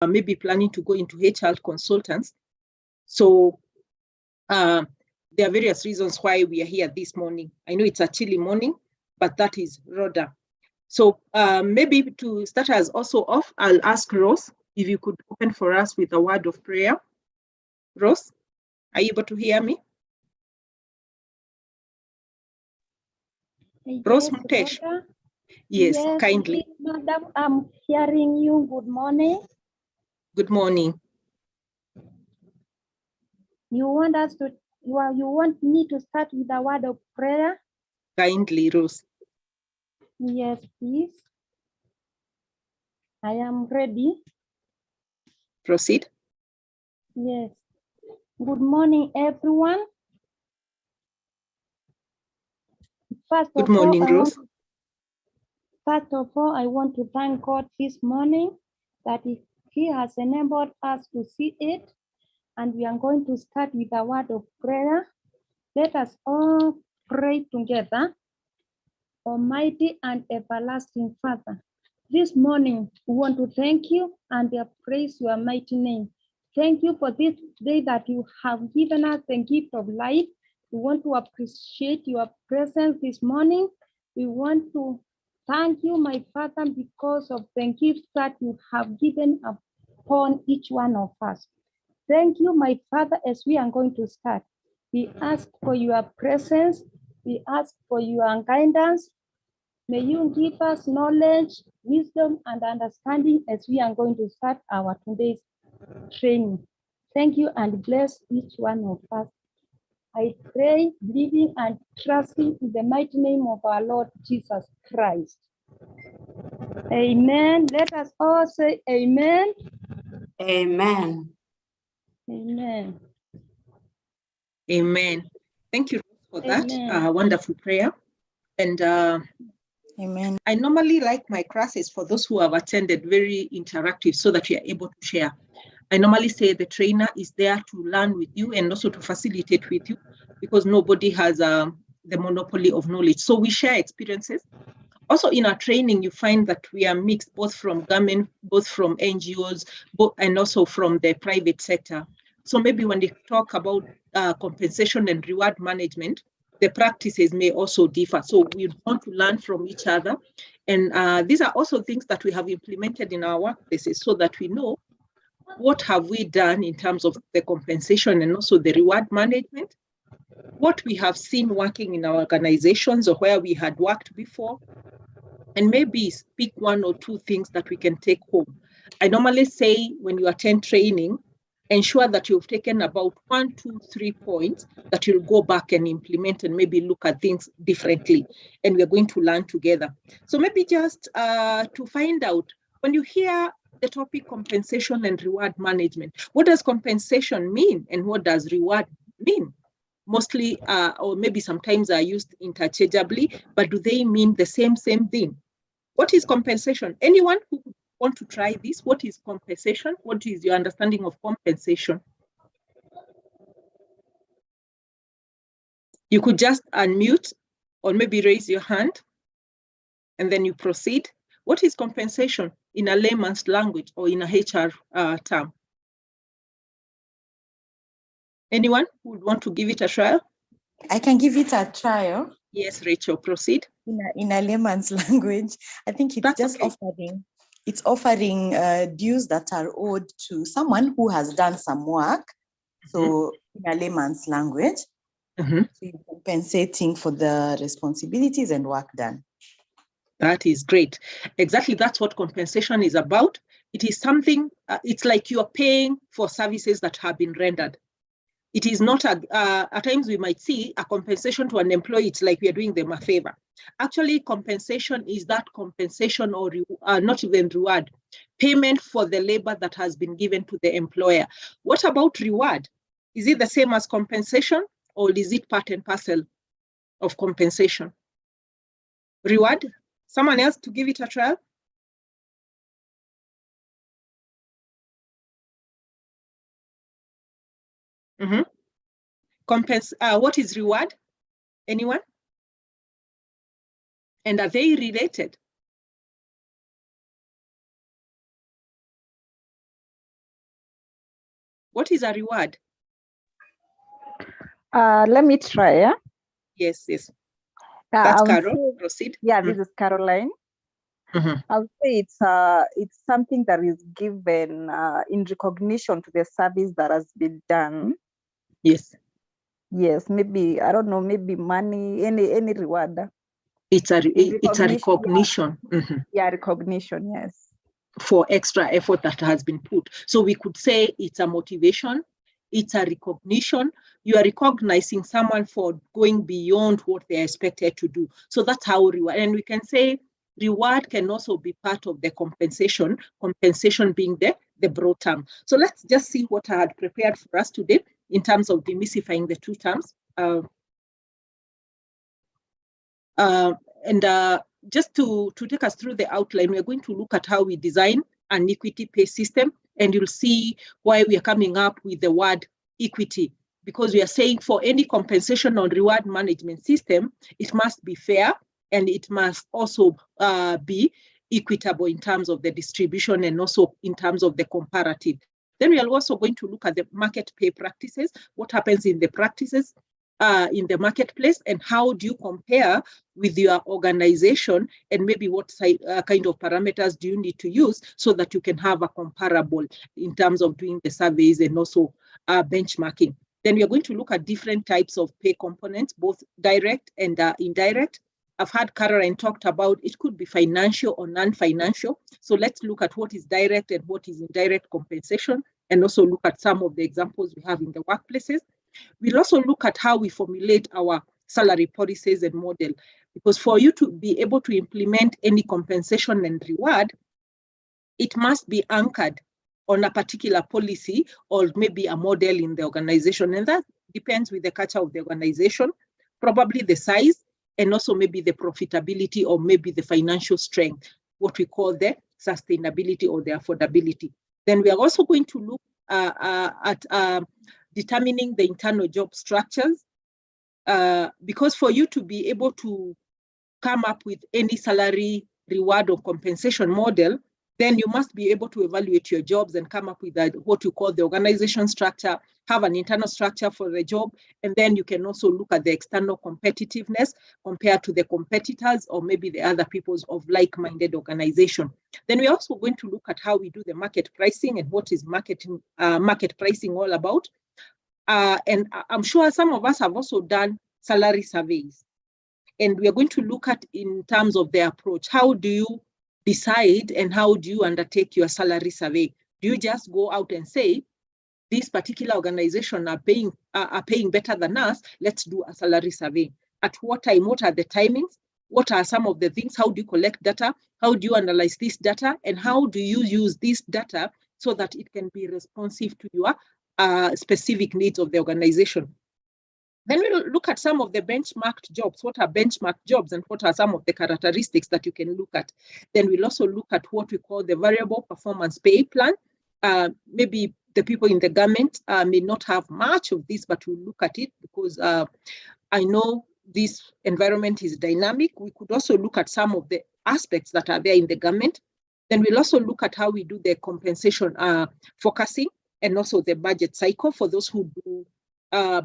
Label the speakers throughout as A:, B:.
A: maybe planning to go into HR consultants. So there are various reasons why we are here this morning. I know it's a chilly morning, but that is Rhoda. So maybe to start us also off, I'll ask Rose if you could open for us with a word of prayer. Rose, are you able to hear me?
B: Yes,
A: Rose Mutesh. Yes, kindly.
B: Madam, I'm hearing you. Good morning.
A: Good morning.
B: You want me to start with a word of prayer?
A: Kindly, Rose.
B: Yes, please. I am ready.
A: Proceed.
B: Yes. Good morning, everyone.
A: Good morning, Rose.
B: First of all, I want to thank God this morning that He has enabled us to see it. And we are going to start with a word of prayer. Let us all pray together. Almighty and everlasting Father, this morning we want to thank you and praise your mighty name. Thank you for this day that you have given us the gift of life. We want to appreciate your presence this morning. We want to thank you, my Father, because of the gifts that you have given upon each one of us. Thank you, my Father, as we are going to start. We ask for your presence. We ask for your guidance. May you give us knowledge, wisdom, and understanding as we are going to start our today's training. Thank you and bless each one of us. I pray, believing and trusting in the mighty name of our Lord Jesus Christ. Amen. Let us all say amen.
C: Amen.
B: Amen.
A: Amen. Thank you for that wonderful prayer. And
C: amen.
A: I normally like my classes for those who have attended very interactive so that we are able to share. I normally say the trainer is there to learn with you and also to facilitate with you because nobody has the monopoly of knowledge. So we share experiences. Also in our training, you find that we are mixed both from government, both from NGOs, and also from the private sector. So maybe when they talk about compensation and reward management, the practices may also differ. So we want to learn from each other. And these are also things that we have implemented in our workplaces so that we know what have we done in terms of the compensation and also the reward management, what we have seen working in our organizations or where we had worked before, and maybe pick one or two things that we can take home. I normally say when you attend training, ensure that you've taken about 1, 2, 3 points that you'll go back and implement and maybe look at things differently. And we're going to learn together. So maybe just to find out, when you hear the topic compensation and reward management, what does compensation mean and what does reward mean? Mostly, or maybe sometimes are used interchangeably, but do they mean the same thing? What is compensation? Anyone who want to try this? What is compensation? What is your understanding of compensation? You could just unmute or maybe raise your hand and then you proceed. What is compensation in a layman's language or in a HR term? Anyone who would want to give it a trial?
C: I can give it a trial.
A: Yes, Rachel, proceed.
C: In a layman's language, I think it's
A: That's
C: just
A: okay.
C: offering dues that are owed to someone who has done some work. So in a layman's language, so you're compensating for the responsibilities and work done.
A: That is great. Exactly, that's what compensation is about. It is something, it's like you're paying for services that have been rendered. It is not, at times we might see a compensation to an employee, it's like we are doing them a favor. Actually, compensation is that compensation or not even reward, payment for the labor that has been given to the employer. What about reward? Is it the same as compensation or is it part and parcel of compensation? Reward? Someone else to give it a try? What is reward? Anyone? And are they related? What is a reward?
D: Let me try. Yeah?
A: Yes. That's Carol.
D: Say,
A: Proceed.
D: Yeah, this is Caroline. I would say it's something that is given in recognition to the service that has been done.
A: Yes.
D: Yes, maybe, I don't know, maybe money, any reward.
A: It's a recognition.
D: Yeah, recognition, yes.
A: For extra effort that has been put. So we could say it's a motivation, it's a recognition. You are recognizing someone for going beyond what they are expected to do. So that's how reward. And we can say reward can also be part of the compensation being the broad term. So let's just see what I had prepared for us today in terms of demystifying the two terms. Just to take us through the outline, we're going to look at how we design an equity pay system, and you'll see why we are coming up with the word equity, because we are saying for any compensation or reward management system, it must be fair and it must also be equitable in terms of the distribution and also in terms of the comparative. Then we are also going to look at the market pay practices, what happens in the practices in the marketplace, and how do you compare with your organization, and maybe what kind of parameters do you need to use so that you can have a comparable in terms of doing the surveys and also benchmarking. Then we are going to look at different types of pay components, both direct and indirect. I've had Caroline talked about it could be financial or non-financial. So let's look at what is direct and what is indirect compensation, and also look at some of the examples we have in the workplaces. We'll also look at how we formulate our salary policies and model, because for you to be able to implement any compensation and reward, it must be anchored on a particular policy or maybe a model in the organization. And that depends with the culture of the organization, probably the size, and also maybe the profitability or maybe the financial strength, what we call the sustainability or the affordability. Then we are also going to look at determining the internal job structures, because for you to be able to come up with any salary, reward, or compensation model, then you must be able to evaluate your jobs and come up with what you call the organization structure, have an internal structure for the job, and then you can also look at the external competitiveness compared to the competitors or maybe the other peoples of like-minded organization. Then we're also going to look at how we do the market pricing and what is market pricing all about. And I'm sure some of us have also done salary surveys. And we are going to look at in terms of the approach, how do you decide and how do you undertake your salary survey? Do you just go out and say, this particular organization are paying better than us, let's do a salary survey? At what time? What are the timings? What are some of the things? How do you collect data? How do you analyze this data? And how do you use this data so that it can be responsive to your specific needs of the organization? Then we'll look at some of the benchmarked jobs. What are benchmarked jobs and what are some of the characteristics that you can look at? Then we'll also look at what we call the variable performance pay plan. Maybe the people in the government may not have much of this, but we'll look at it because I know this environment is dynamic. We could also look at some of the aspects that are there in the government. Then we'll also look at how we do the compensation forecasting and also the budget cycle for those who do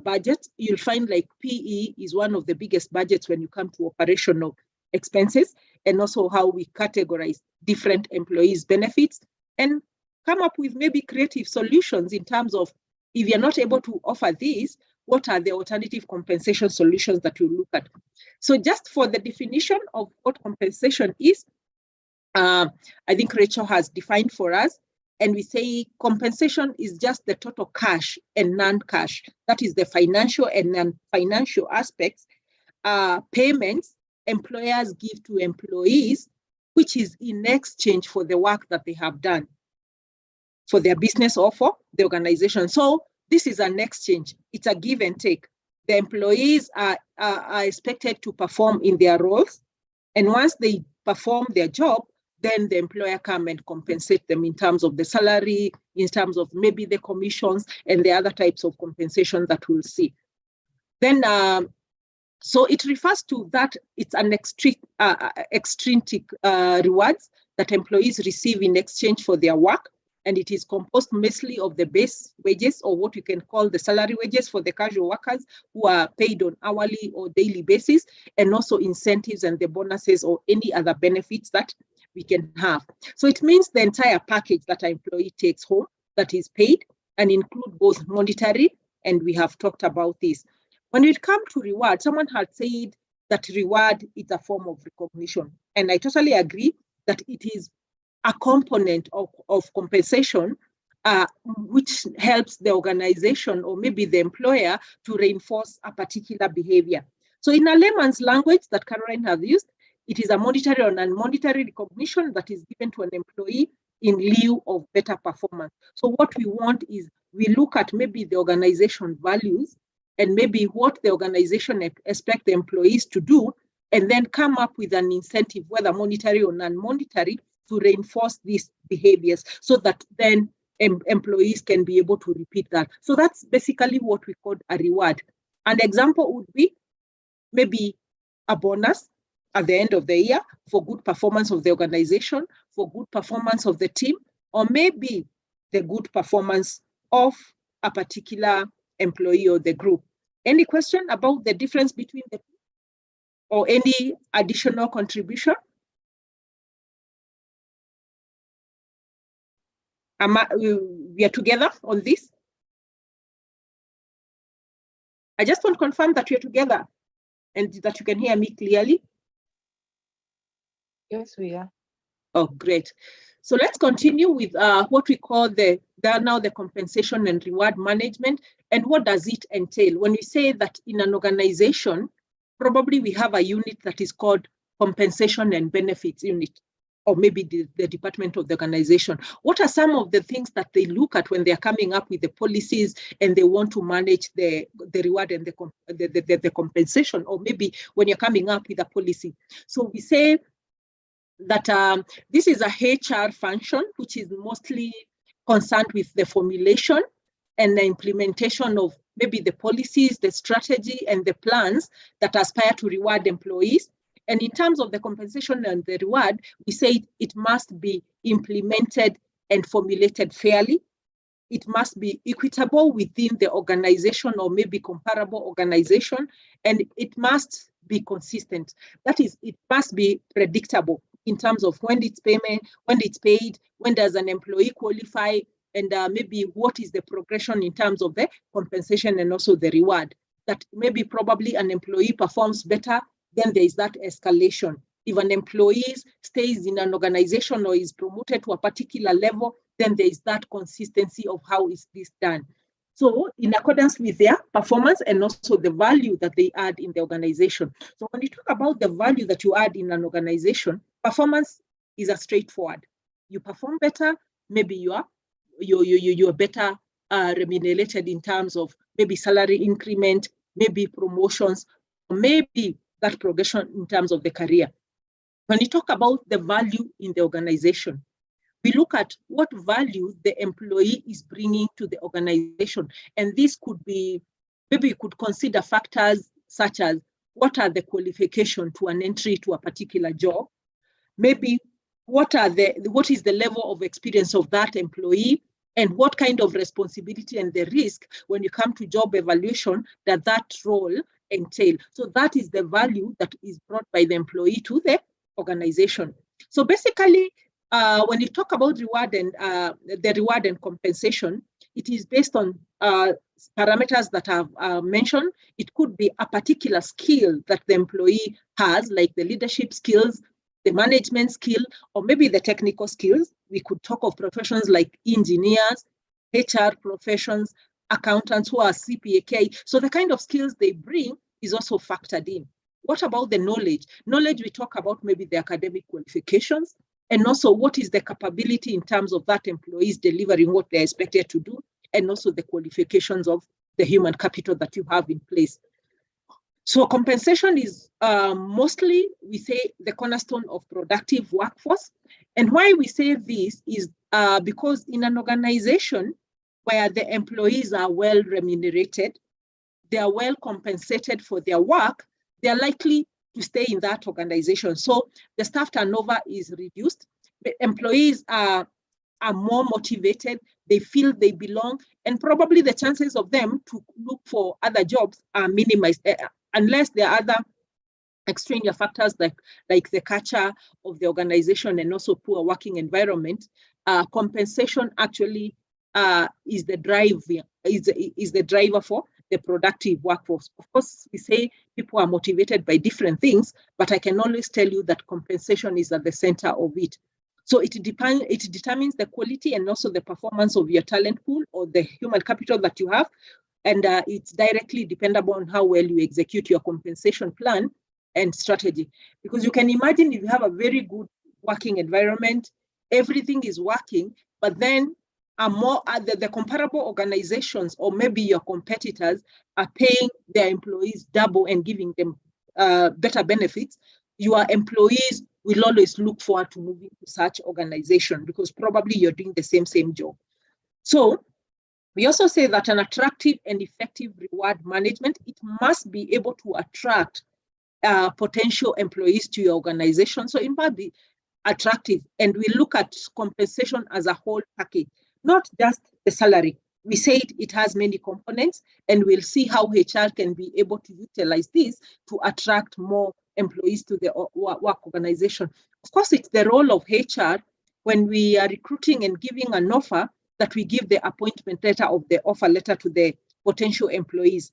A: budget. You'll find like PE is one of the biggest budgets when you come to operational expenses, and also how we categorize different employees' benefits and come up with maybe creative solutions in terms of, if you're not able to offer these, what are the alternative compensation solutions that you look at? So just for the definition of what compensation is, I think Rachel has defined for us. And we say compensation is just the total cash and non-cash. That is the financial and non-financial aspects, payments employers give to employees, which is in exchange for the work that they have done for their business or for the organization. So this is an exchange. It's a give and take. The employees are expected to perform in their roles. And once they perform their job, then the employer come and compensate them in terms of the salary, in terms of maybe the commissions and the other types of compensation that we'll see. Then, so it refers to that it's an extrinsic rewards that employees receive in exchange for their work. and it is composed mostly of the base wages, or what you can call the salary wages for the casual workers who are paid on hourly or daily basis, and also incentives and the bonuses or any other benefits that we can have. So it means the entire package that an employee takes home that is paid, and include both monetary, and we have talked about this. When it comes to reward, someone had said that reward is a form of recognition, and I totally agree that it is a component of compensation, which helps the organization or maybe the employer to reinforce a particular behavior. So in a layman's language that Caroline has used, it is a monetary or non-monetary recognition that is given to an employee in lieu of better performance. So what we want is, we look at maybe the organization values and maybe what the organization expects the employees to do, and then come up with an incentive, whether monetary or non-monetary, to reinforce these behaviors so that then employees can be able to repeat that. So that's basically what we call a reward. An example would be maybe a bonus at the end of the year for good performance of the organization, for good performance of the team, or maybe the good performance of a particular employee or the group. Any question about the difference between the two, or any additional contribution? We are together on this? I just want to confirm that we are together and that you can hear me clearly.
E: Yes, we are.
A: Oh, great. So let's continue with what we call the compensation and reward management. And what does it entail? When we say that in an organization, probably we have a unit that is called compensation and benefits unit, or maybe the department of the organization. What are some of the things that they look at when they're coming up with the policies and they want to manage the reward and the compensation, or maybe when you're coming up with a policy? So we say that this is a HR function, which is mostly concerned with the formulation and the implementation of maybe the policies, the strategy, and the plans that aspire to reward employees. And in terms of the compensation and the reward, we say it must be implemented and formulated fairly. It must be equitable within the organization or maybe comparable organization, and it must be consistent. That is, it must be predictable in terms of when it's payment, when it's paid, when does an employee qualify, and maybe what is the progression in terms of the compensation and also the reward. That maybe probably an employee performs better, then there is that escalation. If an employee stays in an organization or is promoted to a particular level, then there is that consistency of how is this done. So in accordance with their performance and also the value that they add in the organization. So when you talk about the value that you add in an organization, performance is a straightforward. You perform better, maybe you're better remunerated in terms of maybe salary increment, maybe promotions, or maybe that progression in terms of the career. When you talk about the value in the organization, we look at what value the employee is bringing to the organization. And this could be, maybe you could consider factors such as what are the qualifications to an entry to a particular job? Maybe what is the level of experience of that employee, and what kind of responsibility and the risk when you come to job evaluation that role entail. So that is the value that is brought by the employee to the organization. So basically, when you talk about reward and the reward and compensation, it is based on parameters that I've mentioned. It could be a particular skill that the employee has, like the leadership skills, the management skill, or maybe the technical skills. We could talk of professions like engineers, HR professions, accountants who are CPAK. So the kind of skills they bring is also factored in. What about the knowledge? Knowledge, we talk about maybe the academic qualifications, and also what is the capability in terms of that employees delivering what they're expected to do, and also the qualifications of the human capital that you have in place. So compensation is mostly, we say, the cornerstone of productive workforce. And why we say this is because in an organization where the employees are well remunerated, they are well compensated for their work, they are likely to stay in that organization. So the staff turnover is reduced. The employees are are more motivated, they feel they belong, and probably the chances of them to look for other jobs are minimized, unless there are other extraneous factors like the culture of the organization and also poor working environment. Compensation actually is the driver for the productive workforce. Of course, we say people are motivated by different things, but I can always tell you that compensation is at the center of it. So it determines the quality and also the performance of your talent pool or the human capital that you have. And it's directly dependable on how well you execute your compensation plan and strategy. Because you can imagine if you have a very good working environment, everything is working, but then the comparable organizations or maybe your competitors are paying their employees double and giving them better benefits, your employees will always look forward to moving to such organization because probably you're doing the same job. So we also say that an attractive and effective reward management, it must be able to attract potential employees to your organization. So it must be attractive. And we look at compensation as a whole package, not just the salary. We said it has many components, and we'll see how HR can be able to utilize this to attract more employees to the work organization. Of course, it's the role of HR when we are recruiting and giving an offer that we give the appointment letter of the offer letter to the potential employees.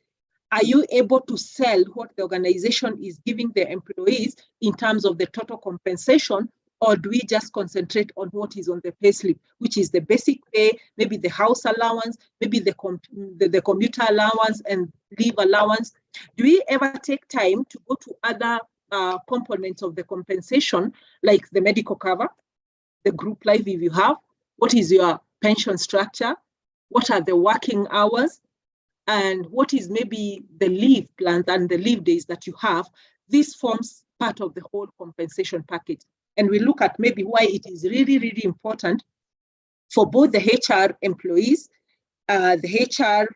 A: Are you able to sell what the organization is giving the employees in terms of the total compensation, or do we just concentrate on what is on the payslip, which is the basic pay, maybe the house allowance, maybe the commuter allowance and leave allowance? Do we ever take time to go to other components of the compensation, like the medical cover, the group life if you have? What is your pension structure? What are the working hours? And what is maybe the leave plans and the leave days that you have? This forms part of the whole compensation package. And we look at maybe why it is really, really important for both the HR employees, the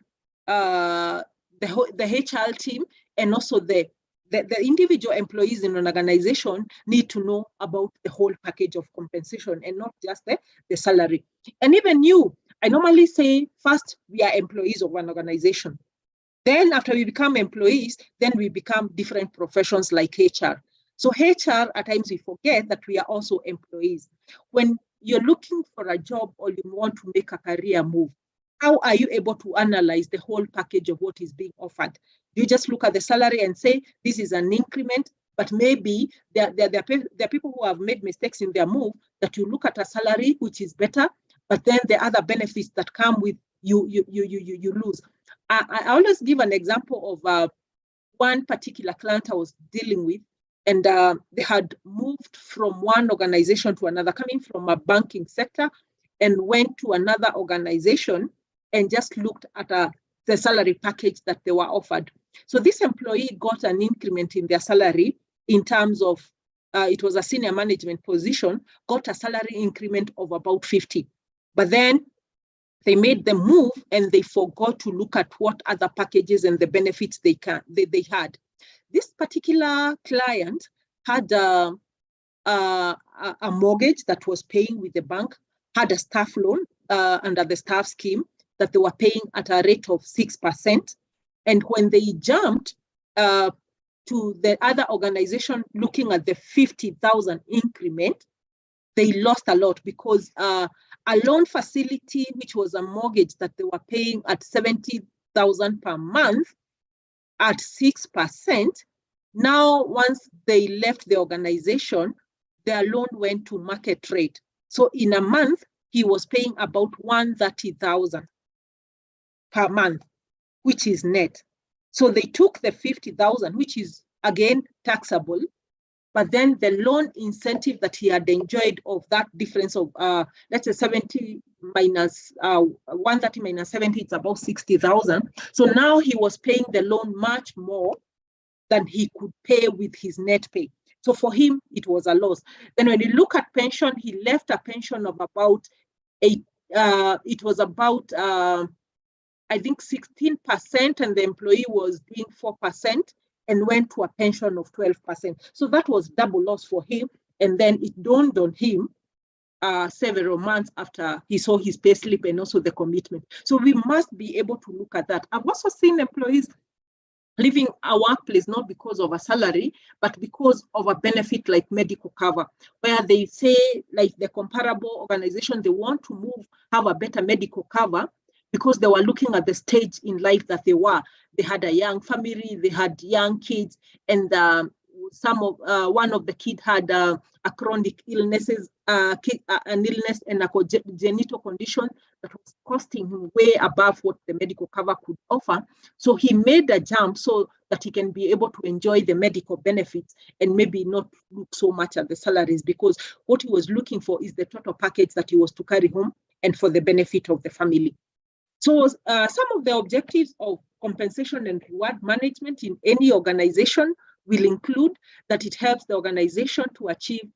A: HR team, and also the individual employees in an organization need to know about the whole package of compensation and not just the salary. And even you, I normally say, first, we are employees of an organization. Then after we become employees, then we become different professions like HR. So HR, at times we forget that we are also employees. When you're looking for a job or you want to make a career move, how are you able to analyze the whole package of what is being offered? Do you just look at the salary and say, this is an increment, but maybe there are people who have made mistakes in their move that you look at a salary which is better, but then the other benefits that come with you lose. I always give an example of one particular client I was dealing with, and they had moved from one organization to another, coming from a banking sector, and went to another organization and just looked at the salary package that they were offered. So this employee got an increment in their salary in terms of, it was a senior management position, got a salary increment of about 50. But then they made the move and they forgot to look at what other packages and the benefits they had. This particular client had a mortgage that was paying with the bank, had a staff loan under the staff scheme that they were paying at a rate of 6%. And when they jumped to the other organization looking at the 50,000 increment, they lost a lot because a loan facility, which was a mortgage that they were paying at 70,000 per month at 6%, now once they left the organization, their loan went to market rate. So in a month, he was paying about 130,000 per month, which is net. So they took the 50,000, which is again taxable, but then the loan incentive that he had enjoyed of that difference of, let's say 70 minus 130 minus 70, it's about 60,000. So now he was paying the loan much more than he could pay with his net pay. So for him, it was a loss. Then when you look at pension, he left a pension of about it was about, I think 16%, and the employee was doing 4%. And went to a pension of 12%. So that was double loss for him. And then it dawned on him several months after he saw his payslip and also the commitment. So we must be able to look at that. I've also seen employees leaving a workplace not because of a salary, but because of a benefit like medical cover, where they say, like the comparable organization, they want to move, have a better medical cover because they were looking at the stage in life that they were. They had a young family, they had young kids, and one of the kids had a chronic illnesses, an illness and a congenital condition that was costing him way above what the medical cover could offer. So he made a jump so that he can be able to enjoy the medical benefits and maybe not look so much at the salaries, because what he was looking for is the total package that he was to carry home and for the benefit of the family. So some of the objectives of compensation and reward management in any organization will include that it helps the organization to achieve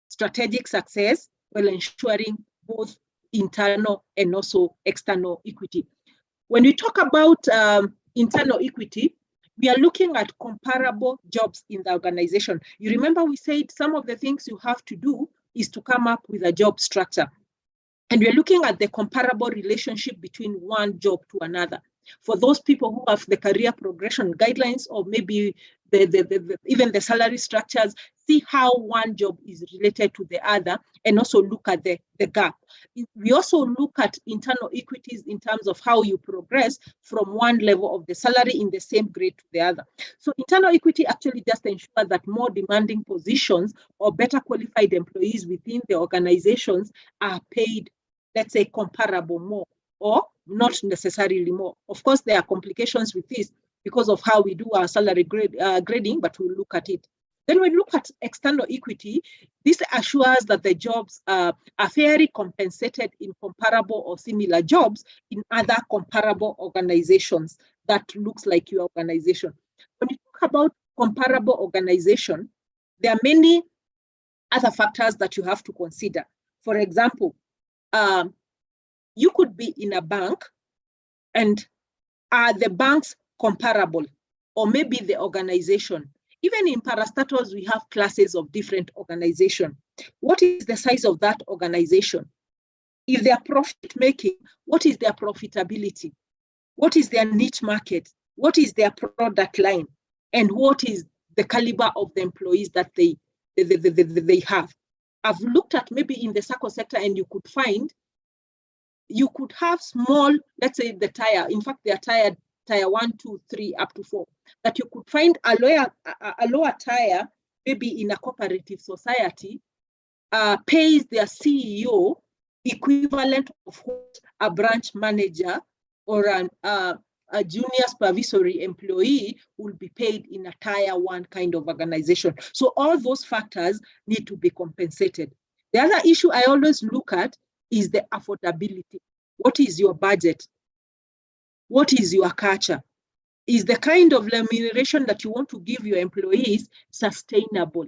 A: strategic success while ensuring both internal and also external equity. When we talk about internal equity, we are looking at comparable jobs in the organization. You remember we said some of the things you have to do is to come up with a job structure. And we're looking at the comparable relationship between one job to another. For those people who have the career progression guidelines, or maybe even the salary structures, see how one job is related to the other, and also look at the gap. We also look at internal equities in terms of how you progress from one level of the salary in the same grade to the other. So internal equity actually just ensures that more demanding positions or better qualified employees within the organizations are paid, let's say, comparable more, or not necessarily more. Of course, there are complications with this because of how we do our salary grading, but we'll look at it. Then when we look at external equity, this assures that the jobs are fairly compensated in comparable or similar jobs in other comparable organizations that looks like your organization. When you talk about comparable organization, there are many other factors that you have to consider. For example, you could be in a bank, and are the banks comparable, or maybe the organization? Even in parastatals, we have classes of different organizations. What is the size of that organization? If they are profit making, what is their profitability? What is their niche market? What is their product line? And what is the caliber of the employees that they have? I've looked at maybe in the SACCO sector, and you could find, you could have small, let's say the tire, in fact, they are tier 1, 2, 3, up to 4, that you could find a lower tier, maybe in a cooperative society, pays their CEO equivalent of what a branch manager or a junior supervisory employee will be paid in a tier 1 kind of organization. So all those factors need to be compensated. The other issue I always look at is the affordability. What is your budget? What is your culture? Is the kind of remuneration that you want to give your employees sustainable?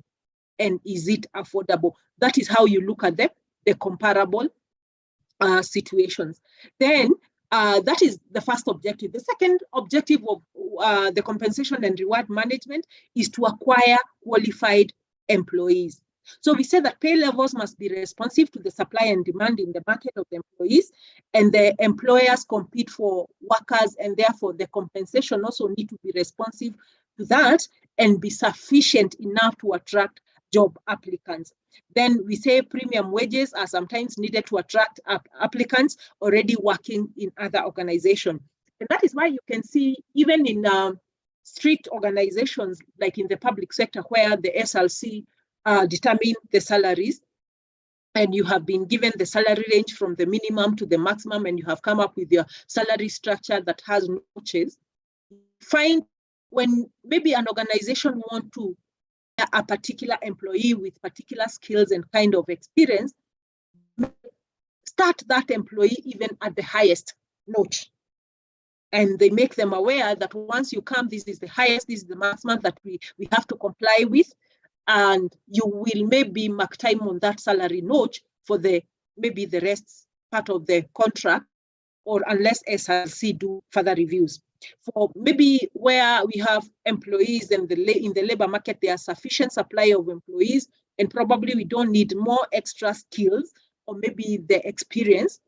A: And is it affordable? That is how you look at the comparable situations. Then that is the first objective. The second objective of the compensation and reward management is to acquire qualified employees. So we say that pay levels must be responsive to the supply and demand in the market of the employees, and the employers compete for workers, and therefore the compensation also need to be responsive to that and be sufficient enough to attract job applicants. Then we say premium wages are sometimes needed to attract applicants already working in other organizations. And that is why you can see even in strict organizations like in the public sector, where the SLC determine the salaries, and you have been given the salary range from the minimum to the maximum, and you have come up with your salary structure that has notches. Find when maybe an organization want to hire a particular employee with particular skills and kind of experience, start that employee even at the highest notch. And they make them aware that once you come, this is the highest, this is the maximum that we have to comply with. And you will maybe mark time on that salary notch for maybe the rest part of the contract, or unless SLC do further reviews. For maybe where we have employees and in the labor market, there are sufficient supply of employees, and probably we don't need more extra skills, or maybe the experience,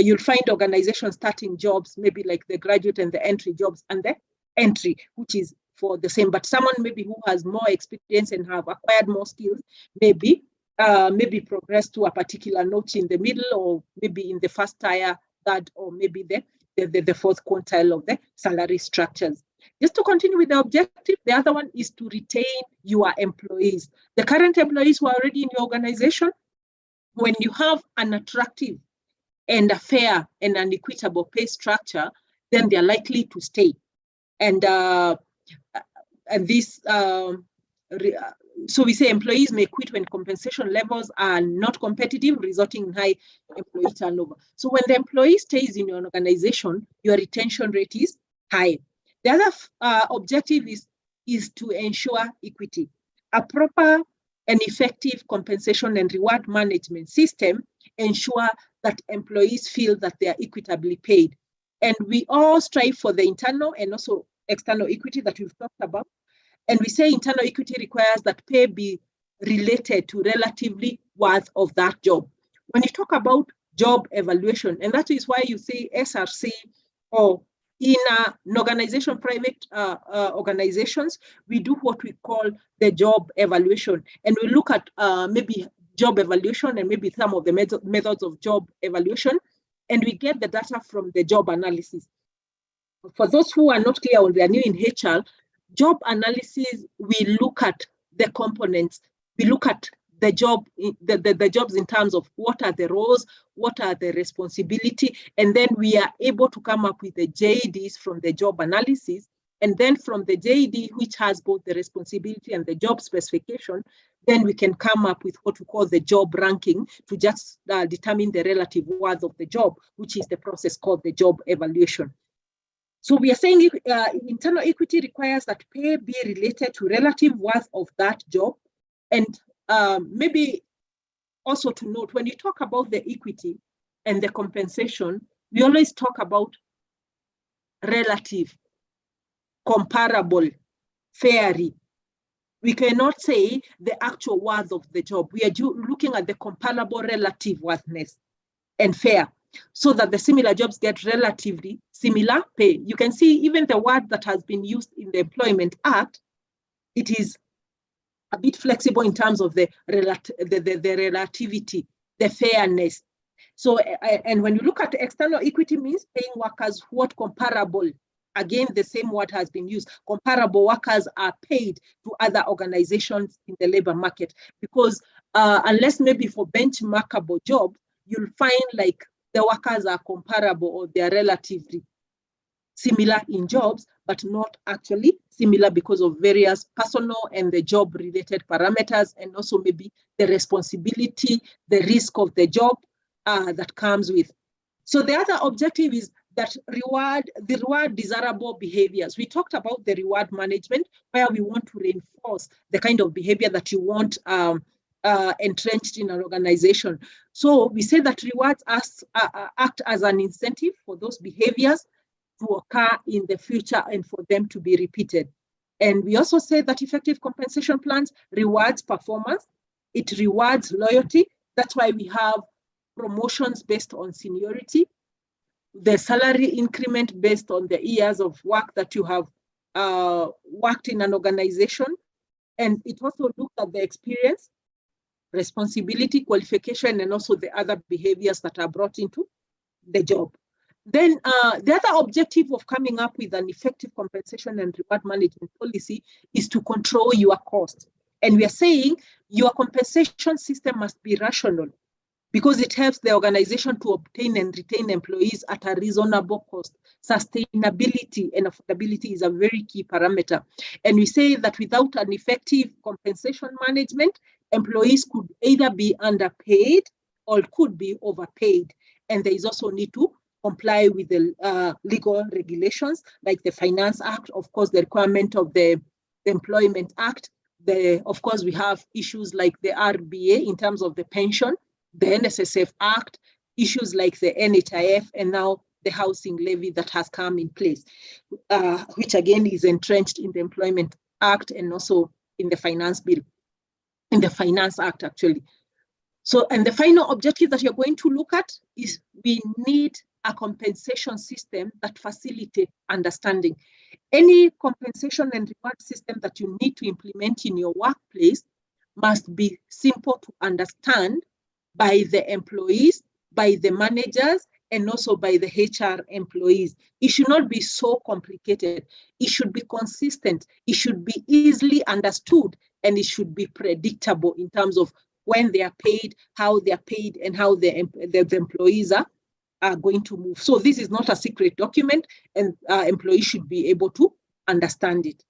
A: you'll find organizations starting jobs, maybe like the graduate and the entry jobs, and the entry, which is for the same. But someone maybe who has more experience and have acquired more skills, maybe progress to a particular notch in the middle, or maybe in the first tier, third, or maybe the fourth quintile of the salary structures. Just to continue with the objective, the other one is to retain your employees. The current employees who are already in your organization, when you have an attractive and a fair and an equitable pay structure, then they're likely to stay. And this, so we say employees may quit when compensation levels are not competitive, resulting in high employee turnover. So when the employee stays in your organization, your retention rate is high. The other objective is to ensure equity. A proper and effective compensation and reward management system ensure that employees feel that they are equitably paid. And we all strive for the internal and also external equity that we've talked about. And we say internal equity requires that pay be related to relatively worth of that job. When you talk about job evaluation, and that is why you say SRC, or in an organization, private organizations, we do what we call the job evaluation. And we look at maybe job evaluation and maybe some of the methods of job evaluation, and we get the data from the job analysis. For those who are not clear or they are new in HR, job analysis, we look at the components. We look at the job, the jobs in terms of what are the roles, what are the responsibility, and then we are able to come up with the JDs from the job analysis. And then from the JD, which has both the responsibility and the job specification, then we can come up with what we call the job ranking to just determine the relative worth of the job, which is the process called the job evaluation. So we are saying internal equity requires that pay be related to relative worth of that job. And maybe also to note, when you talk about the equity and the compensation, we always talk about relative, comparable, fairly. We cannot say the actual worth of the job. We are looking at the comparable relative worthness and fair, so that the similar jobs get relatively similar pay. You can see even the word that has been used in the Employment Act, it is a bit flexible in terms of the relativity, the fairness. So, and when you look at external equity, means paying workers what comparable, again, the same word has been used, comparable workers are paid to other organizations in the labor market. Because unless maybe for benchmarkable jobs, you'll find like the workers are comparable or they are relatively similar in jobs, but not actually similar because of various personal and the job related parameters, and also maybe the responsibility, the risk of the job that comes with. So the other objective is that reward desirable behaviors. We talked about the reward management, where we want to reinforce the kind of behavior that you want entrenched in an organization. So we say that rewards act as an incentive for those behaviors to occur in the future and for them to be repeated. And we also say that effective compensation plans rewards performance. It rewards loyalty. That's why we have promotions based on seniority, the salary increment based on the years of work that you have worked in an organization. And it also looks at the experience, responsibility, qualification, and also the other behaviors that are brought into the job. Then the other objective of coming up with an effective compensation and reward management policy is to control your cost. And we are saying your compensation system must be rational, because it helps the organization to obtain and retain employees at a reasonable cost. Sustainability and affordability is a very key parameter. And we say that without an effective compensation management, employees could either be underpaid or could be overpaid. And there is also need to comply with the legal regulations like the Finance Act, of course, the requirement of the Employment Act. Of course, we have issues like the RBA in terms of the pension, the NSSF Act, issues like the NHIF, and now the housing levy that has come in place, which again is entrenched in the Employment Act and also in the Finance Bill, in the Finance Act actually. So, and the final objective that you're going to look at is we need a compensation system that facilitates understanding. Any compensation and reward system that you need to implement in your workplace must be simple to understand by the employees, by the managers, and also by the HR employees. It should not be so complicated. It should be consistent. It should be easily understood, and it should be predictable in terms of when they are paid, how they are paid, and how the employees are going to move. So this is not a secret document, and employees should be able to understand it.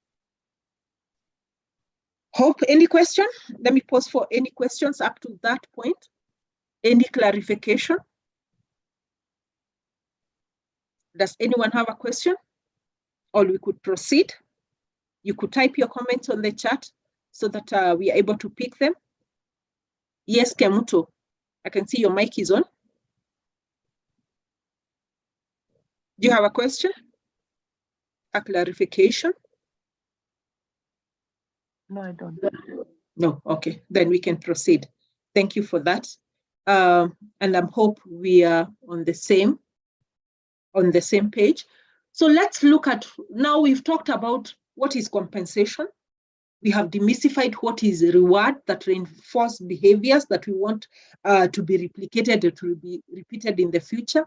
A: Hope, any question? Let me pause for any questions up to that point. Any clarification? Does anyone have a question? Or we could proceed. You could type your comments on the chat so that we are able to pick them. Yes, Kemuto, I can see your mic is on. Do you have a question? A clarification?
C: No, I don't.
A: No, okay, then we can proceed. Thank you for that. And I hope we are on the same page. So let's look at, now we've talked about what is compensation. We have demystified what is reward that reinforce behaviors that we want to be replicated or to be repeated in the future.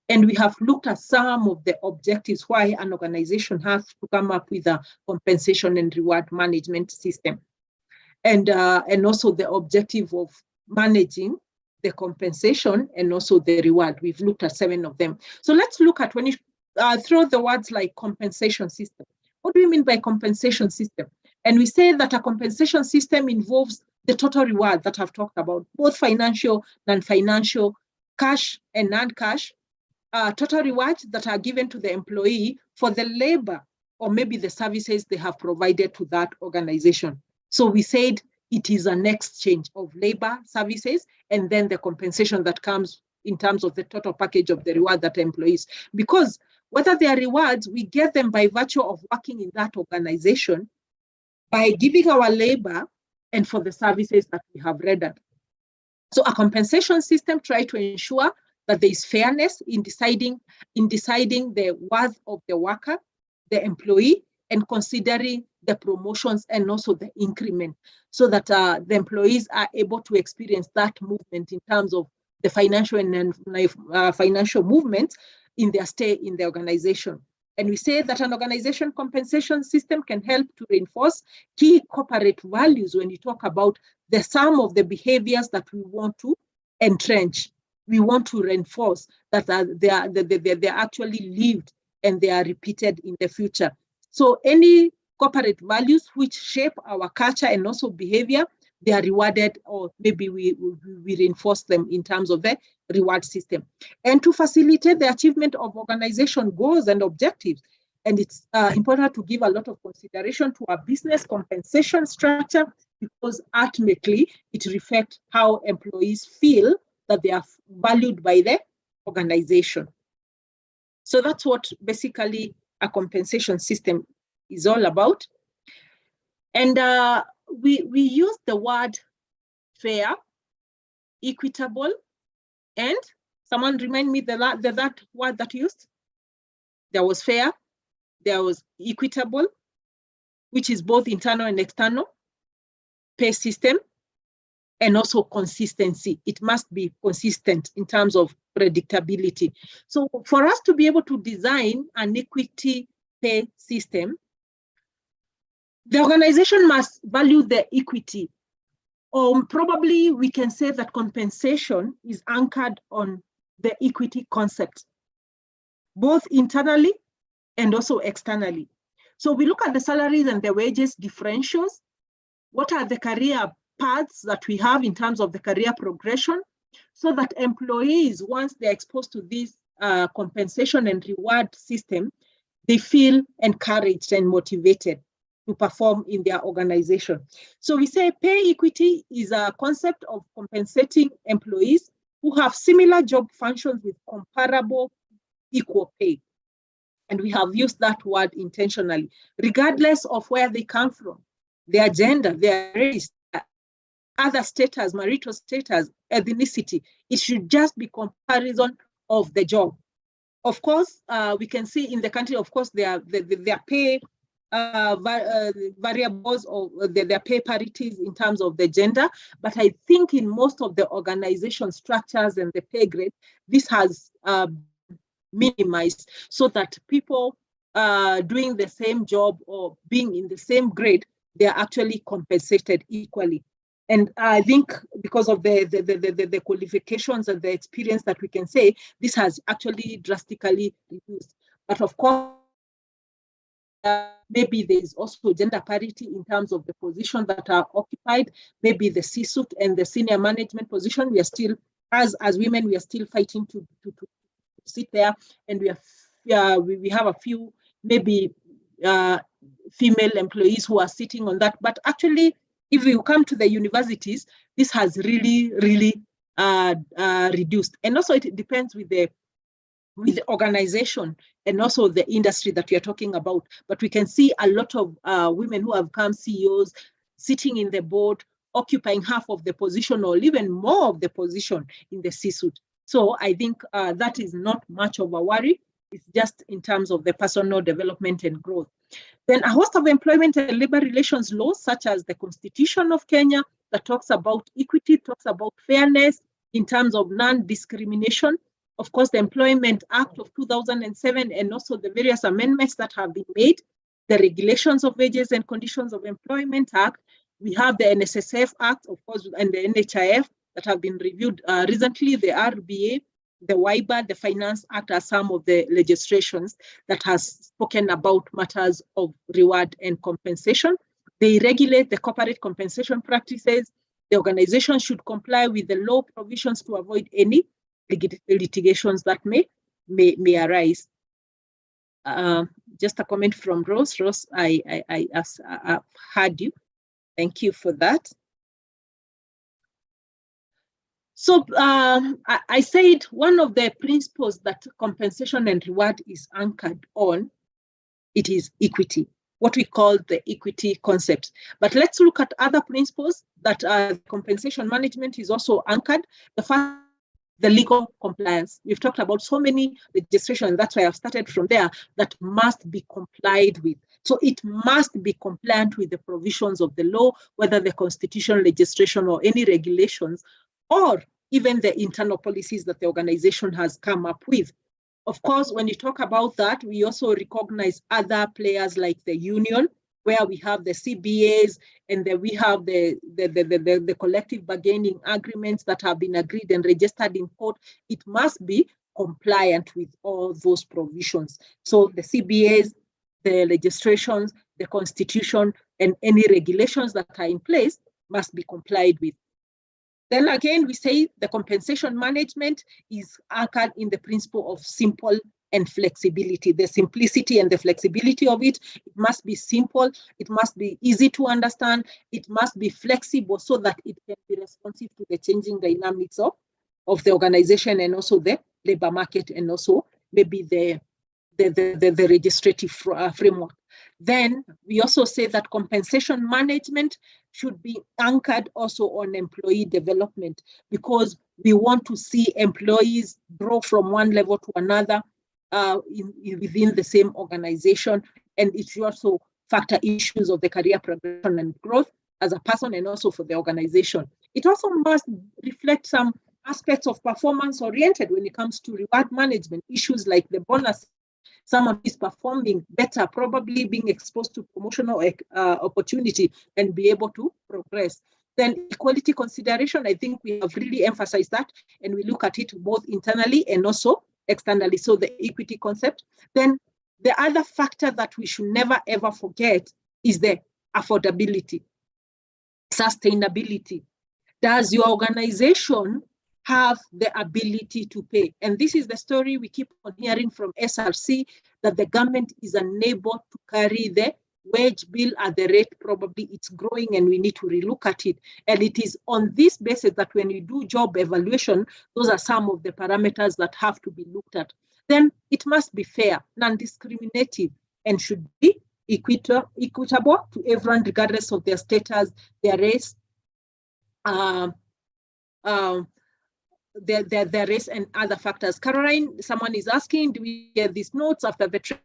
A: And we have looked at some of the objectives why an organization has to come up with a compensation and reward management system. And also the objective of managing the compensation and also the reward. We've looked at 7 of them. So let's look at when you throw the words like compensation system. What do we mean by compensation system? And we say that a compensation system involves the total reward that I've talked about, both financial, non-financial, cash and non-cash, total rewards that are given to the employee for the labor or maybe the services they have provided to that organization. So we said it is an exchange of labor, services, and then the compensation that comes in terms of the total package of the reward that employees, because whether they are rewards, we get them by virtue of working in that organization, by giving our labor and for the services that we have rendered. So a compensation system tries to ensure that there is fairness in deciding the worth of the worker, the employee, and considering the promotions and also the increment, so that the employees are able to experience that movement in terms of the financial and financial movements in their stay in the organization. And we say that an organization compensation system can help to reinforce key corporate values when you talk about the sum of the behaviors that we want to entrench. We want to reinforce that they're actually lived and they are repeated in the future. So any corporate values which shape our culture and also behavior, they are rewarded, or maybe we reinforce them in terms of the reward system. And to facilitate the achievement of organization goals and objectives, and it's important to give a lot of consideration to our business compensation structure, because ultimately it reflects how employees feel that they are valued by the organization. So that's what basically a compensation system is all about. And we use the word fair, equitable, and someone remind me that word that used? There was fair, there was equitable, which is both internal and external, pay system, and also consistency. It must be consistent in terms of predictability. So for us to be able to design an equity pay system, the organization must value the equity. Probably we can say that compensation is anchored on the equity concept, both internally and also externally. So we look at the salaries and the wages differentials. What are the career paths that we have in terms of the career progression, so that employees, once they're exposed to this compensation and reward system, they feel encouraged and motivated to perform in their organization. So we say pay equity is a concept of compensating employees who have similar job functions with comparable equal pay. And we have used that word intentionally, regardless of where they come from, their gender, their race, other status, marital status, ethnicity. It should just be comparison of the job. Of course, we can see in the country, of course, their pay variables or their pay parities in terms of the gender. But I think in most of the organization structures and the pay grade, this has minimized so that people doing the same job or being in the same grade, they are actually compensated equally. And I think because of the qualifications and the experience that we can say, this has actually drastically reduced. But of course, maybe there is also gender parity in terms of the position that are occupied. Maybe the C-suite and the senior management position, we are still, as women, we are still fighting to sit there. And we have a few, maybe female employees who are sitting on that. But actually, if you come to the universities, this has really, really reduced. And also it depends with the organization and also the industry that we are talking about. But we can see a lot of women who have become CEOs sitting in the board, occupying half of the position or even more of the position in the C-suite. So I think that is not much of a worry. It's just in terms of the personal development and growth. Then a host of employment and labor relations laws, such as the Constitution of Kenya, that talks about equity, talks about fairness in terms of non-discrimination. Of course, the Employment Act of 2007 and also the various amendments that have been made, the Regulations of Wages and Conditions of Employment Act. We have the NSSF Act, of course, and the NHIF that have been reviewed recently, the RBA, the WIBA, the Finance Act are some of the legislations that has spoken about matters of reward and compensation. They regulate the corporate compensation practices. The organization should comply with the law provisions to avoid any litigations that may arise. Just a comment from Rose. Rose, I heard you. Thank you for that. So I said one of the principles that compensation and reward is anchored on, it is equity, what we call the equity concept. But let's look at other principles that compensation management is also anchored. The first, the legal compliance. We've talked about so many legislation, that's why I've started from there, that must be complied with. So it must be compliant with the provisions of the law, whether the constitutional legislation or any regulations, or even the internal policies that the organization has come up with. Of course, when you talk about that, we also recognize other players like the union, where we have the CBAs, and then we have the collective bargaining agreements that have been agreed and registered in court. It must be compliant with all those provisions. So the CBAs, the legislations, the constitution, and any regulations that are in place must be complied with. Then again, we say the compensation management is anchored in the principle of simple and flexibility. The simplicity and the flexibility of it, it must be simple, it must be easy to understand, it must be flexible so that it can be responsive to the changing dynamics of the organization and also the labor market and also maybe the legislative framework. Then we also say that compensation management should be anchored also on employee development, because we want to see employees grow from one level to another within the same organization. And it should also factor issues of the career progression and growth as a person and also for the organization. It also must reflect some aspects of performance oriented when it comes to reward management, issues like the bonus. Someone is performing better, probably being exposed to promotional opportunity and be able to progress. Then equality consideration, I think we have really emphasized that, and we look at it both internally and also externally. So the equity concept. Then the other factor that we should never ever forget is the affordability, sustainability. Does your organization have the ability to pay? And this is the story we keep on hearing from SRC, that the government is unable to carry the wage bill at the rate probably it's growing, and we need to relook at it. And it is on this basis that when you do job evaluation, those are some of the parameters that have to be looked at. Then it must be fair, non-discriminative, and should be equitable to everyone, regardless of their status, their race, their race and other factors. Caroline, someone is asking, do we get these notes after the training?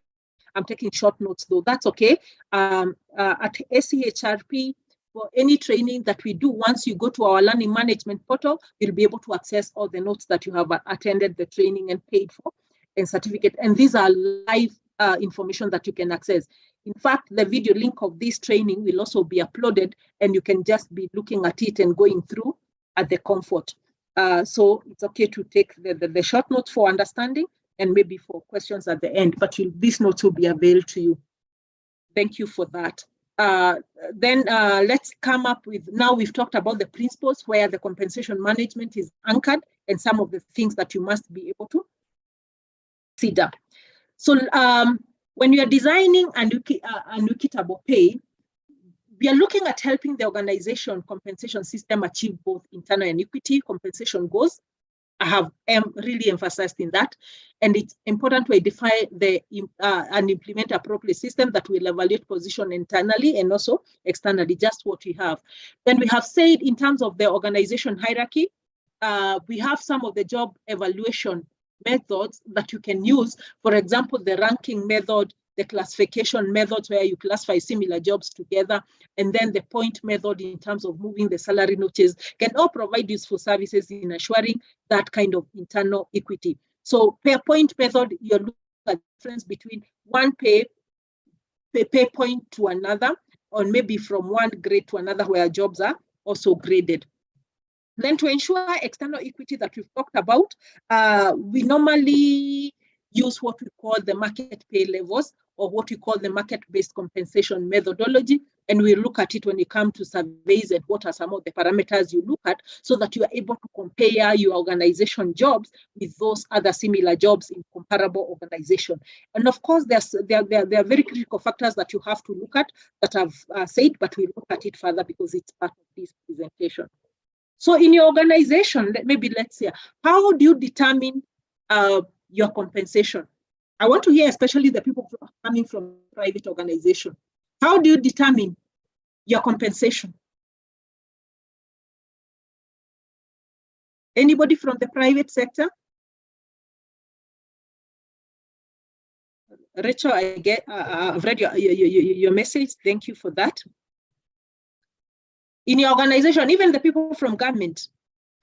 A: I'm taking short notes though, that's okay. At SCHRP, for any training that we do, once you go to our learning management portal, you'll be able to access all the notes that you have attended the training and paid for and certificate. And these are live information that you can access. In fact, the video link of this training will also be uploaded and you can just be looking at it and going through at the comfort. So it's okay to take the short notes for understanding and maybe for questions at the end, but these notes will be available to you. Thank you for that. Then let's come up with, now we've talked about the principles where the compensation management is anchored and some of the things that you must be able to consider. So when you are designing an equitable pay, we are looking at helping the organization compensation system achieve both internal and equity compensation goals. I have really emphasized in that. And it's important to identify and implement appropriate system that will evaluate position internally and also externally, just what we have. Then we have said in terms of the organization hierarchy, we have some of the job evaluation methods that you can use. For example, the ranking method, the classification methods where you classify similar jobs together, and then the point method in terms of moving the salary notches can all provide useful services in assuring that kind of internal equity. So per point method, you're looking at the difference between one pay point to another, or maybe from one grade to another where jobs are also graded. Then to ensure external equity that we've talked about, we normally use what we call the market pay levels, or what we call the market-based compensation methodology. And we look at it when you come to surveys and what are some of the parameters you look at so that you are able to compare your organization jobs with those other similar jobs in comparable organization. And of course, there are very critical factors that you have to look at that I've said, but we'll look at it further because it's part of this presentation. So in your organization, maybe let's say, how do you determine your compensation? I want to hear especially the people coming from private organization. How do you determine your compensation? Anybody from the private sector? Rachel, I've read your message. Thank you for that. In your organization, even the people from government,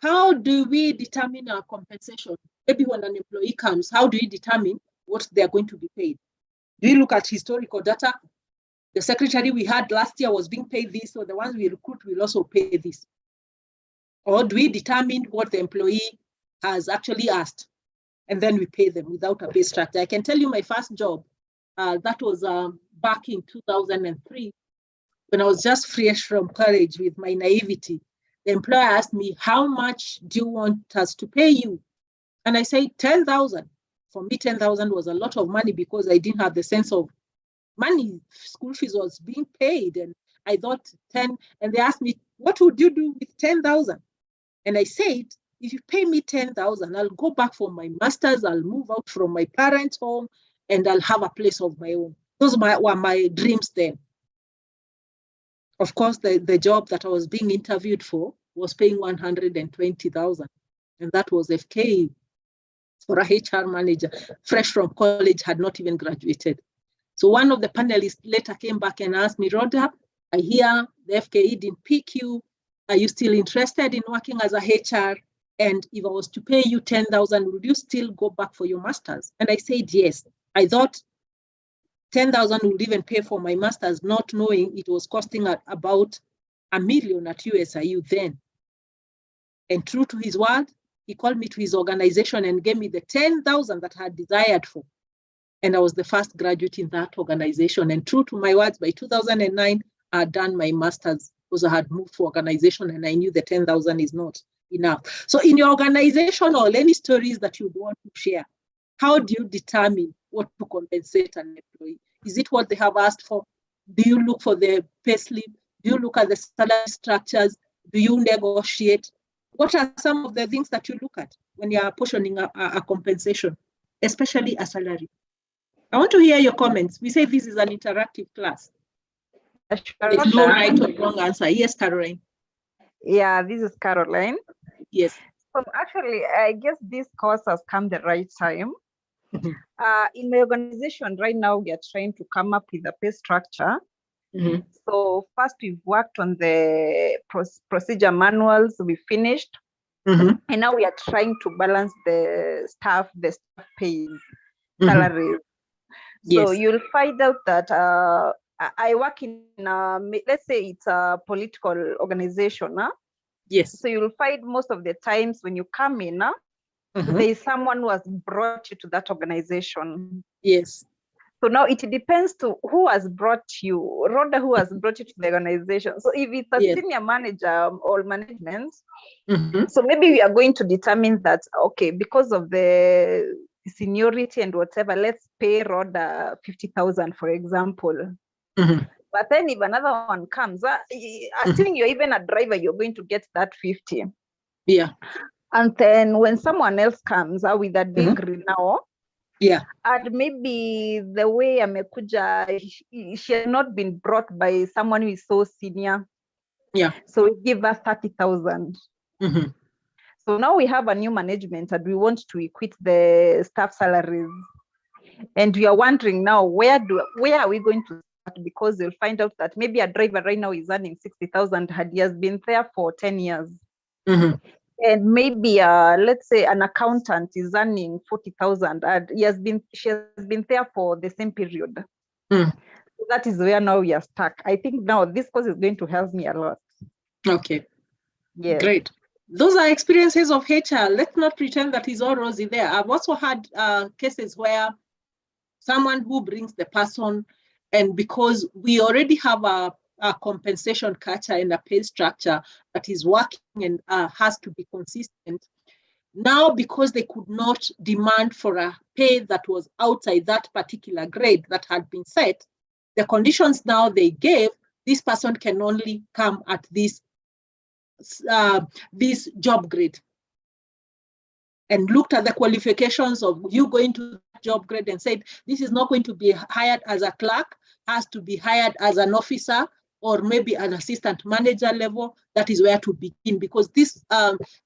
A: how do we determine our compensation? Maybe when an employee comes, how do you determine what they're going to be paid? Do you look at historical data? The secretary we had last year was being paid this, so the ones we recruit will also pay this. Or do we determine what the employee has actually asked, and then we pay them without a pay structure? I can tell you my first job, that was back in 2003, when I was just fresh from college with my naivety. The employer asked me, how much do you want us to pay you? And I said, 10,000. For me, 10,000 was a lot of money because I didn't have the sense of money. School fees was being paid. And I thought 10, and they asked me, what would you do with 10,000? And I said, if you pay me 10,000, I'll go back for my master's, I'll move out from my parents' home, and I'll have a place of my own. Those were my dreams then. Of course, the job that I was being interviewed for was paying 120,000, and that was FK for a HR manager, fresh from college, had not even graduated. So one of the panelists later came back and asked me, Rhoda, I hear the FKE didn't pick you. Are you still interested in working as a HR? And if I was to pay you 10,000, would you still go back for your master's? And I said, yes. I thought 10,000 would even pay for my master's, not knowing it was costing about $1 million at USIU then. And true to his word, he called me to his organization and gave me the 10,000 that I had desired for. And I was the first graduate in that organization. And true to my words, by 2009, I had done my master's because I had moved to organization and I knew the 10,000 is not enough. So in your organization or any stories that you'd want to share, how do you determine what to compensate an employee? Is it what they have asked for? Do you look for the pay slip? Do you look at the salary structures? Do you negotiate? What are some of the things that you look at when you are portioning a compensation, especially a salary? I want to hear your comments. We say this is an interactive class. There's no right or wrong answer. Yes, Caroline.
D: Yeah, this is Caroline.
A: Yes.
D: So actually, I guess this course has come the right time. In my organization right now, we are trying to come up with a pay structure. So first we've worked on the procedure manuals, we finished. And now we are trying to balance the staff pays, salaries. So you'll find out that I work in, let's say it's a political organization.
A: Yes.
D: So you'll find most of the times when you come in, there is someone who has brought you to that organization.
A: Yes.
D: So now it depends to who has brought you, rather who has brought you to the organization. So if it's a senior manager or management, so maybe we are going to determine that, okay, because of the seniority and whatever, let's pay Rhoda 50,000, for example. But then if another one comes, assuming you're even a driver, you're going to get that 50.
A: Yeah.
D: And then when someone else comes with a degree now, and maybe the way amekuja, she has not been brought by someone who is so senior.
A: Yeah.
D: So we give her 30,000. So now we have a new management and we want to equate the staff salaries. And we are wondering now, where are we going to start? Because you'll find out that maybe a driver right now is earning 60,000 and he has been there for 10 years. And maybe let's say an accountant is earning 40,000 and she has been there for the same period. So that is where now we are stuck. I think now this course is going to help me a lot.
A: Okay.
D: Yeah.
A: Great. Those are experiences of HR. Let's not pretend that it's all rosy there. I've also had cases where someone who brings the person, and because we already have a compensation culture and a pay structure that is working and has to be consistent. Now, because they could not demand for a pay that was outside that particular grade that had been set, the conditions now they gave, this person can only come at this job grade, and looked at the qualifications of you going to that job grade and said, this is not going to be hired as a clerk, has to be hired as an officer or maybe an assistant manager level. That is where to begin, because this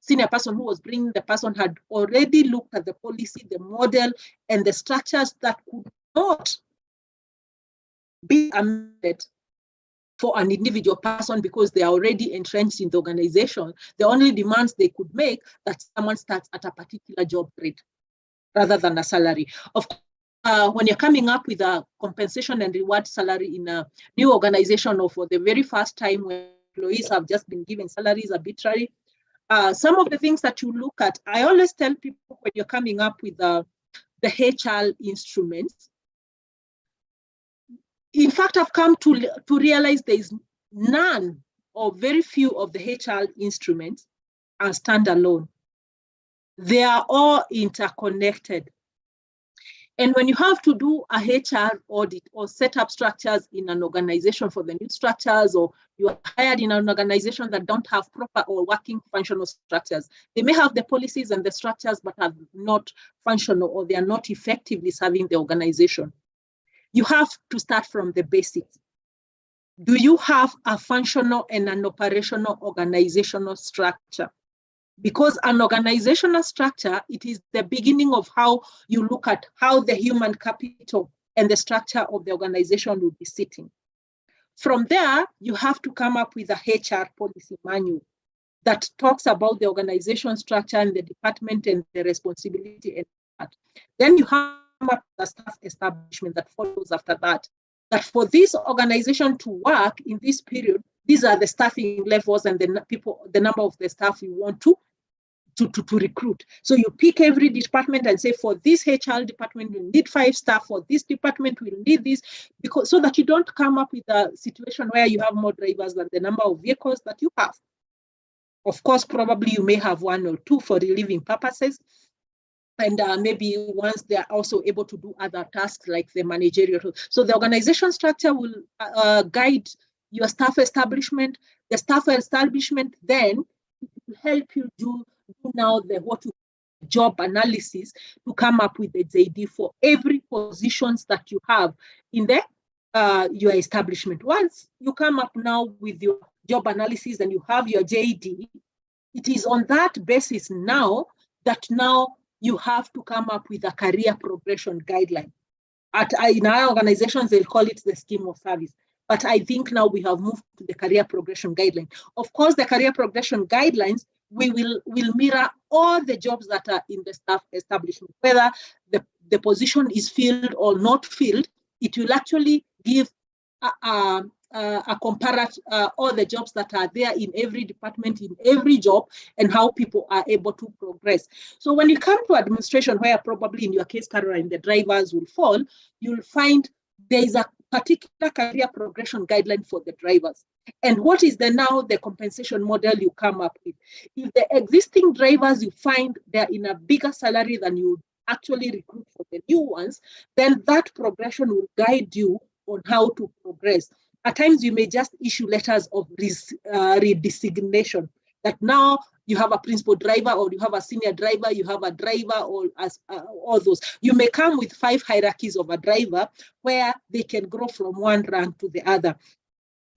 A: senior person who was bringing the person had already looked at the policy, the model, and the structures that could not be amended for an individual person because they are already entrenched in the organization. The only demands they could make that someone starts at a particular job grade rather than a salary. Of course, when you're coming up with a compensation and reward salary in a new organization or for the very first time when employees have just been given salaries arbitrarily, some of the things that you look at, I always tell people when you're coming up with the HR instruments, in fact, I've come to realize there is none or very few of the HR instruments are standalone. They are all interconnected. And when you have to do a HR audit or set up structures in an organization for the new structures, or you are hired in an organization that don't have proper or working functional structures, they may have the policies and the structures, but are not functional, or they are not effectively serving the organization. You have to start from the basics. Do you have a functional and an operational organizational structure? Because an organizational structure, it is the beginning of how you look at how the human capital and the structure of the organization will be sitting. From there, you have to come up with a HR policy manual that talks about the organization structure and the department and the responsibility and that. Then you have up the staff establishment that follows after that. That for this organization to work in this period, these are the staffing levels and the number of the staff you want to recruit. So you pick every department and say, for this HR department, we need 5 staff. For this department, we'll need this, because so that you don't come up with a situation where you have more drivers than the number of vehicles that you have. Of course, probably you may have 1 or 2 for relieving purposes. And maybe once they're also able to do other tasks like the managerial. So the organization structure will guide your staff establishment. The staff establishment then will help you do now the job analysis to come up with the JD for every positions that you have in the your establishment. Once you come up now with your job analysis and you have your JD, it is on that basis now that now you have to come up with a career progression guideline. In our organizations, they'll call it the scheme of service. But I think now we have moved to the career progression guideline. Of course, the career progression guidelines, we will mirror all the jobs that are in the staff establishment, whether the position is filled or not filled. It will actually give a comparison all the jobs that are there in every department, in every job, and how people are able to progress. So when you come to administration, where probably in your case, Caroline, the drivers will fall, you'll find there is a particular career progression guideline for the drivers. And what is now the compensation model you come up with? If the existing drivers you find they're in a bigger salary than you actually recruit for the new ones, then that progression will guide you on how to progress. At times, you may just issue letters of redesignation, that now you have a principal driver, or you have a senior driver, you have a driver, or all those. You may come with 5 hierarchies of a driver where they can grow from one rank to the other.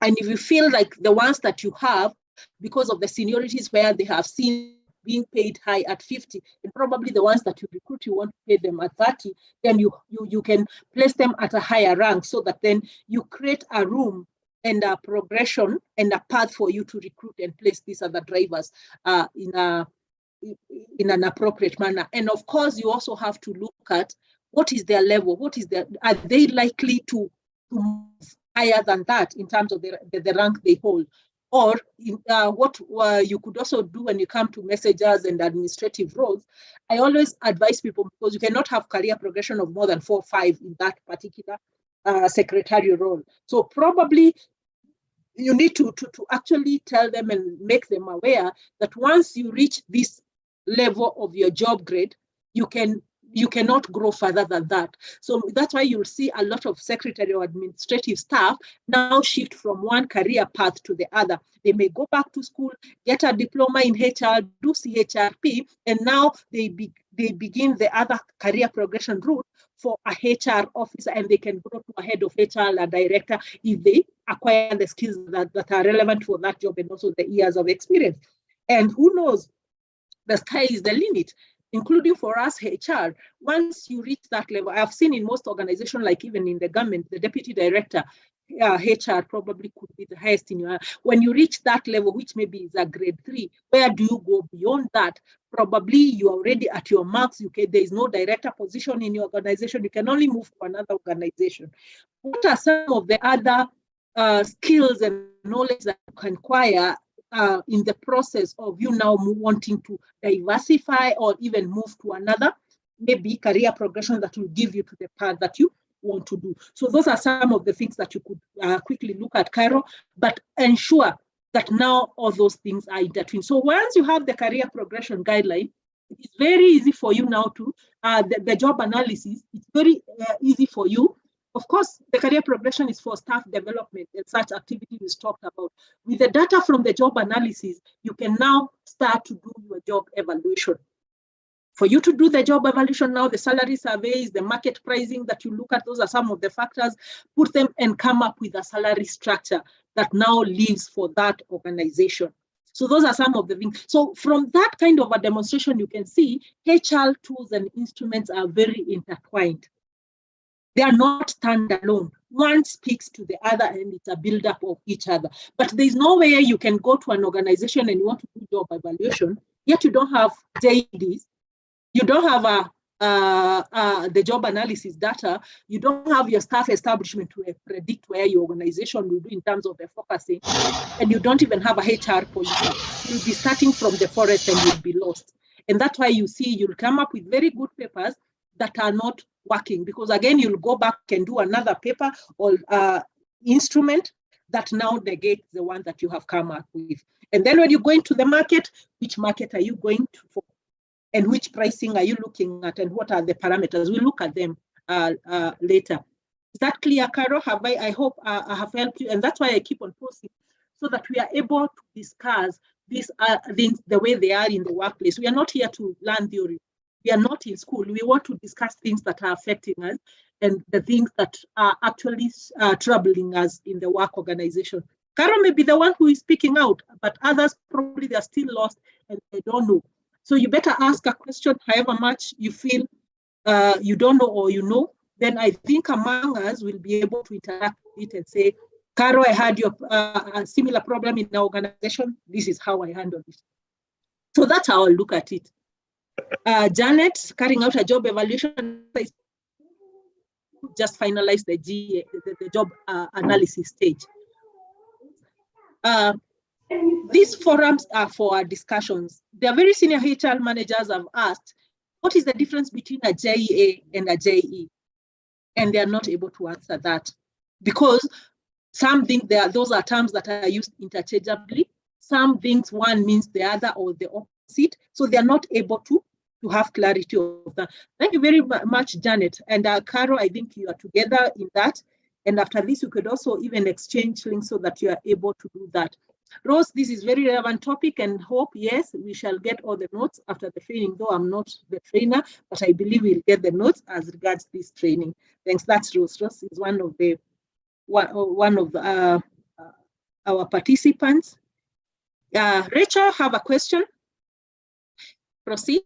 A: And if you feel like the ones that you have, because of the seniorities where they have seen being paid high at 50, and probably the ones that you recruit, you want to pay them at 30, then you can place them at a higher rank, so that then you create a room and a progression and a path for you to recruit and place these other drivers in an appropriate manner. And of course, you also have to look at what is their level, are they likely to move higher than that in terms of the rank they hold? Or what you could also do when you come to messengers and administrative roles. I always advise people, because you cannot have career progression of more than 4 or 5 in that particular secretarial role. So probably you need to actually tell them and make them aware that once you reach this level of your job grade, you cannot grow further than that. So that's why you'll see a lot of secretarial administrative staff now shift from one career path to the other. They may go back to school, get a diploma in HR, do CHRP, and now they begin the other career progression route for a HR officer, and they can grow to a head of HR, a director, if they acquire the skills that are relevant for that job and also the years of experience. And who knows, the sky is the limit, including for us HR. Once you reach that level, I've seen in most organizations, like even in the government, the deputy director, HR probably could be the highest in your, when you reach that level, which maybe is a grade 3, where do you go beyond that? Probably you're already at your marks. There is no director position in your organization. You can only move to another organization. What are some of the other skills and knowledge that you can acquire in the process of you now wanting to diversify or even move to another, maybe career progression that will give you to the path that you want to do? So those are some of the things that you could quickly look at, Cairo, but ensure that now all those things are intertwined. So once you have the career progression guideline, it's very easy for you now to, the job analysis, it's very easy for you. Of course, the career progression is for staff development and such activities we talked about. With the data from the job analysis, you can now start to do your job evaluation. For you to do the job evaluation now, the salary surveys, the market pricing that you look at, those are some of the factors, put them and come up with a salary structure that now lives for that organization. So those are some of the things. So from that kind of a demonstration, you can see HR tools and instruments are very intertwined. They are not standalone. One speaks to the other and it's a build-up of each other. But there's no way you can go to an organization and you want to do job evaluation, yet you don't have JDs, you don't have the job analysis data, you don't have your staff establishment to predict where your organization will do in terms of the focusing, and you don't even have a HR policy. You'll be starting from the forest and you'll be lost. And that's why you see you'll come up with very good papers that are not working, because again, you'll go back and do another paper or instrument that now negates the one that you have come up with. And then when you go into the market, which market are you going to for? And which pricing are you looking at, and what are the parameters? We'll look at them later. Is that clear, Caro? I hope I have helped you, and that's why I keep on posting, so that we are able to discuss these things the way they are in the workplace. We are not here to learn theory. We are not in school. We want to discuss things that are affecting us and the things that are actually troubling us in the work organization. Carol may be the one who is speaking out, but others probably they are still lost and they don't know. So you better ask a question, however much you feel you don't know or you know. Then I think among us will be able to interact with it and say, Carol, I had your a similar problem in the organization. This is how I handle it. So that's how I look at it. Janet, carrying out a job evaluation, just finalize the job analysis stage. These forums are for our discussions. The very senior HR managers have asked, what is the difference between a JEA and a JE? And they are not able to answer that because some think those are terms that are used interchangeably. Some things one means the other or the opposite. So they are not able to have clarity of that. Thank you very much, Janet. And Carol, I think you are together in that. And after this, you could also even exchange links so that you are able to do that. Rose, this is very relevant topic and hope, yes, we shall get all the notes after the training, though I'm not the trainer, but I believe we'll get the notes as regards this training. Thanks, that's Rose. Rose is one of our participants. Rachel, have a question? Proceed.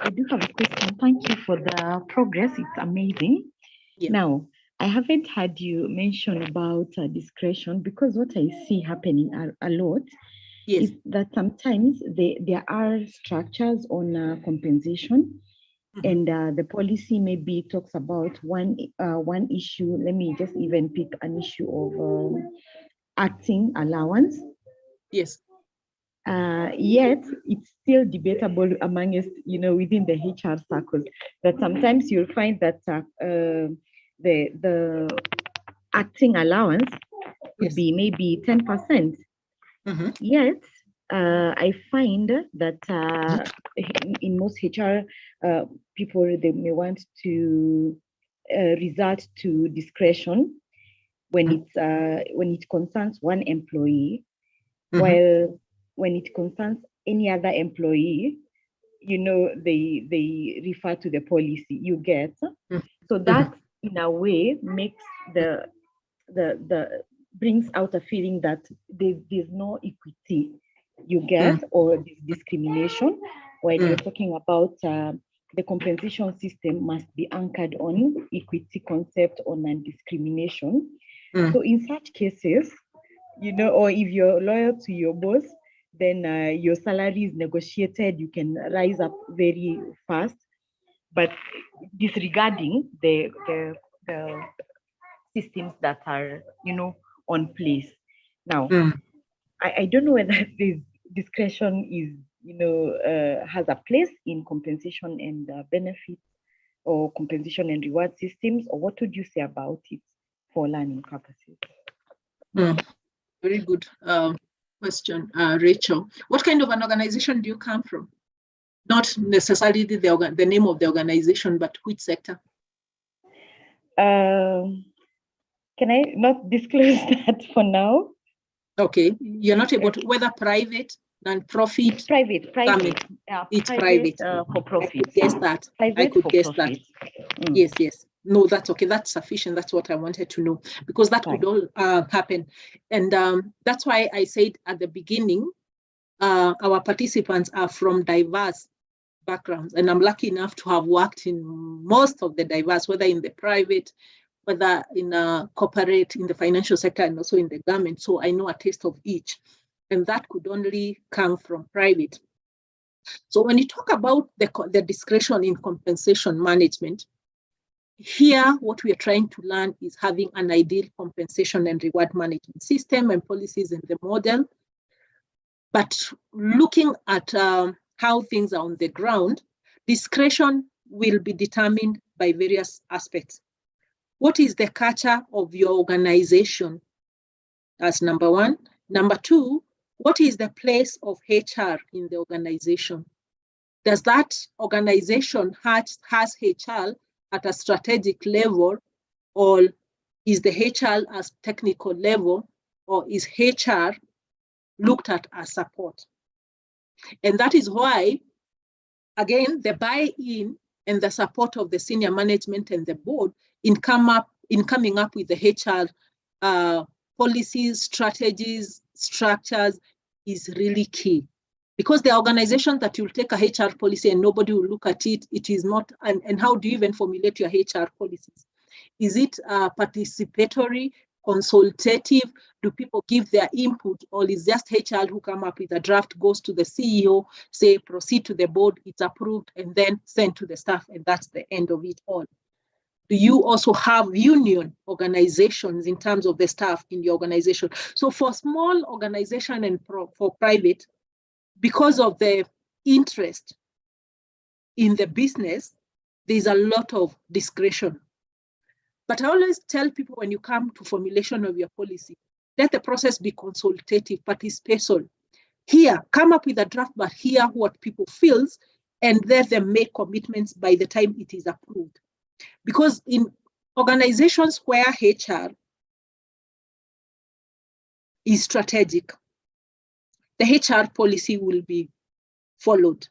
E: I do have a question. Thank you for the progress. It's amazing.
A: Yeah.
E: Now, I haven't had you mention about discretion because what I see happening a lot is that sometimes there are structures on compensation, and the policy maybe talks about one issue. Let me just even pick an issue of acting allowance.
A: Yes.
E: Yet it's still debatable amongst, within the HR circles, that sometimes you'll find that the acting allowance could be maybe 10%. Yet I find that in most HR people, they may want to resort to discretion when it concerns one employee, while when it concerns any other employee, they refer to the policy. You get so that in a way makes the brings out a feeling that there's no equity. You get or discrimination when you're talking about the compensation system must be anchored on equity concept or non-discrimination. So in such cases, or if you're loyal to your boss, then your salary is negotiated, you can rise up very fast. But disregarding the systems that are, on place. Now, I don't know whether this discretion is, has a place in compensation and benefits or compensation and reward systems, or what would you say about it for learning purposes?
A: Very good question, Rachel. What kind of an organization do you come from? Not necessarily the name of the organization, but which sector?
E: Can I not disclose that for now?
A: Okay, you're not able to, whether private, non-profit?
E: Private.
A: It's private.
E: For profit.
A: I could guess that. I could guess that. Yes. No, that's okay. That's sufficient. That's what I wanted to know, because that could all happen. And that's why I said at the beginning, our participants are from diverse backgrounds. And I'm lucky enough to have worked in most of the diverse, whether in the private, whether in corporate, in the financial sector, and also in the government. So I know a taste of each. And that could only come from private. So when you talk about the discretion in compensation management, here, what we are trying to learn is having an ideal compensation and reward management system and policies in the model. But looking at how things are on the ground, discretion will be determined by various aspects. What is the culture of your organization? That's number one. Number two, what is the place of HR in the organization? Does that organization has HR at a strategic level, or is the HR as technical level, or is HR looked at as support? And that is why, again, the buy-in and the support of the senior management and the board in coming up with the HR policies, strategies, structures is really key. Because the organization that you'll take a HR policy and nobody will look at it, it is not, and how do you even formulate your HR policies? Is it participatory, consultative? Do people give their input, or is just HR who come up with a draft, goes to the CEO, say, proceed to the board, it's approved, and then sent to the staff, and that's the end of it all? Do you also have union organizations in terms of the staff in the organization? So for small organization and for private, because of the interest in the business, there's a lot of discretion. But I always tell people, when you come to formulation of your policy, let the process be consultative, participation. Here, come up with a draft, but hear what people feel, and let them make commitments by the time it is approved. Because in organizations where HR is strategic, the HR policy will be followed.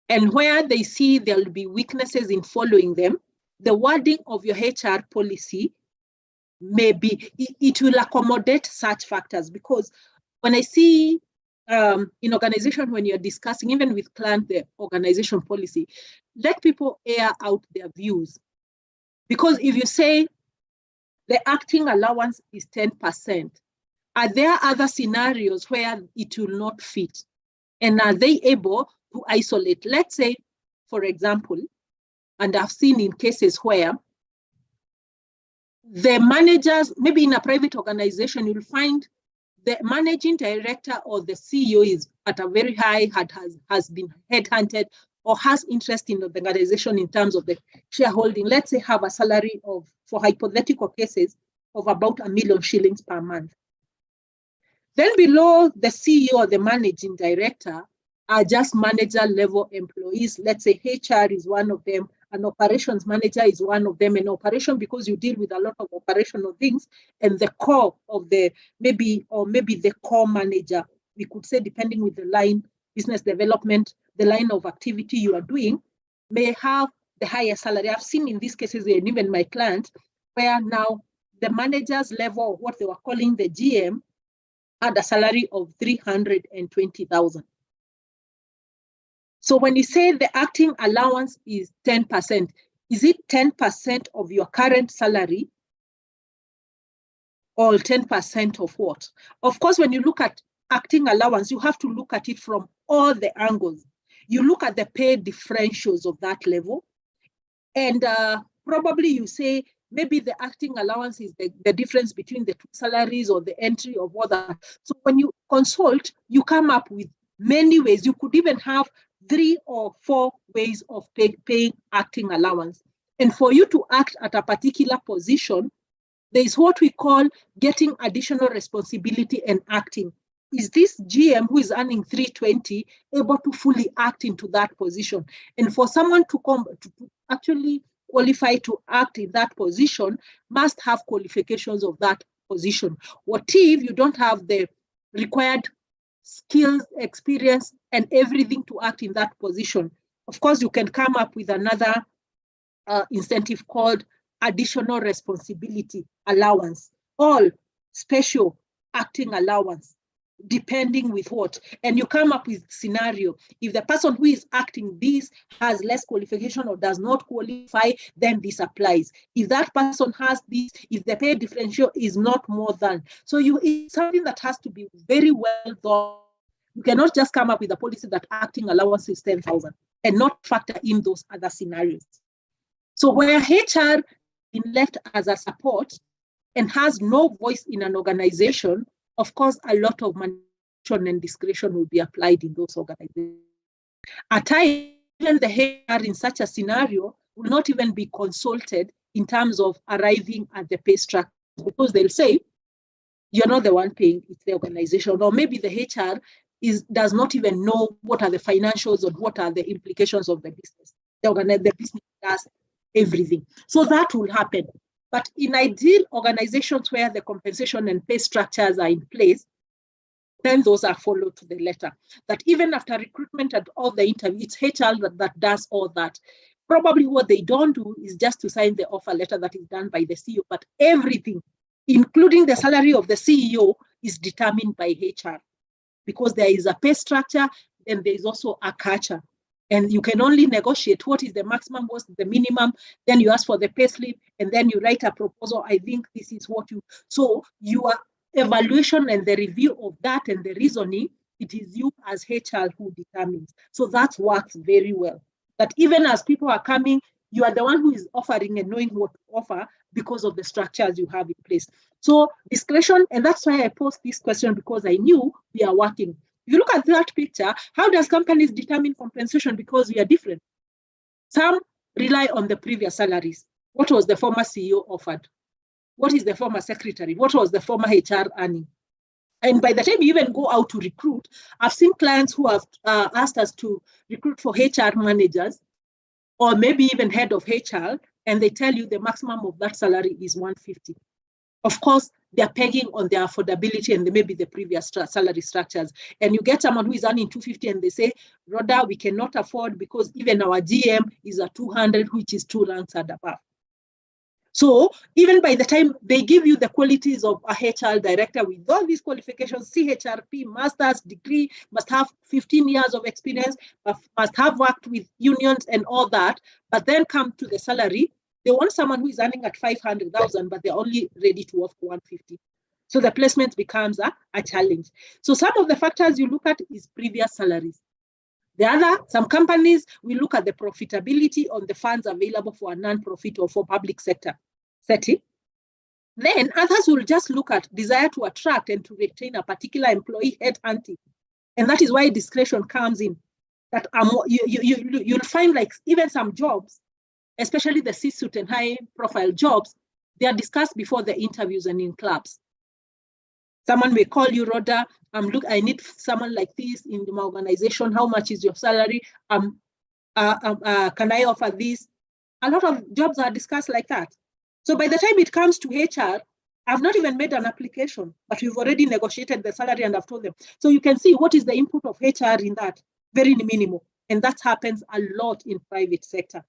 A: And where they see there will be weaknesses in following them, the wording of your HR policy maybe it will accommodate such factors. Because when I see in organization, when you're discussing, even with client, the organization policy, let people air out their views. Because if you say the acting allowance is 10%, are there other scenarios where it will not fit? And are they able to isolate? Let's say, for example, and I've seen in cases where the managers, maybe in a private organization, you'll find the managing director or the CEO is at a very high, has been headhunted or has interest in the organization in terms of the shareholding. Let's say have a salary of, for hypothetical cases, of about £1 million shillings per month. Then below the CEO or the managing director are just manager level employees. Let's say HR is one of them, an operations manager is one of them. An operation, because you deal with a lot of operational things, and the core of the, maybe the core manager, we could say, depending with the line, business development, the line of activity you are doing, may have the higher salary. I've seen in these cases, and even my client, where now the manager's level, what they were calling the GM, had a salary of 320,000. So when you say the acting allowance is 10%, is it 10% of your current salary or 10% of what? Of course, when you look at acting allowance, you have to look at it from all the angles. You look at the pay differentials of that level, and probably you say, maybe the acting allowance is the difference between the two salaries or the entry of other. So when you consult, you come up with many ways. You could even have 3 or 4 ways of paying acting allowance. And for you to act at a particular position, there is what we call getting additional responsibility and acting. Is this GM who is earning 320 able to fully act into that position? And for someone to come to actually qualify to act in that position, must have qualifications of that position. What if you don't have the required skills, experience, and everything to act in that position? Of course, you can come up with another incentive called additional responsibility allowance, or special acting allowance, depending with what. And you come up with scenario. If the person who is acting this has less qualification or does not qualify, then this applies. If that person has this, if the pay differential is not more than. So it's something that has to be very well thought. You cannot just come up with a policy that acting allowance is 10,000 and not factor in those other scenarios. So where HR is left as a support and has no voice in an organization, of course, a lot of manipulation and discretion will be applied in those organizations. At times, even the HR in such a scenario will not even be consulted in terms of arriving at the pay structure, because they'll say, you're not the one paying, it's the organization. Or maybe the HR does not even know what are the financials or what are the implications of the business. The business does everything. So that will happen. But in ideal organizations where the compensation and pay structures are in place, then those are followed to the letter. That even after recruitment and all the interview, it's HR that does all that. Probably what they don't do is just to sign the offer letter that is done by the CEO, but everything including the salary of the CEO, is determined by HR, because there is a pay structure and there is also a culture. And you can only negotiate what is the maximum, what's the minimum, then you ask for the pay slip, and then you write a proposal. I think this is what you, so your evaluation and the review of that and the reasoning, it is you as HR who determines. So that works very well. That even as people are coming, you are the one who is offering and knowing what to offer because of the structures you have in place. So discretion, and that's why I posed this question, because I knew we are working. If you look at that picture, how does companies determine compensation? Because we are different. Some rely on the previous salaries. What was the former CEO offered? What is the former secretary? What was the former HR earning? And by the time you even go out to recruit, I've seen clients who have asked us to recruit for HR managers, or maybe even head of HR, and they tell you the maximum of that salary is 150. Of course, they're pegging on their affordability and maybe the previous salary structures. And you get someone who is earning 250 and they say, Rhoda, we cannot afford because even our GM is at 200, which is 2 ranks and above. So even by the time they give you the qualities of a HR director with all these qualifications, CHRP, master's degree, must have 15 years of experience, must have worked with unions and all that, but then come to the salary, they want someone who is earning at 500,000, but they're only ready to work for 150. So the placement becomes a challenge. So some of the factors you look at is previous salaries. The other, some companies, we look at the profitability on the funds available for a non-profit or for public sector setting. Then others will just look at desire to attract and to retain a particular employee, headhunting. And that is why discretion comes in. That you'll find like even some jobs, especially the C-suite and high-profile jobs, they are discussed before the interviews and in clubs. Someone may call you, Rhoda, I need someone like this in my organization. How much is your salary? Can I offer this? A lot of jobs are discussed like that. So by the time it comes to HR, I've not even made an application, but we've already negotiated the salary and I've told them. So you can see what is the input of HR in that, very minimal. And that happens a lot in private sector.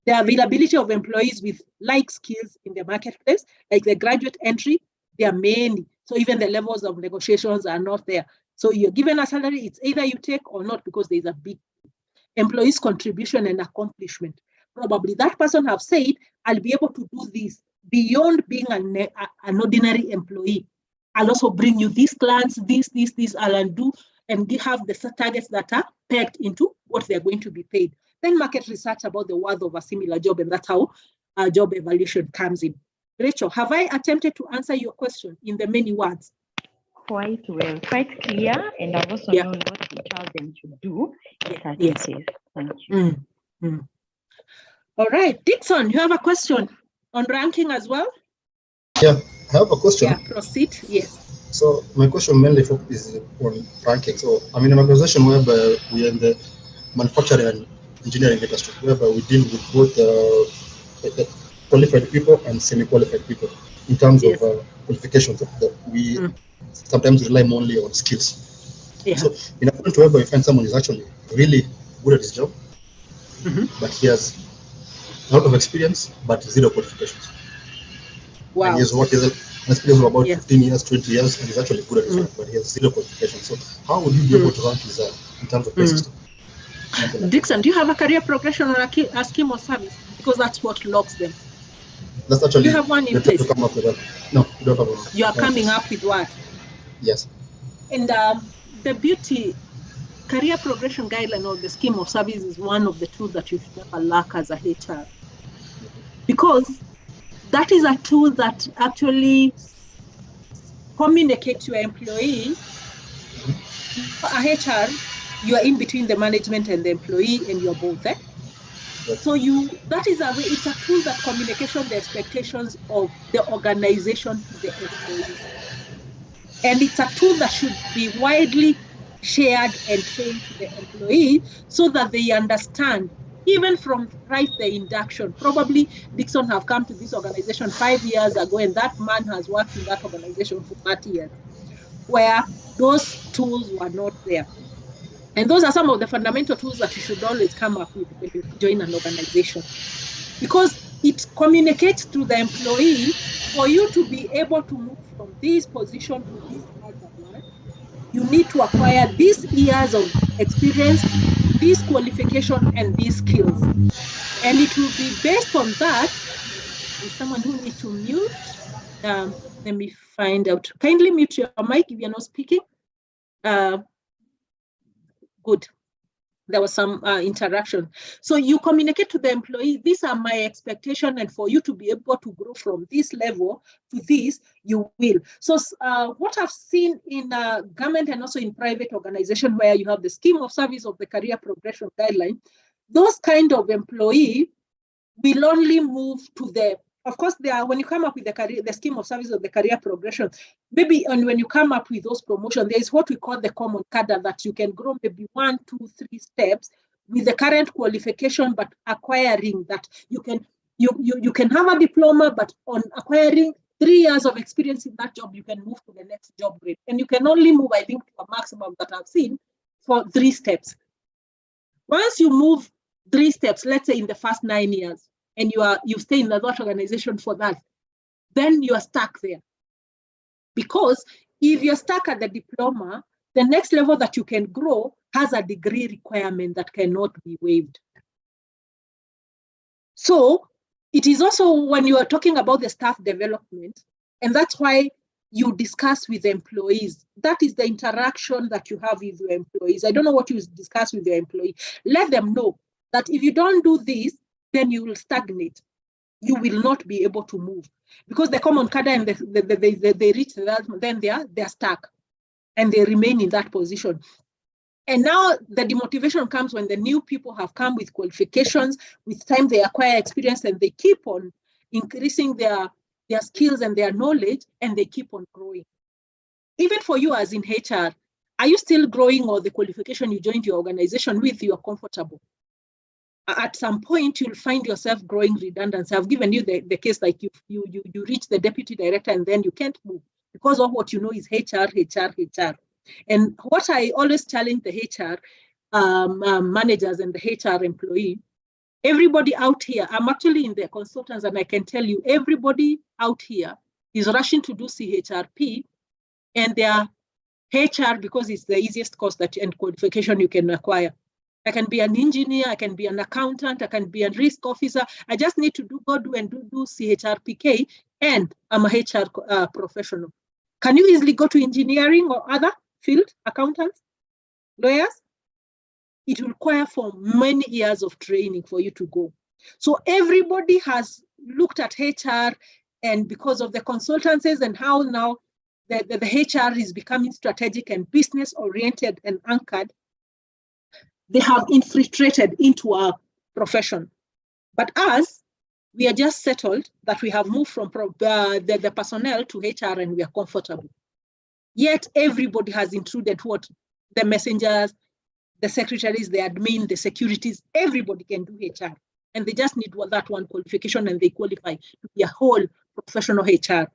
A: The availability of employees with like skills in the marketplace, like the graduate entry, they are many. So even the levels of negotiations are not there. So you're given a salary, it's either you take or not, because there's a big employee's contribution and accomplishment. Probably that person have said, I'll be able to do this beyond being an ordinary employee. I'll also bring you these clients, this, I'll do, and have the targets that are pegged into what they're going to be paid. Then market research about the worth of a similar job, and that's how job evaluation comes in. Rachel, have I attempted to answer your question in the many words?
E: Quite well, quite clear, and I've also known what to tell them to do. Yes. Thank you.
A: All right, Dixon, you have a question on ranking as well?
F: Yeah, I have a question.
A: Yeah, proceed. Yes.
F: So my question mainly is on ranking. So I'm in an organization whereby we are in the manufacturing and engineering industry, whereby we deal with both qualified people and semi-qualified people in terms of qualifications. We sometimes rely only on skills. Yeah. So in a point whereby you find someone is actually really good at his job, but he has a lot of experience, but 0 qualifications.
A: Wow.
F: And he has worked an experience of about 15 years, 20 years, and he's actually good at his work, but he has 0 qualifications. So how would you be able to rank his in terms of pay system?
A: Dixon, do you have a career progression or a scheme or service? Because that's what locks them.
F: That's actually,
A: you have one in place?
F: To come up with that. No, you don't have one.
A: You are coming up with what?
F: Yes.
A: And the beauty career progression guideline or the scheme of service is one of the tools that you should never lack as a HR. Because that is a tool that actually communicates to your employee. A HR, you are in between the management and the employee, and you're both there. So that is a way, it's a tool that communicates the expectations of the organization to the employees. And it's a tool that should be widely shared and trained to the employee so that they understand, even from the induction. Probably Dixon have come to this organization 5 years ago, and that man has worked in that organization for 30 years, where those tools were not there. And those are some of the fundamental tools that you should always come up with when you join an organization, because it communicates to the employee for you to be able to move from this position to this other one, you need to acquire these years of experience, this qualification, and these skills. And it will be based on that. There's someone who needs to mute. Let me find out. Kindly mute your mic if you're not speaking. Good. There was some interaction. So you communicate to the employee, these are my expectations, and for you to be able to grow from this level to this, you will. So what I've seen in government and also in private organization where you have the scheme of service of the career progression guideline, those kind of employee will only move to the, of course, when you come up with the scheme of service of the career progression, maybe, and when you come up with those promotions, there is what we call the common cadre, that you can grow maybe 1, 2, 3 steps with the current qualification, but acquiring that you can have a diploma, but on acquiring 3 years of experience in that job, you can move to the next job grade. And you can only move, I think, to a maximum that I've seen for 3 steps. Once you move 3 steps, let's say in the first 9 years, and you stay in that organization for that, then you are stuck there. Because if you're stuck at the diploma, the next level that you can grow has a degree requirement that cannot be waived. So it is also when you are talking about the staff development, and that's why you discuss with the employees. That is the interaction that you have with your employees. I don't know what you discuss with your employee. Let them know that if you don't do this, then you will stagnate. You will not be able to move, because the common cadre and they reach that, then they're stuck and they remain in that position. And now the demotivation comes when the new people have come with qualifications. With time, they acquire experience and they keep on increasing their skills and their knowledge, and they keep on growing. Even for you as in HR, are you still growing, or the qualification you joined your organization with, you're comfortable? At some point, you'll find yourself growing redundancy. I've given you the case, like you reach the deputy director and then you can't move because of what you know is HR. And what I always challenge the HR managers and the HR employee, everybody out here, I'm actually in the consultants, and I can tell you, everybody out here is rushing to do CHRP, and their HR, because it's the easiest course and qualification you can acquire. I can be an engineer, I can be an accountant, I can be a risk officer. I just need to do CHRPK, and I'm a HR professional. Can you easily go to engineering or other field, accountants, lawyers? It will require for many years of training for you to go. So everybody has looked at HR, and because of the consultancies and how now the HR is becoming strategic and business oriented and anchored, they have infiltrated into our profession. But us, we are just settled that we have moved from the personnel to HR, and we are comfortable. Yet everybody has intruded what? The messengers, the secretaries, the admin, the securities, everybody can do HR. And they just need that one qualification, and they qualify to be a whole professional HR.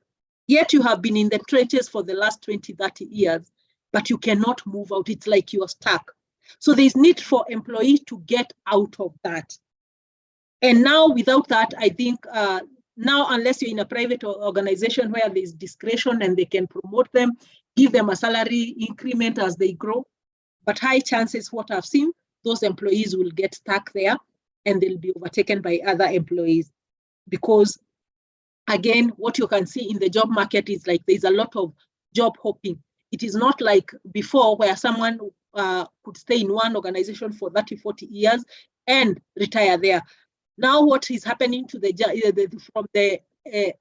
A: Yet you have been in the trenches for the last 20, 30 years, but you cannot move out. It's like you are stuck. So there's need for employees to get out of that. And now without that, I think now, unless you're in a private organization where there's discretion and they can promote them, give them a salary increment as they grow, but high chances, what I've seen, those employees will get stuck there and they'll be overtaken by other employees. Because again, what you can see in the job market is like there's a lot of job hopping. It is not like before where someone could stay in one organization for 30, 40 years and retire there. Now what is happening to from the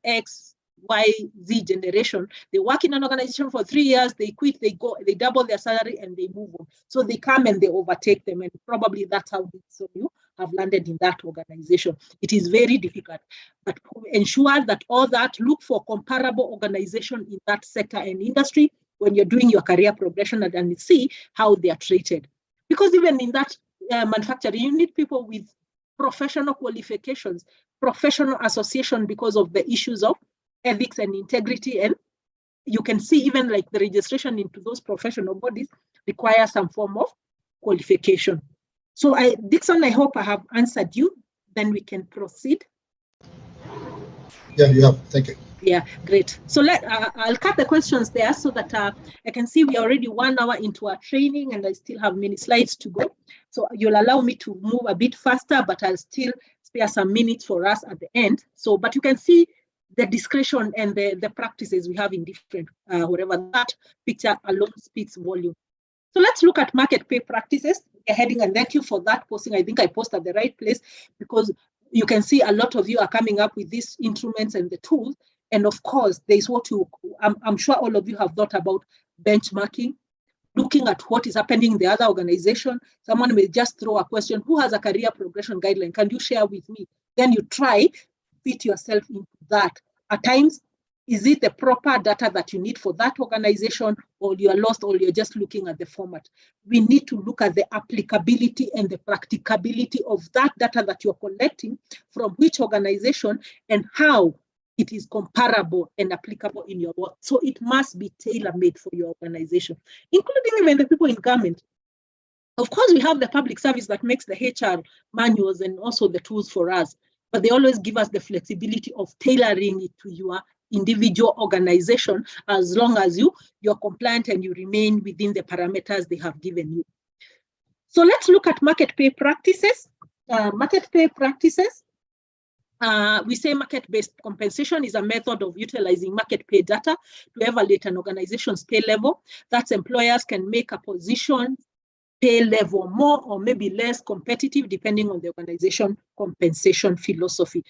A: X, Y, Z generation, they work in an organization for 3 years, they quit, they go, they double their salary and they move on. So they come and they overtake them, and probably that's how some of you have landed in that organization. It is very difficult, but ensure that all that, look for comparable organization in that sector and industry when you're doing your career progression, and see how they are treated. Because even in that manufacturing, you need people with professional qualifications, professional association, because of the issues of ethics and integrity. And you can see even like the registration into those professional bodies require some form of qualification. So Dixon, I hope I have answered you. Then we can proceed.
F: Yeah, you have. Thank you.
A: Yeah, great. So I'll cut the questions there so that I can see we're already 1 hour into our training and I still have many slides to go. So you'll allow me to move a bit faster, but I'll still spare some minutes for us at the end. So, but you can see the discretion and the practices we have in different, whatever that picture alone speaks volume. So let's look at market pay practices. We're heading, and thank you for that posting. I think I posted at the right place because you can see a lot of you are coming up with these instruments and the tools. And of course, there's what I'm sure all of you have thought about benchmarking, looking at what is happening in the other organization. Someone may just throw a question, who has a career progression guideline? Can you share with me? Then you try fit yourself into that. At times, is it the proper data that you need for that organization, or you're lost, or you're just looking at the format? We need to look at the applicability and the practicability of that data that you're collecting from which organization and how it is comparable and applicable in your work. So it must be tailor-made for your organization, including even the people in government. Of course, we have the public service that makes the HR manuals and also the tools for us, but they always give us the flexibility of tailoring it to your individual organization, as long as you're compliant and you remain within the parameters they have given you. So let's look at market pay practices. Market pay practices. We say market-based compensation is a method of utilizing market pay data to evaluate an organization's pay level. That's employers can make a position pay level more or maybe less competitive depending on the organization compensation philosophy.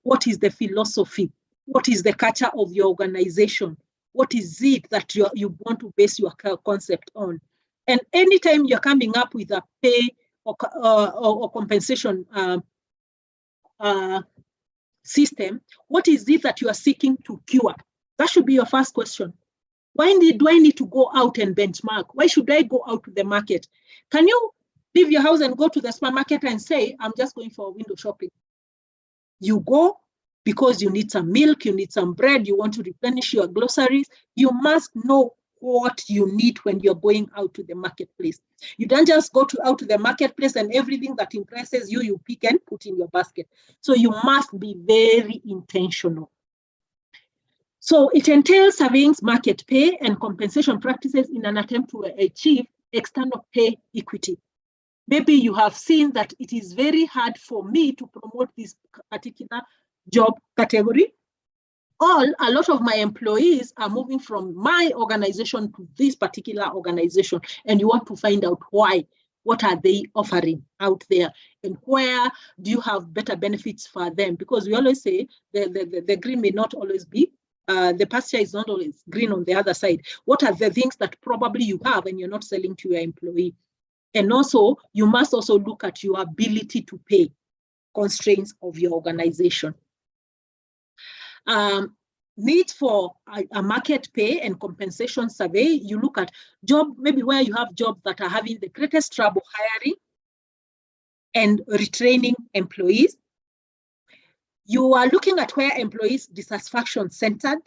A: What is the philosophy? What is the culture of your organization? What is it that you want to base your concept on? And anytime you're coming up with a pay or compensation system, what is it that you are seeking to cure? That should be your first question. Why do I need to go out and benchmark? Why should I go out to the market? Can you leave your house and go to the supermarket and say, I'm just going for window shopping? You go because you need some milk, you need some bread, you want to replenish your groceries. You must know what you need when you're going out to the marketplace. You don't just go out to the marketplace and everything that impresses you, you pick and put in your basket. So you must be very intentional. So it entails surveying market pay and compensation practices in an attempt to achieve external pay equity. Maybe you have seen that it is very hard for me to promote this particular job category. A lot of my employees are moving from my organization to this particular organization, and you want to find out why. What are they offering out there, and where do you have better benefits for them? Because we always say the green may not always be, the pasture is not always green on the other side. What are the things that probably you have and you're not selling to your employee? And also, you must also look at your ability to pay constraints of your organization. Need for a market pay and compensation survey. You look at maybe where you have jobs that are having the greatest trouble hiring and retraining employees. You are looking at where employees dissatisfaction centered.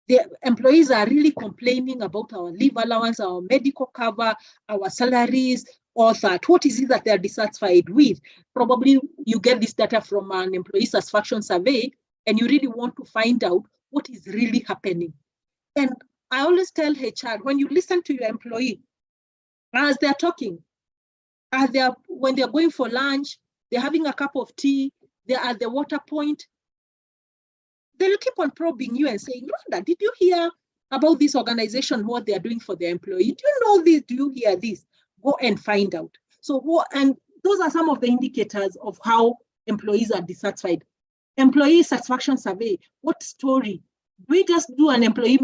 A: The employees are really complaining about our leave allowance, our medical cover, our salaries, all that. What is it that they're dissatisfied with? Probably you get this data from an employee satisfaction survey, and you really want to find out what is really happening. And I always tell HR, when you listen to your employee, as they're talking, when they're going for lunch, they're having a cup of tea, they're at the water point, they'll keep on probing you and saying, Rhonda, did you hear about this organization, what they're doing for their employee? Do you know this? Do you hear this? Go and find out. And those are some of the indicators of how employees are dissatisfied. Employee satisfaction survey, what story? We just do an employee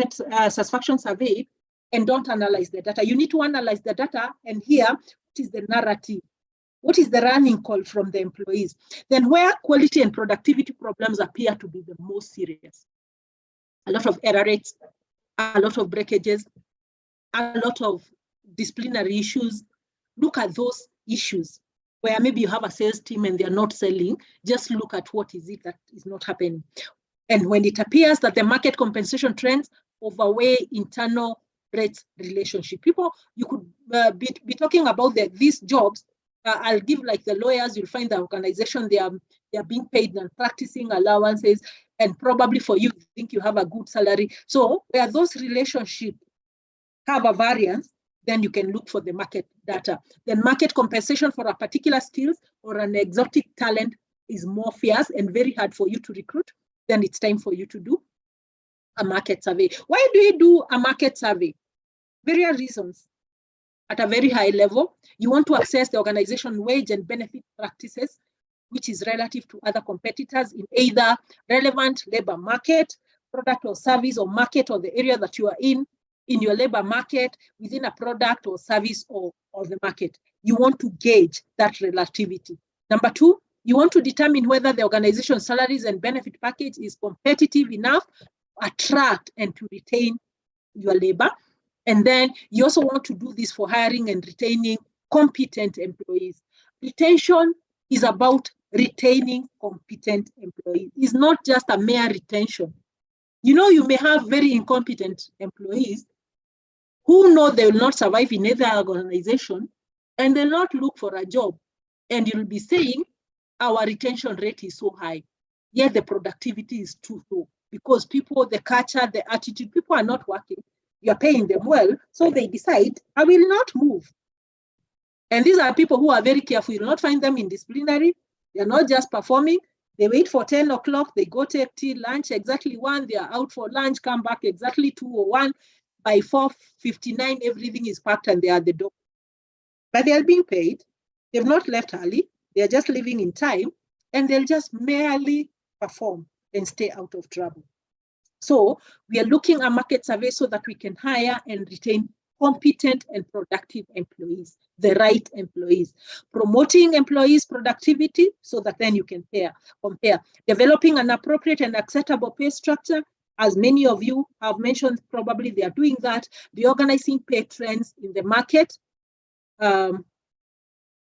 A: satisfaction survey and don't analyze the data. You need to analyze the data and hear what is the narrative. What is the running call from the employees? Then where quality and productivity problems appear to be the most serious. A lot of error rates, a lot of breakages, a lot of disciplinary issues. Look at those issues where maybe you have a sales team and they're not selling. Just look at what is it that is not happening. And when it appears that the market compensation trends overweigh internal rates relationship, you could be talking about these jobs, I'll give like the lawyers, you'll find the organization, they are being paid non-practicing allowances, and probably for you think you have a good salary. So where those relationships have a variance, then you can look for the market data. Then market compensation for a particular skills or an exotic talent is more fierce and very hard for you to recruit. Then it's time for you to do a market survey. Why do you do a market survey? Various reasons. At a very high level, you want to assess the organization wage and benefit practices, which is relative to other competitors in either relevant labor market, product or service or market, or the area that you are in your labor market, within a product or service or the market. You want to gauge that relativity. Number two, you want to determine whether the organization's salaries and benefit package is competitive enough to attract and to retain your labor. And then you also want to do this for hiring and retaining competent employees. Retention is about retaining competent employees. It's not just a mere retention. You know, you may have very incompetent employees who know they will not survive in either organization, and they'll not look for a job. And you'll be saying, our retention rate is so high, yet the productivity is too low, because people, the culture, the attitude, people are not working. You're paying them well, so they decide, I will not move. And these are people who are very careful. You'll not find them in disciplinary. They're not just performing. They wait for 10 o'clock, they go take tea, lunch exactly 1, they are out for lunch, come back exactly 2 or 1. By 4:59, everything is packed and they are at the door. But they are being paid. They've not left early. They're just living in time, and they'll just merely perform and stay out of trouble. So we are looking at market survey so that we can hire and retain competent and productive employees, the right employees. Promoting employees' productivity so that then you can compare. Developing an appropriate and acceptable pay structure. As many of you have mentioned, probably they are doing that. Reorganizing pay trends in the market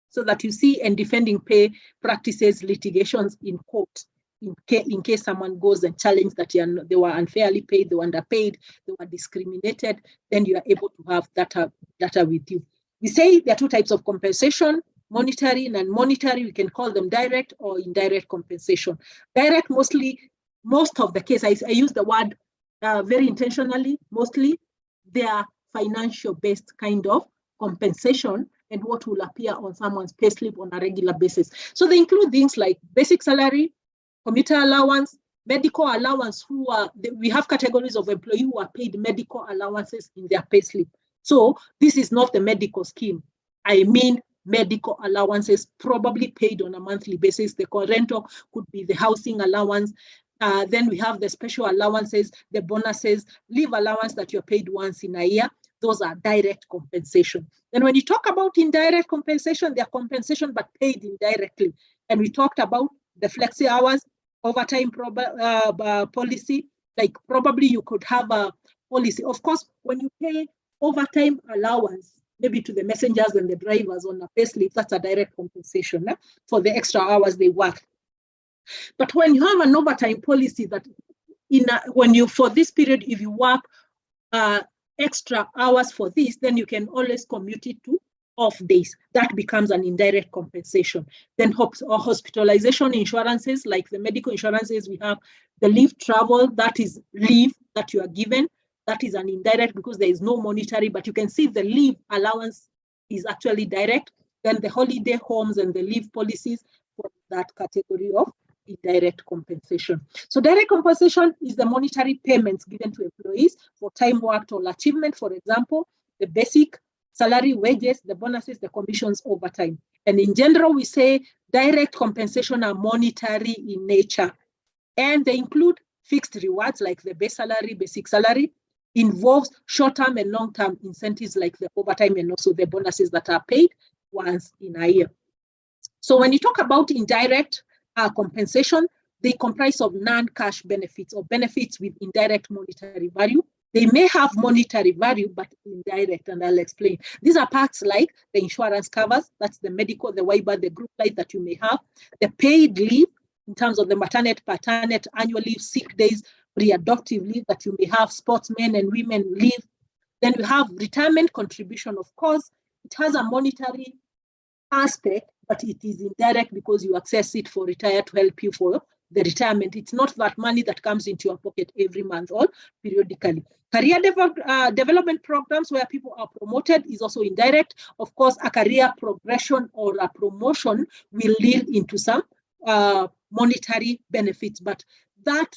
A: so that you see, and defending pay practices, litigations in court. In case someone goes and challenges that they were unfairly paid, they were underpaid, they were discriminated, then you are able to have data with you. We say there are two types of compensation, monetary and non-monetary. We can call them direct or indirect compensation. Direct, most of the case, I use the word very intentionally, mostly, they are financial-based kind of compensation and what will appear on someone's payslip on a regular basis. So they include things like basic salary, commuter allowance, medical allowance. We have categories of employees who are paid medical allowances in their payslip. So this is not the medical scheme. I mean medical allowances probably paid on a monthly basis. The rental could be the housing allowance. Then we have the special allowances, the bonuses, leave allowance that you're paid once in a year. Those are direct compensation. Then when you talk about indirect compensation, they are compensation but paid indirectly. And we talked about the flexi hours, overtime policy. Like probably you could have a policy. Of course, when you pay overtime allowance, maybe to the messengers and the drivers on a payslip, that's a direct compensation for the extra hours they work. But when you have an overtime policy that for this period, if you work extra hours for this, then you can always commute it to off days. That becomes an indirect compensation. Then hospitalization insurances, like the medical insurances, we have the leave travel, that is leave that you are given. That is an indirect because there is no monetary, but you can see the leave allowance is actually direct. Then the holiday homes and the leave policies for that category of indirect compensation. So direct compensation is the monetary payments given to employees for time worked or achievement, for example, the basic salary, wages, the bonuses, the commissions, overtime. And in general, we say direct compensation are monetary in nature. And they include fixed rewards like the base salary, basic salary, involves short-term and long-term incentives like the overtime and also the bonuses that are paid once in a year. So when you talk about indirect compensation, they comprise of non-cash benefits or benefits with indirect monetary value. They may have monetary value, but indirect, and I'll explain. These are parts like the insurance covers, that's the medical, the WIBA, the group life that you may have, the paid leave in terms of the maternity, paternity, annual leave, sick days, reproductive leave that you may have, sportsmen and women leave. Then you have retirement contribution, of course. It has a monetary aspect, but it is indirect because you access it for retire to help you for the retirement. It's not that money that comes into your pocket every month or periodically. Career development programs where people are promoted is also indirect. Of course, a career progression or a promotion will lead into some monetary benefits, but that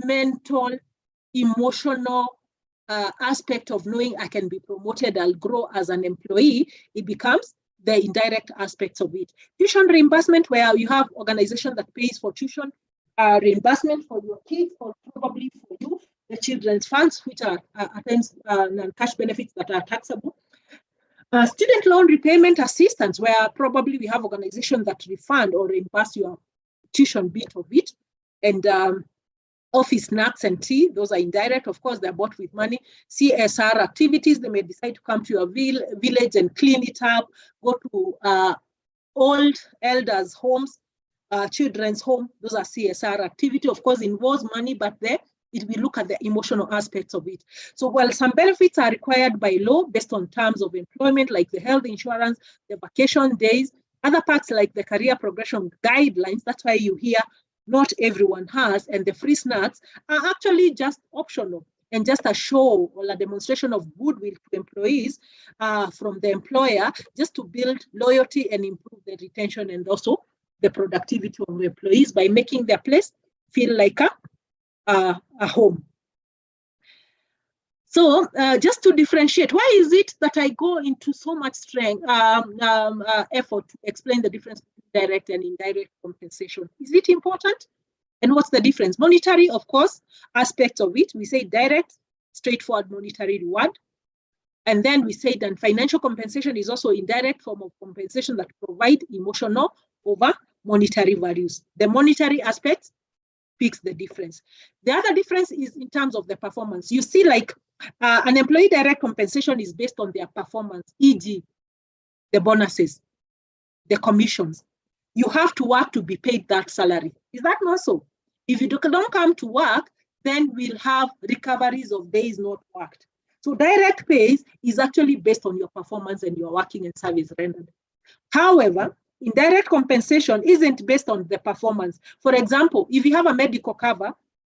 A: mental, emotional aspect of knowing I can be promoted, I'll grow as an employee, it becomes the indirect aspects of it. Tuition reimbursement, where you have organization that pays for tuition reimbursement for your kids, or probably for you, the children's funds, which are at times cash benefits that are taxable. Student loan repayment assistance, where probably we have organizations that refund or reimburse your tuition bit of it. And office snacks and tea, those are indirect. Of course, they're bought with money. CSR activities, they may decide to come to your village and clean it up, go to old elders' homes, children's home. Those are CSR activity. Of course, involves money, but there we look at the emotional aspects of it. So while some benefits are required by law based on terms of employment, like the health insurance, the vacation days, other parts like the career progression guidelines, that's why you hear not everyone has, and the free snacks are actually just optional and just a show or a demonstration of goodwill to employees from the employer, just to build loyalty and improve the retention and also the productivity of the employees by making their place feel like a home. So just to differentiate, why is it that I go into so much strength, effort to explain the difference between direct and indirect compensation? Is it important? And what's the difference? Monetary, of course, aspects of it. We say direct, straightforward monetary reward. And then we say that financial compensation is also indirect form of compensation that provide emotional over monetary values. The monetary aspect speaks the difference. The other difference is in terms of the performance. You see, like an employee direct compensation is based on their performance, e.g., the bonuses, the commissions. You have to work to be paid that salary. Is that not so? If you don't come to work, then we'll have recoveries of days not worked. So direct pay is actually based on your performance and your working and service rendered. However, indirect compensation isn't based on the performance. For example, if you have a medical cover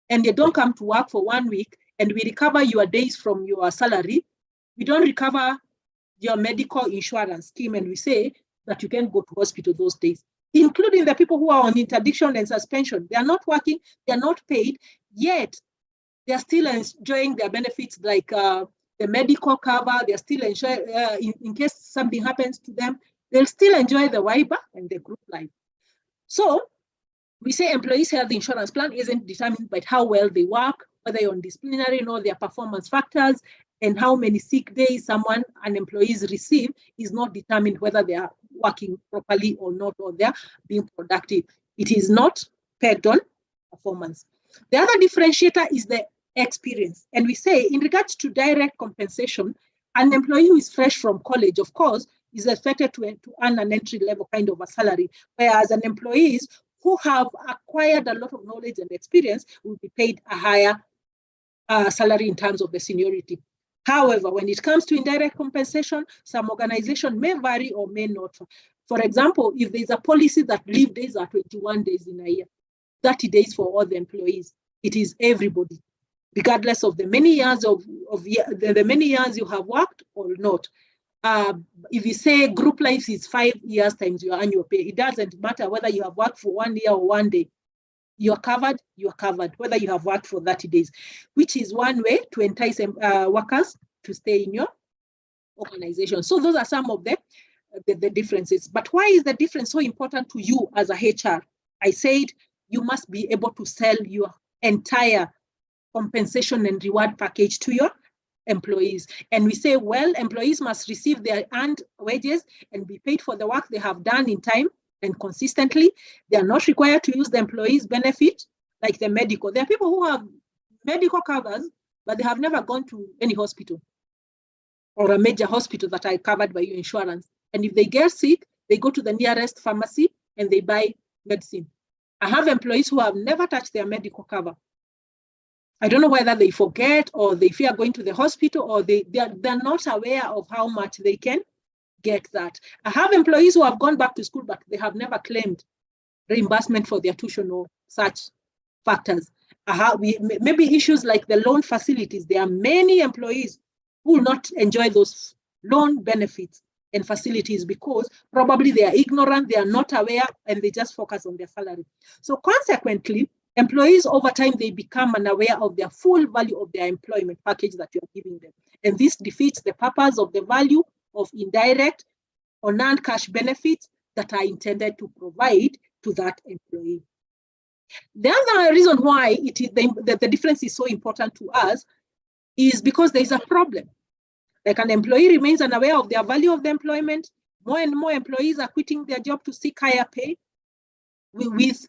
A: and you don't come to work for 1 week and we recover your days from your salary, we don't recover your medical insurance scheme and we say that you can go to hospital those days, including the people who are on interdiction and suspension. They are not working, they are not paid, yet they are still enjoying their benefits like the medical cover. They are still enjoying, in case something happens to them, they'll still enjoy the WIBA and the group life. So we say employees' health insurance plan isn't determined by how well they work, whether you're on disciplinary or their performance factors, and how many sick days an employees receive is not determined whether they are working properly or not, or they're being productive. It is not pegged on performance. The other differentiator is the experience. And we say in regards to direct compensation, an employee who is fresh from college, of course, is expected to earn an entry level kind of a salary, whereas an employees who have acquired a lot of knowledge and experience will be paid a higher salary in terms of the seniority. However, when it comes to indirect compensation, some organization may vary or may not. For example, if there's a policy that leave days are 21 days in a year, 30 days for all the employees, it is everybody, regardless of the many years the many years you have worked or not. If you say group life is 5 years times your annual pay, it doesn't matter whether you have worked for 1 year or 1 day. You're covered, whether you have worked for 30 days, which is one way to entice workers to stay in your organization. So those are some of the differences. But why is the difference so important to you as a HR? I said you must be able to sell your entire compensation and reward package to your employees. And we say, well, employees must receive their earned wages and be paid for the work they have done in time and consistently. They are not required to use the employees' benefit, like the medical. There are people who have medical covers, but they have never gone to any hospital or a major hospital that are covered by your insurance. And if they get sick, they go to the nearest pharmacy and they buy medicine. I have employees who have never touched their medical cover. I don't know whether they forget or they fear going to the hospital, or they're not aware of how much they can get that. I have employees who have gone back to school, but they have never claimed reimbursement for their tuition or such factors. Maybe issues like the loan facilities. There are many employees who will not enjoy those loan benefits and facilities because probably they are ignorant, they are not aware, and they just focus on their salary. So consequently, employees over time, they become unaware of their full value of their employment package that you are giving them. And this defeats the purpose of the value of indirect or non-cash benefits that are intended to provide to that employee. The other reason why the difference is so important to us is because there is a problem. Like an employee remains unaware of their value of the employment. More and more employees are quitting their job to seek higher pay, with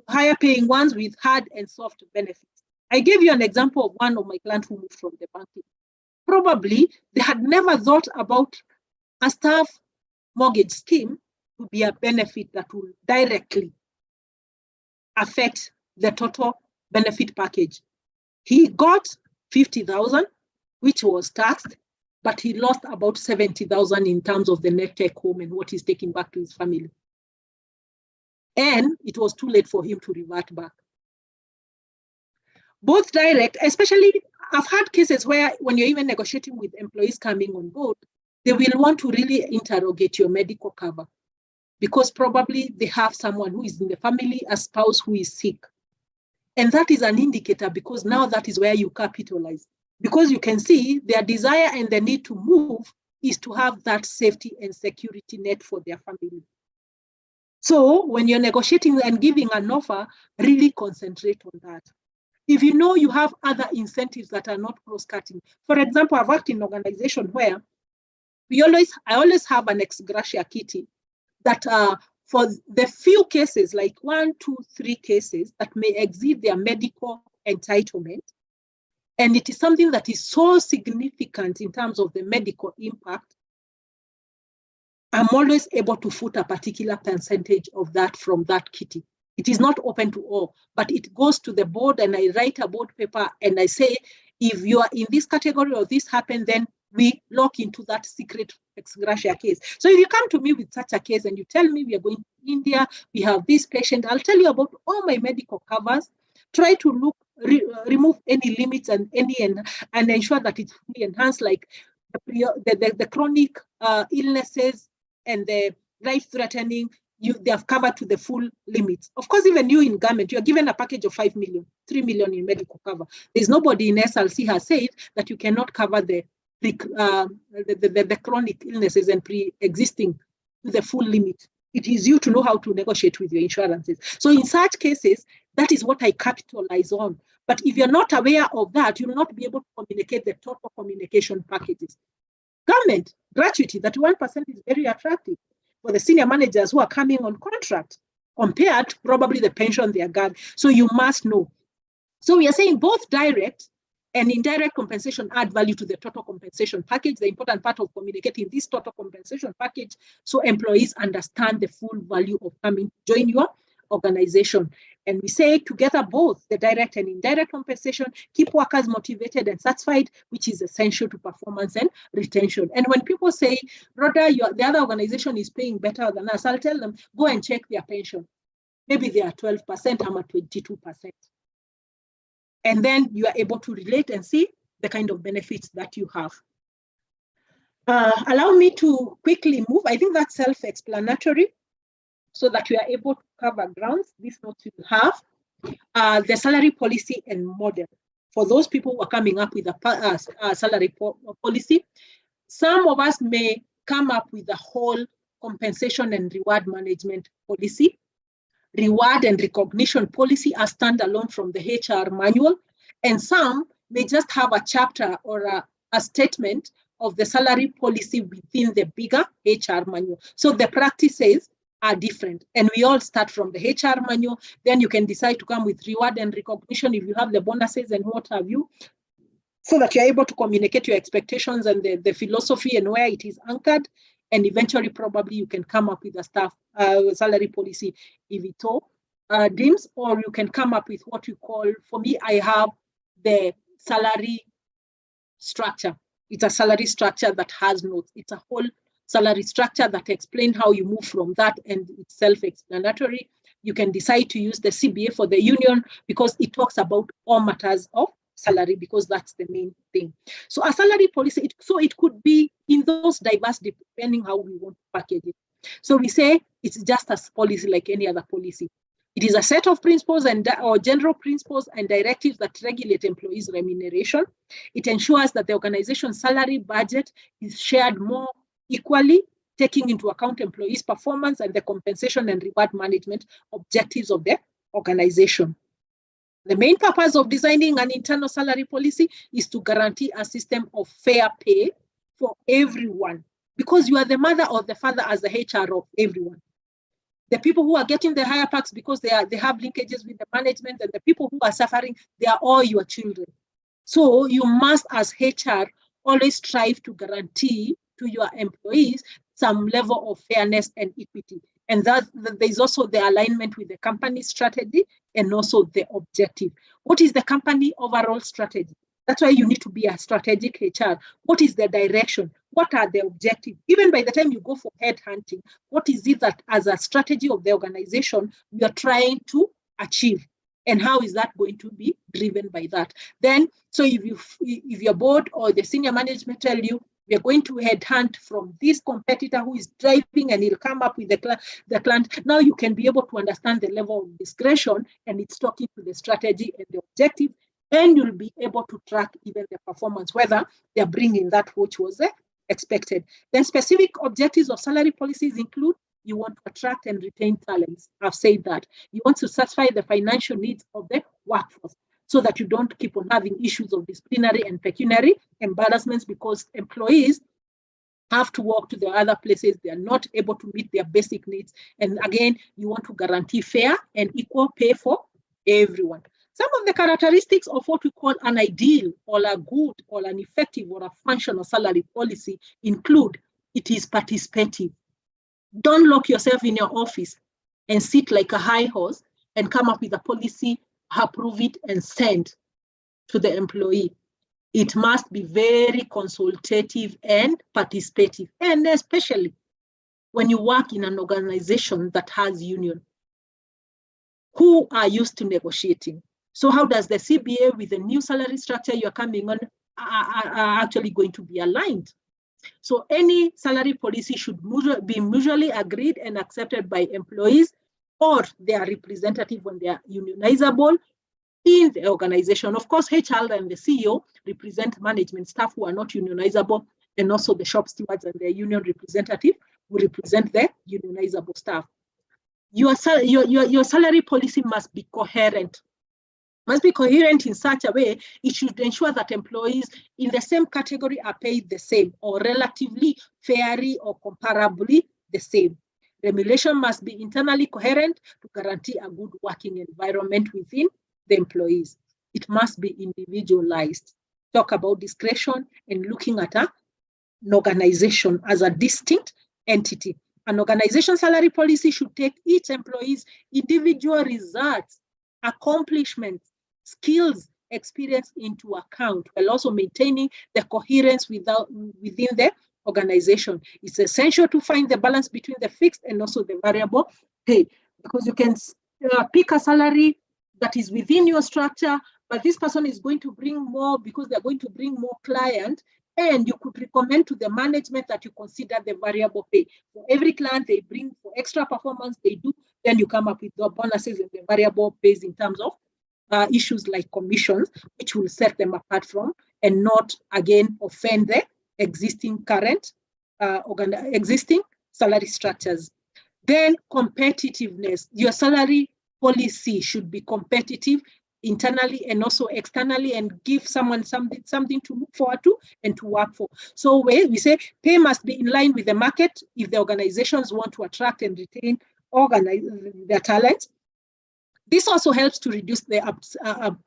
A: higher paying ones with hard and soft benefits. I gave you an example of one of my clients who moved from the banking. Probably they had never thought about a staff mortgage scheme to be a benefit that will directly affect the total benefit package. He got 50,000, which was taxed, but he lost about 70,000 in terms of the net take home and what he's taking back to his family. And it was too late for him to revert back. Both direct, especially, I've had cases where when you're even negotiating with employees coming on board, they will want to really interrogate your medical cover because probably they have someone who is in the family, a spouse who is sick. And that is an indicator because now that is where you capitalize. Because you can see their desire and the need to move is to have that safety and security net for their family. So when you're negotiating and giving an offer, really concentrate on that. If you know you have other incentives that are not cross-cutting. For example, I've worked in an organization where I always have an ex gratia kitty that for the few cases, like 1, 2, 3 cases that may exceed their medical entitlement, and it is something that is so significant in terms of the medical impact, I'm always able to foot a particular percentage of that from that kitty. It is not open to all, but it goes to the board and I write a board paper and I say, if you are in this category or this happened, then we lock into that secret ex gratia case. So if you come to me with such a case and you tell me we are going to India, we have this patient, I'll tell you about all my medical covers, try to remove any limits and ensure that it's fully enhanced, like the chronic illnesses and the life-threatening, they have covered to the full limits. Of course, even you in government, you're given a package of 5 million, 3 million in medical cover. There's nobody in SLC has said that you cannot cover the chronic illnesses and pre-existing to the full limit. It is you to know how to negotiate with your insurances. So in such cases, that is what I capitalize on. But if you're not aware of that, you will not be able to communicate the total communication packages. Government gratuity, that 1% is very attractive for the senior managers who are coming on contract compared to probably the pension they are getting. So you must know. So we are saying both direct and indirect compensation add value to the total compensation package. The important part of communicating this total compensation package so employees understand the full value of coming to join your organization. And we say together both the direct and indirect compensation keep workers motivated and satisfied, which is essential to performance and retention. And when people say, Rhoda, the other organization is paying better than us, I'll tell them, go and check their pension. Maybe they are 12%, I'm at 22%. And then you are able to relate and see the kind of benefits that you have. Allow me to quickly move. I think that's self-explanatory so that we are able to cover grounds. This note you have the salary policy and model. For those people who are coming up with a salary policy, some of us may come up with a whole compensation and reward management policy. Reward and recognition policy are standalone from the HR manual, and some may just have a chapter or a statement of the salary policy within the bigger HR manual. So the practices are different, and we all start from the HR manual. Then you can decide to come with reward and recognition if you have the bonuses and what have you, so that you're able to communicate your expectations and the philosophy and where it is anchored. And eventually, probably you can come up with a staff salary policy if it all deems, or you can come up with what you call, for me, I have the salary structure. It's a salary structure that has notes. It's a whole salary structure that explain how you move from that, and it's self-explanatory. You can decide to use the CBA for the union because it talks about all matters of salary, because that's the main thing. So a salary policy, it could be in those diverse, depending how we want to package it. So we say it's just a policy like any other policy. It is a set of principles or general principles and directives that regulate employees' remuneration. It ensures that the organization's salary budget is shared more equally, taking into account employees' performance and the compensation and reward management objectives of the organization. The main purpose of designing an internal salary policy is to guarantee a system of fair pay for everyone, because you are the mother or the father as the HR of everyone. The people who are getting the higher perks because they have linkages with the management, and the people who are suffering, they are all your children. So you must, as HR, always strive to guarantee to your employees some level of fairness and equity. And that there's also the alignment with the company strategy and also the objective. What is the company overall strategy? That's why you need to be a strategic HR. What is the direction? What are the objectives? Even by the time you go for headhunting, what is it that as a strategy of the organization we are trying to achieve? And how is that going to be driven by that? Then, so if your board or the senior management tell you, we are going to headhunt from this competitor who is driving and he'll come up with the client, now you can be able to understand the level of discretion, and it's talking to the strategy and the objective, and you'll be able to track even the performance, whether they're bringing that which was expected. Then specific objectives of salary policies include: you want to attract and retain talents. I've said that. You want to satisfy the financial needs of the workforce so that you don't keep on having issues of disciplinary and pecuniary embarrassments because employees have to walk to the other places. They are not able to meet their basic needs. And again, you want to guarantee fair and equal pay for everyone. Some of the characteristics of what we call an ideal or a good or an effective or a functional salary policy include: it is participative. Don't lock yourself in your office and sit like a high horse and come up with a policy, approve it, and send to the employee. It must be very consultative and participative, and especially when you work in an organization that has union, who are used to negotiating. So how does the CBA with the new salary structure you're coming on are actually going to be aligned? So any salary policy should be mutually agreed and accepted by employees or their representative when they are unionizable in the organization. Of course, HR and the CEO represent management staff who are not unionizable, and also the shop stewards and their union representative will represent the unionizable staff. Your salary policy must be coherent. Must be coherent in such a way it should ensure that employees in the same category are paid the same or relatively fairly or comparably the same. Remuneration must be internally coherent to guarantee a good working environment within the employees. It must be individualized. Talk about discretion and looking at an organization as a distinct entity. An organization salary policy should take each employee's individual results, accomplishments, skills, experience into account, while also maintaining the coherence within the organization. It's essential to find the balance between the fixed and also the variable pay, because you can pick a salary that is within your structure, but this person is going to bring more because they're going to bring more clients, and you could recommend to the management that you consider the variable pay. For every client they bring, for extra performance they do, then you come up with the bonuses and the variable pays in terms of issues like commissions, which will set them apart from and not again offend the existing existing salary structures. Then competitiveness. Your salary policy should be competitive internally and also externally, and give someone something to look forward to and to work for. So we say pay must be in line with the market if the organizations want to attract and retain their talent. This also helps to reduce the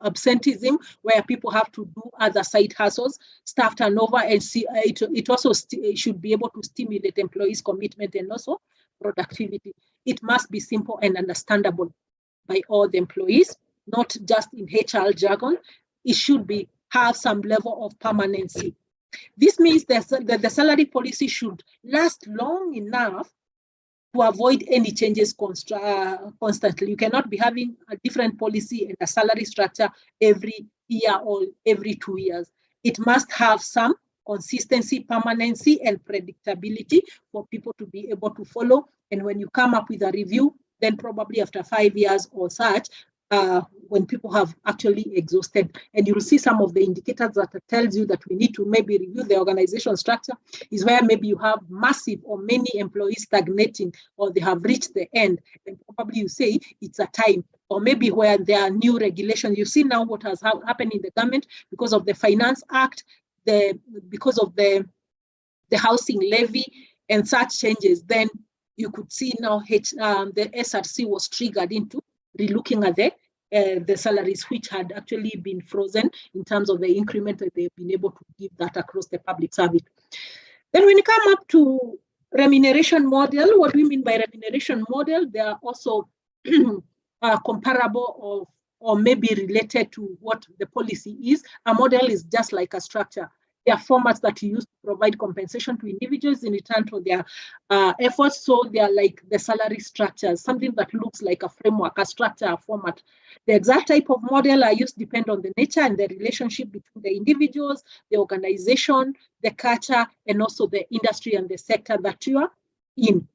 A: absenteeism, where people have to do other side hustles, staff turnover, and it also should be able to stimulate employees' commitment and also productivity. It must be simple and understandable by all the employees, not just in HR jargon. It should have some level of permanency. This means that the salary policy should last long enough to avoid any changes constantly. You cannot be having a different policy and a salary structure every year or every 2 years. It must have some consistency, permanency, and predictability for people to be able to follow. And when you come up with a review, then probably after 5 years or such, when people have actually exhausted, and you'll see some of the indicators that tells you that we need to maybe review the organization structure, is where maybe you have massive or many employees stagnating, or they have reached the end, and probably you say it's a time. Or maybe where there are new regulations. You see now what has happened in the government because of the Finance Act, because of the housing levy and such changes. Then you could see now the SRC was triggered into relooking at the salaries, which had actually been frozen in terms of the increment that they've been able to give that across the public service. Then when you come up to remuneration model, what do we mean by remuneration model? They are also comparable or maybe related to what the policy is. A model is just like a structure. They are formats that you use to provide compensation to individuals in return for their efforts. So they are like the salary structures, something that looks like a framework, a structure, a format. The exact type of model I use depend on the nature and the relationship between the individuals, the organization, the culture, and also the industry and the sector that you are in.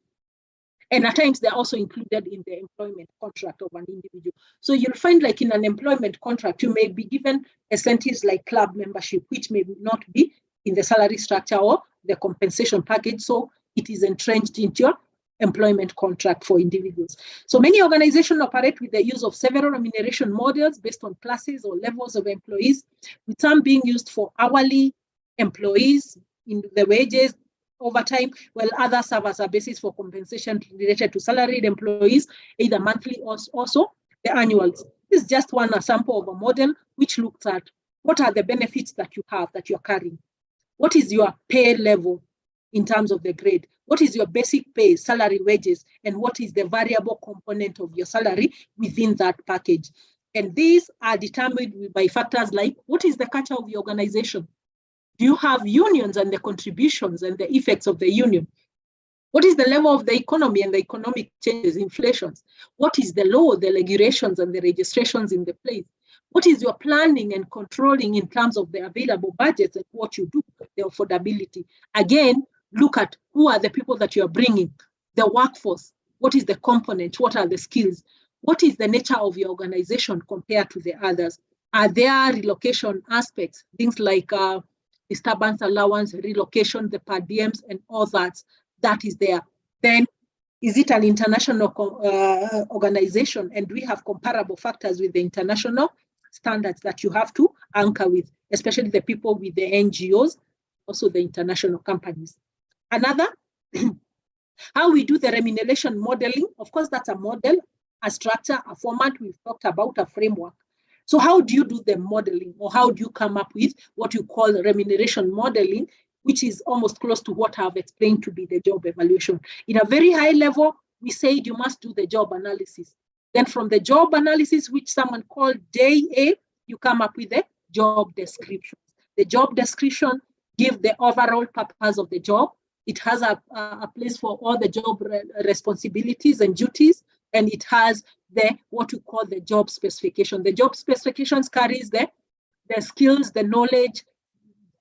A: And at times they're also included in the employment contract of an individual. So you'll find like in an employment contract, you may be given incentives like club membership, which may not be in the salary structure or the compensation package. So it is entrenched into your employment contract for individuals. So many organizations operate with the use of several remuneration models based on classes or levels of employees, with some being used for hourly employees in the wages, overtime, while others serve as a basis for compensation related to salaried employees, either monthly or also the annuals. This is just one example of a model which looks at what are the benefits that you have, that you're carrying. What is your pay level in terms of the grade? What is your basic pay, salary, wages, and what is the variable component of your salary within that package? And these are determined by factors like, what is the culture of your organization? Do you have unions and the contributions and the effects of the union? What is the level of the economy and the economic changes, inflations? What is the law, the regulations and the registrations in the place? What is your planning and controlling in terms of the available budgets and what you do, the affordability? Again, look at who are the people that you're bringing, the workforce. What is the component? What are the skills? What is the nature of your organization compared to the others? Are there relocation aspects, things like disturbance allowance, relocation, the per diems, and all that is there? Then, is it an international organization? And we have comparable factors with the international standards that you have to anchor with, especially the people with the NGOs, also the international companies. Another, how we do the remuneration modeling. Of course, that's a model, a structure, a format. We've talked about a framework. So how do you do the modeling, or how do you come up with what you call remuneration modeling, which is almost close to what I've explained to be the job evaluation? In a very high level, we said you must do the job analysis. Then from the job analysis, which someone called JA, you come up with the job description. The job description gives the overall purpose of the job. It has a place for all the job responsibilities and duties, and it has what we call the job specification. The job specifications carries the skills, the knowledge,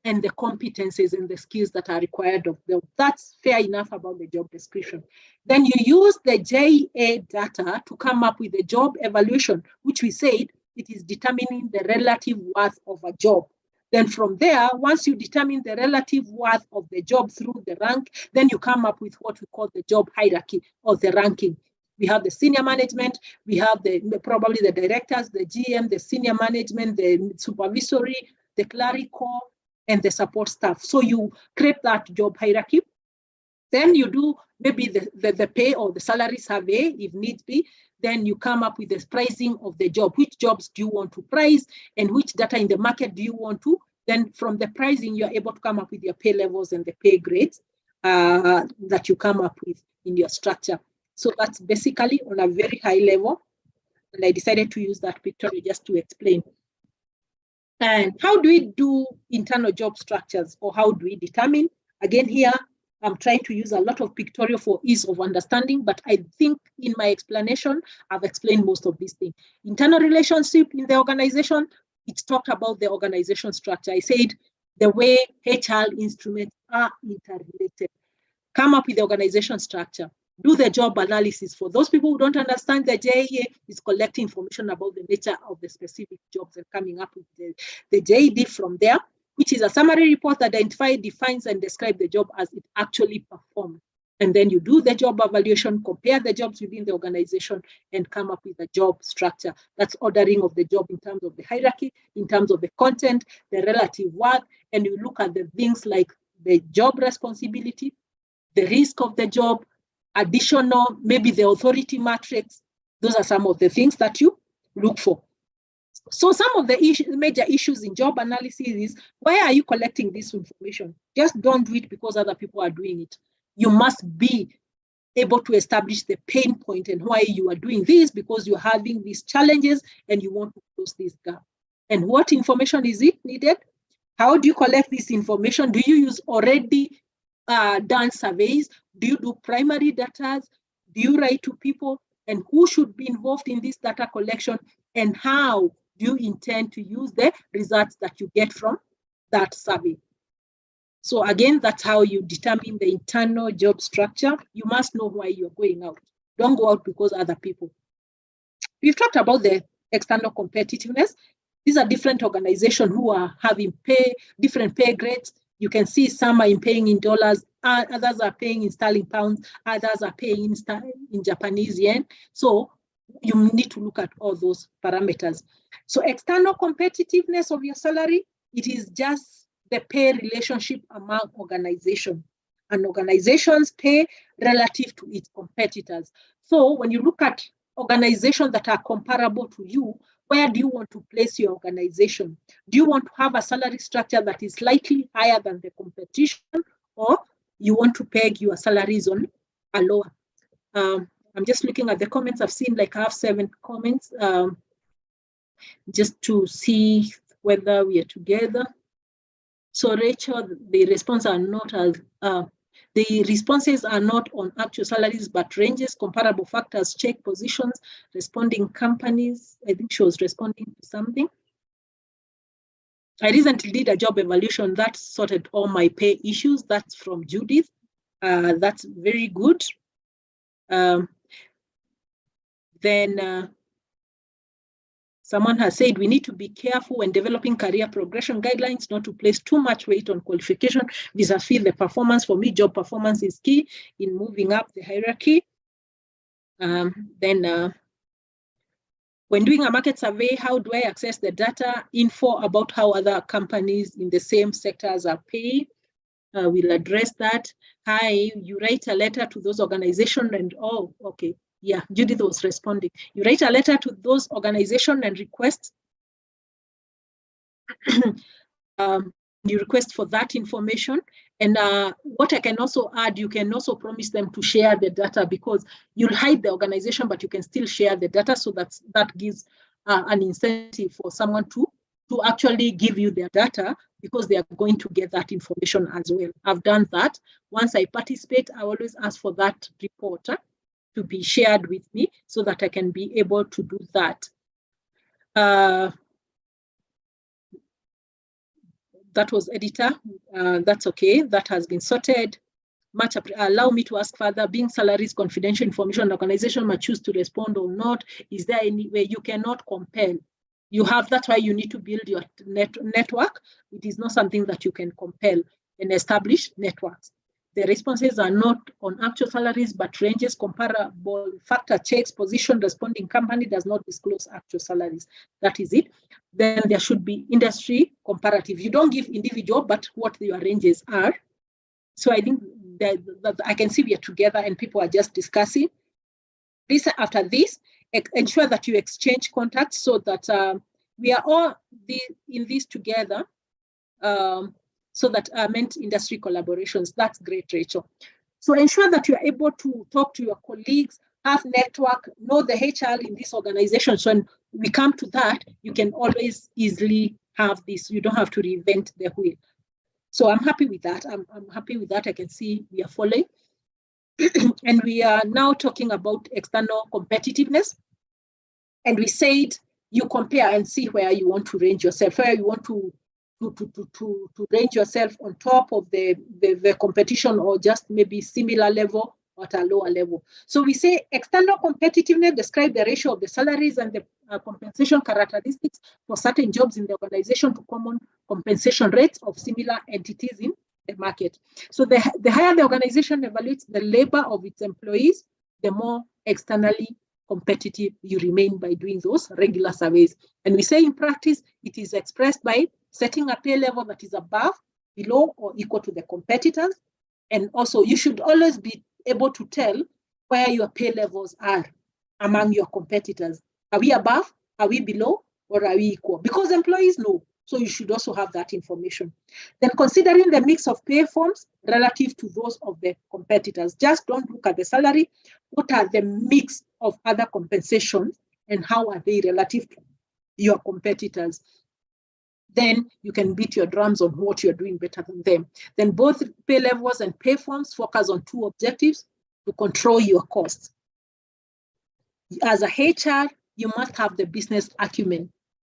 A: and the competencies and the skills that are required of them. That's fair enough about the job description. Then you use the JA data to come up with the job evaluation, which we said it is determining the relative worth of a job. Then from there, once you determine the relative worth of the job through the rank, then you come up with what we call the job hierarchy or the ranking. We have the senior management, we have probably the directors, the GM, the senior management, the supervisory, the clerical, and the support staff. So you create that job hierarchy. Then you do maybe the pay or the salary survey if needs be. Then you come up with the pricing of the job. Which jobs do you want to price, and which data in the market do you want to? Then from the pricing, you're able to come up with your pay levels and the pay grades that you come up with in your structure. So that's basically on a very high level. And I decided to use that picture just to explain. And how do we do internal job structures, or how do we determine? Again, here, I'm trying to use a lot of pictorial for ease of understanding, but I think in my explanation, I've explained most of these things. Internal relationship in the organization, it's talked about the organization structure. I said the way HR instruments are interrelated. Come up with the organization structure. Do the job analysis. For those people who don't understand, the JEA is collecting information about the nature of the specific jobs and coming up with the JED from there, which is a summary report that identifies, defines, and describes the job as it actually performed. And then you do the job evaluation, compare the jobs within the organization, and come up with a job structure. That's ordering of the job in terms of the hierarchy, in terms of the content, the relative work, and you look at the things like the job responsibility, the risk of the job, additional, maybe the authority matrix. Those are some of the things that you look for. So some of the major issues in job analysis is, why are you collecting this information? Just don't do it because other people are doing it. You must be able to establish the pain point and why you are doing this, because you're having these challenges and you want to close this gap. And what information is it needed? How do you collect this information? Do you use already done surveys? Do you do primary data? Do you write to people? And who should be involved in this data collection? And how do you intend to use the results that you get from that survey? So again, that's how you determine the internal job structure. You must know why you're going out. Don't go out because other people. We've talked about the external competitiveness. These are different organizations who are having different pay grades. You can see some are paying in dollars, others are paying in sterling pounds, others are paying in Japanese yen. So you need to look at all those parameters. So external competitiveness of your salary, it is just the pay relationship among organizations. And organizations pay relative to its competitors. So when you look at organizations that are comparable to you, where do you want to place your organization? Do you want to have a salary structure that is slightly higher than the competition, or you want to peg your salaries on a lower? I'm just looking at the comments. I've seen like I have 7 comments just to see whether we are together. So Rachel, the responses are not as the responses are not on actual salaries, but ranges, comparable factors, check positions, responding companies. I think she was responding to something. I recently did a job evaluation that sorted all my pay issues. That's from Judith. That's very good. Then someone has said we need to be careful when developing career progression guidelines, not to place too much weight on qualification vis-a-vis the performance. For me, job performance is key in moving up the hierarchy. When doing a market survey, how do I access the data info about how other companies in the same sectors are paying? We'll address that. Hi, you write a letter to those organizations and, oh, okay. Yeah, Judith was responding. You write a letter to those organizations and request you request for that information. And what I can also add, you can also promise them to share the data, because you'll hide the organization, but you can still share the data. So that gives an incentive for someone to actually give you their data, because they are going to get that information as well. I've done that. Once I participate, I always ask for that report to be shared with me so that I can be able to do that. That was editor. That's okay. That has been sorted. Allow me to ask further. Being salaries confidential information, organization might choose to respond or not. Is there any way you cannot compel? You have, that's why you need to build your network. It is not something that you can compel and establish networks. The responses are not on actual salaries, but ranges, comparable factor checks, position, responding company does not disclose actual salaries. That is it. Then there should be industry comparative. You don't give individual, but what your ranges are. So I think that I can see we are together and people are just discussing. After this, ensure that you exchange contacts so that we are all in this together. So that meant industry collaborations. That's great, Rachel. So ensure that you're able to talk to your colleagues, have network, know the HR in this organization. So when we come to that, you can always easily have this. You don't have to reinvent the wheel. So I'm happy with that. I'm happy with that. I can see we are following. And we are now talking about external competitiveness. And we said you compare and see where you want to range yourself, where you want to range yourself on top of the competition, or just maybe similar level or at a lower level. So we say external competitiveness describe the ratio of the salaries and the compensation characteristics for certain jobs in the organization to common compensation rates of similar entities in the market. So the higher the organization evaluates the labor of its employees, the more externally competitive you remain by doing those regular surveys. And we say in practice, it is expressed by setting a pay level that is above, below, or equal to the competitors. And also you should always be able to tell where your pay levels are among your competitors. Are we above, are we below, or are we equal? Because employees know, so you should also have that information. Then considering the mix of pay forms relative to those of the competitors. Just don't look at the salary. What are the mix of other compensations and how are they relative to your competitors? Then you can beat your drums on what you're doing better than them. Then both pay levels and pay forms focus on two objectives: to control your costs. As a HR, you must have the business acumen.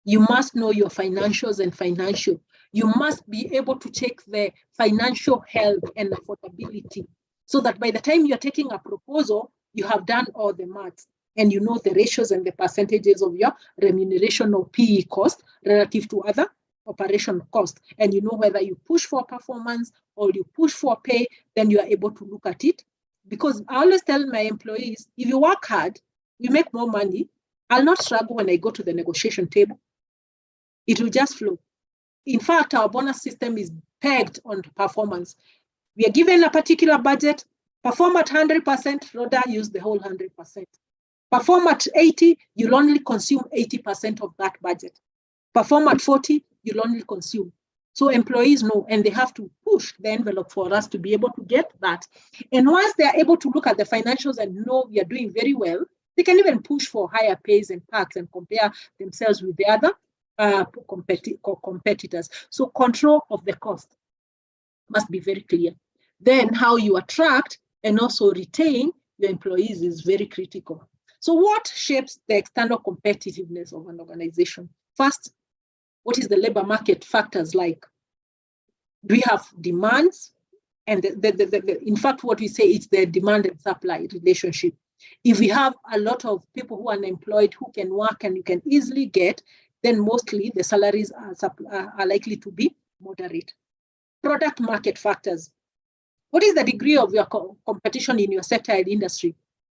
A: You must know your financials and financial. You must be able to check the financial health and affordability, so that by the time you're taking a proposal, you have done all the maths and you know the ratios and the percentages of your remuneration or PE cost relative to other operation cost. And you know whether you push for performance or you push for pay, then you are able to look at it. Because I always tell my employees, if you work hard, you make more money. I'll not struggle when I go to the negotiation table. It will just flow. In fact, our bonus system is pegged on performance. We are given a particular budget, perform at 100%, rather use the whole 100%. Perform at 80, you'll only consume 80% of that budget. Perform at 40, you'll only consume. So employees know, and they have to push the envelope for us to be able to get that. And once they are able to look at the financials and know we are doing very well, they can even push for higher pays and perks and compare themselves with the other competitors. So control of the cost must be very clear. Then how you attract and also retain your employees is very critical. So what shapes the external competitiveness of an organization? First, what is the labor market factors like? Do we have demands? And in fact, what we say is the demand and supply relationship. If we have a lot of people who are unemployed, who can work and you can easily get, then mostly the salaries are likely to be moderate. Product market factors. What is the degree of your competition in your sector and industry?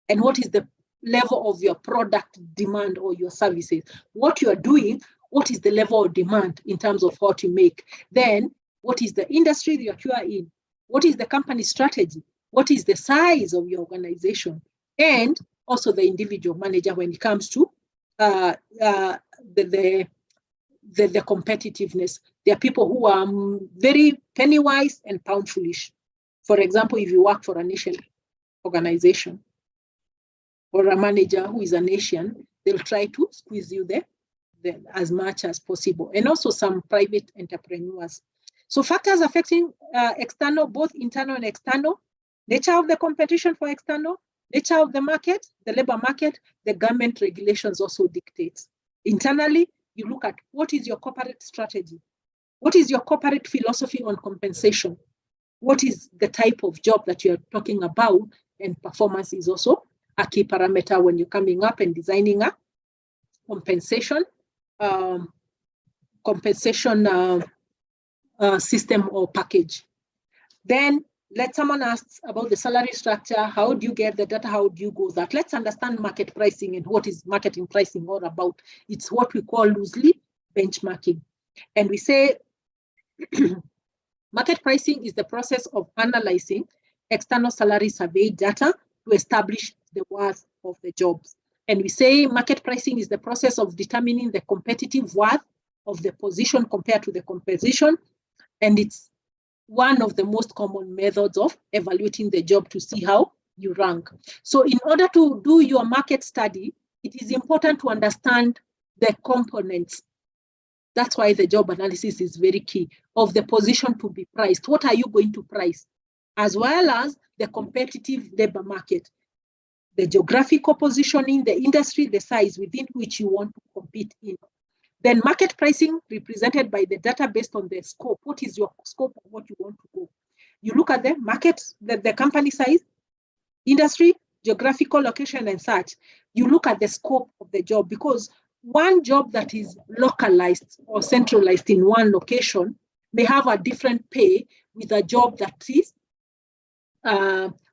A: And what is the level of your product demand or your services? What you are doing, what is the level of demand in terms of what you make? Then what is the industry that you are in? What is the company strategy? What is the size of your organization? And also the individual manager when it comes to the competitiveness. There are people who are very penny wise and pound foolish. For example, if you work for an Asian organization or a manager who is an Asian, they'll try to squeeze you there as much as possible. And also some private entrepreneurs. So factors affecting external, both internal and external: nature of the competition for external, nature of the market, the labor market, the government regulations also dictates. Internally, you look at what is your corporate strategy? What is your corporate philosophy on compensation? What is the type of job that you're talking about? And performance is also a key parameter when you're coming up and designing a compensation system or package. Then let someone ask about the salary structure. How do you get the data? How do you go that? Let's understand market pricing and what is marketing pricing all about. It's what we call loosely benchmarking. And we say market pricing is the process of analyzing external salary survey data to establish the worth of the jobs. And we say market pricing is the process of determining the competitive worth of the position compared to the competition. And it's one of the most common methods of evaluating the job to see how you rank. So in order to do your market study, it is important to understand the components That's why the job analysis is very key of the position to be priced. What are you going to price? As well as the competitive labor market, the geographical positioning, the industry, the size within which you want to compete in. Then market pricing represented by the data based on the scope. What is your scope of what you want to go? You look at the market, the company size, industry, geographical location and such. You look at the scope of the job, because one job that is localized or centralized in one location may have a different pay with a job that is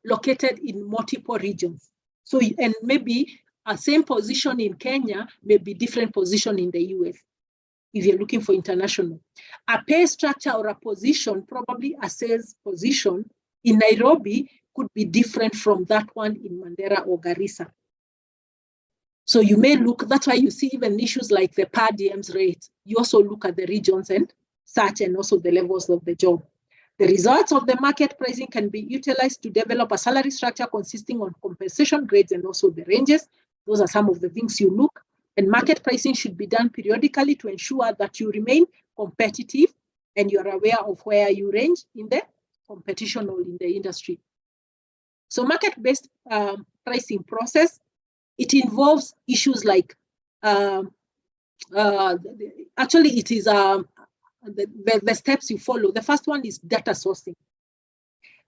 A: located in multiple regions. So, and maybe a same position in Kenya may be different position in the US if you're looking for international. A pay structure or a position, probably a sales position in Nairobi could be different from that one in Mandera or Garissa. So you may look, that's why you see even issues like the per diems rate. You also look at the regions and such, and also the levels of the job. The results of the market pricing can be utilized to develop a salary structure consisting of compensation grades and also the ranges. Those are some of the things you look. And market pricing should be done periodically to ensure that you remain competitive and you are aware of where you range in the competition or in the industry. So market-based pricing process, it involves issues like, actually it is the steps you follow. The first one is data sourcing.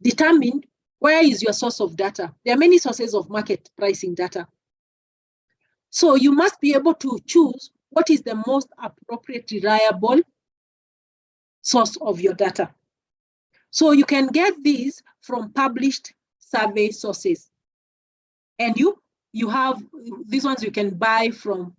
A: Determine where is your source of data. There are many sources of market pricing data. So you must be able to choose what is the most appropriate, reliable source of your data. So you can get these from published survey sources. And you have, these ones you can buy from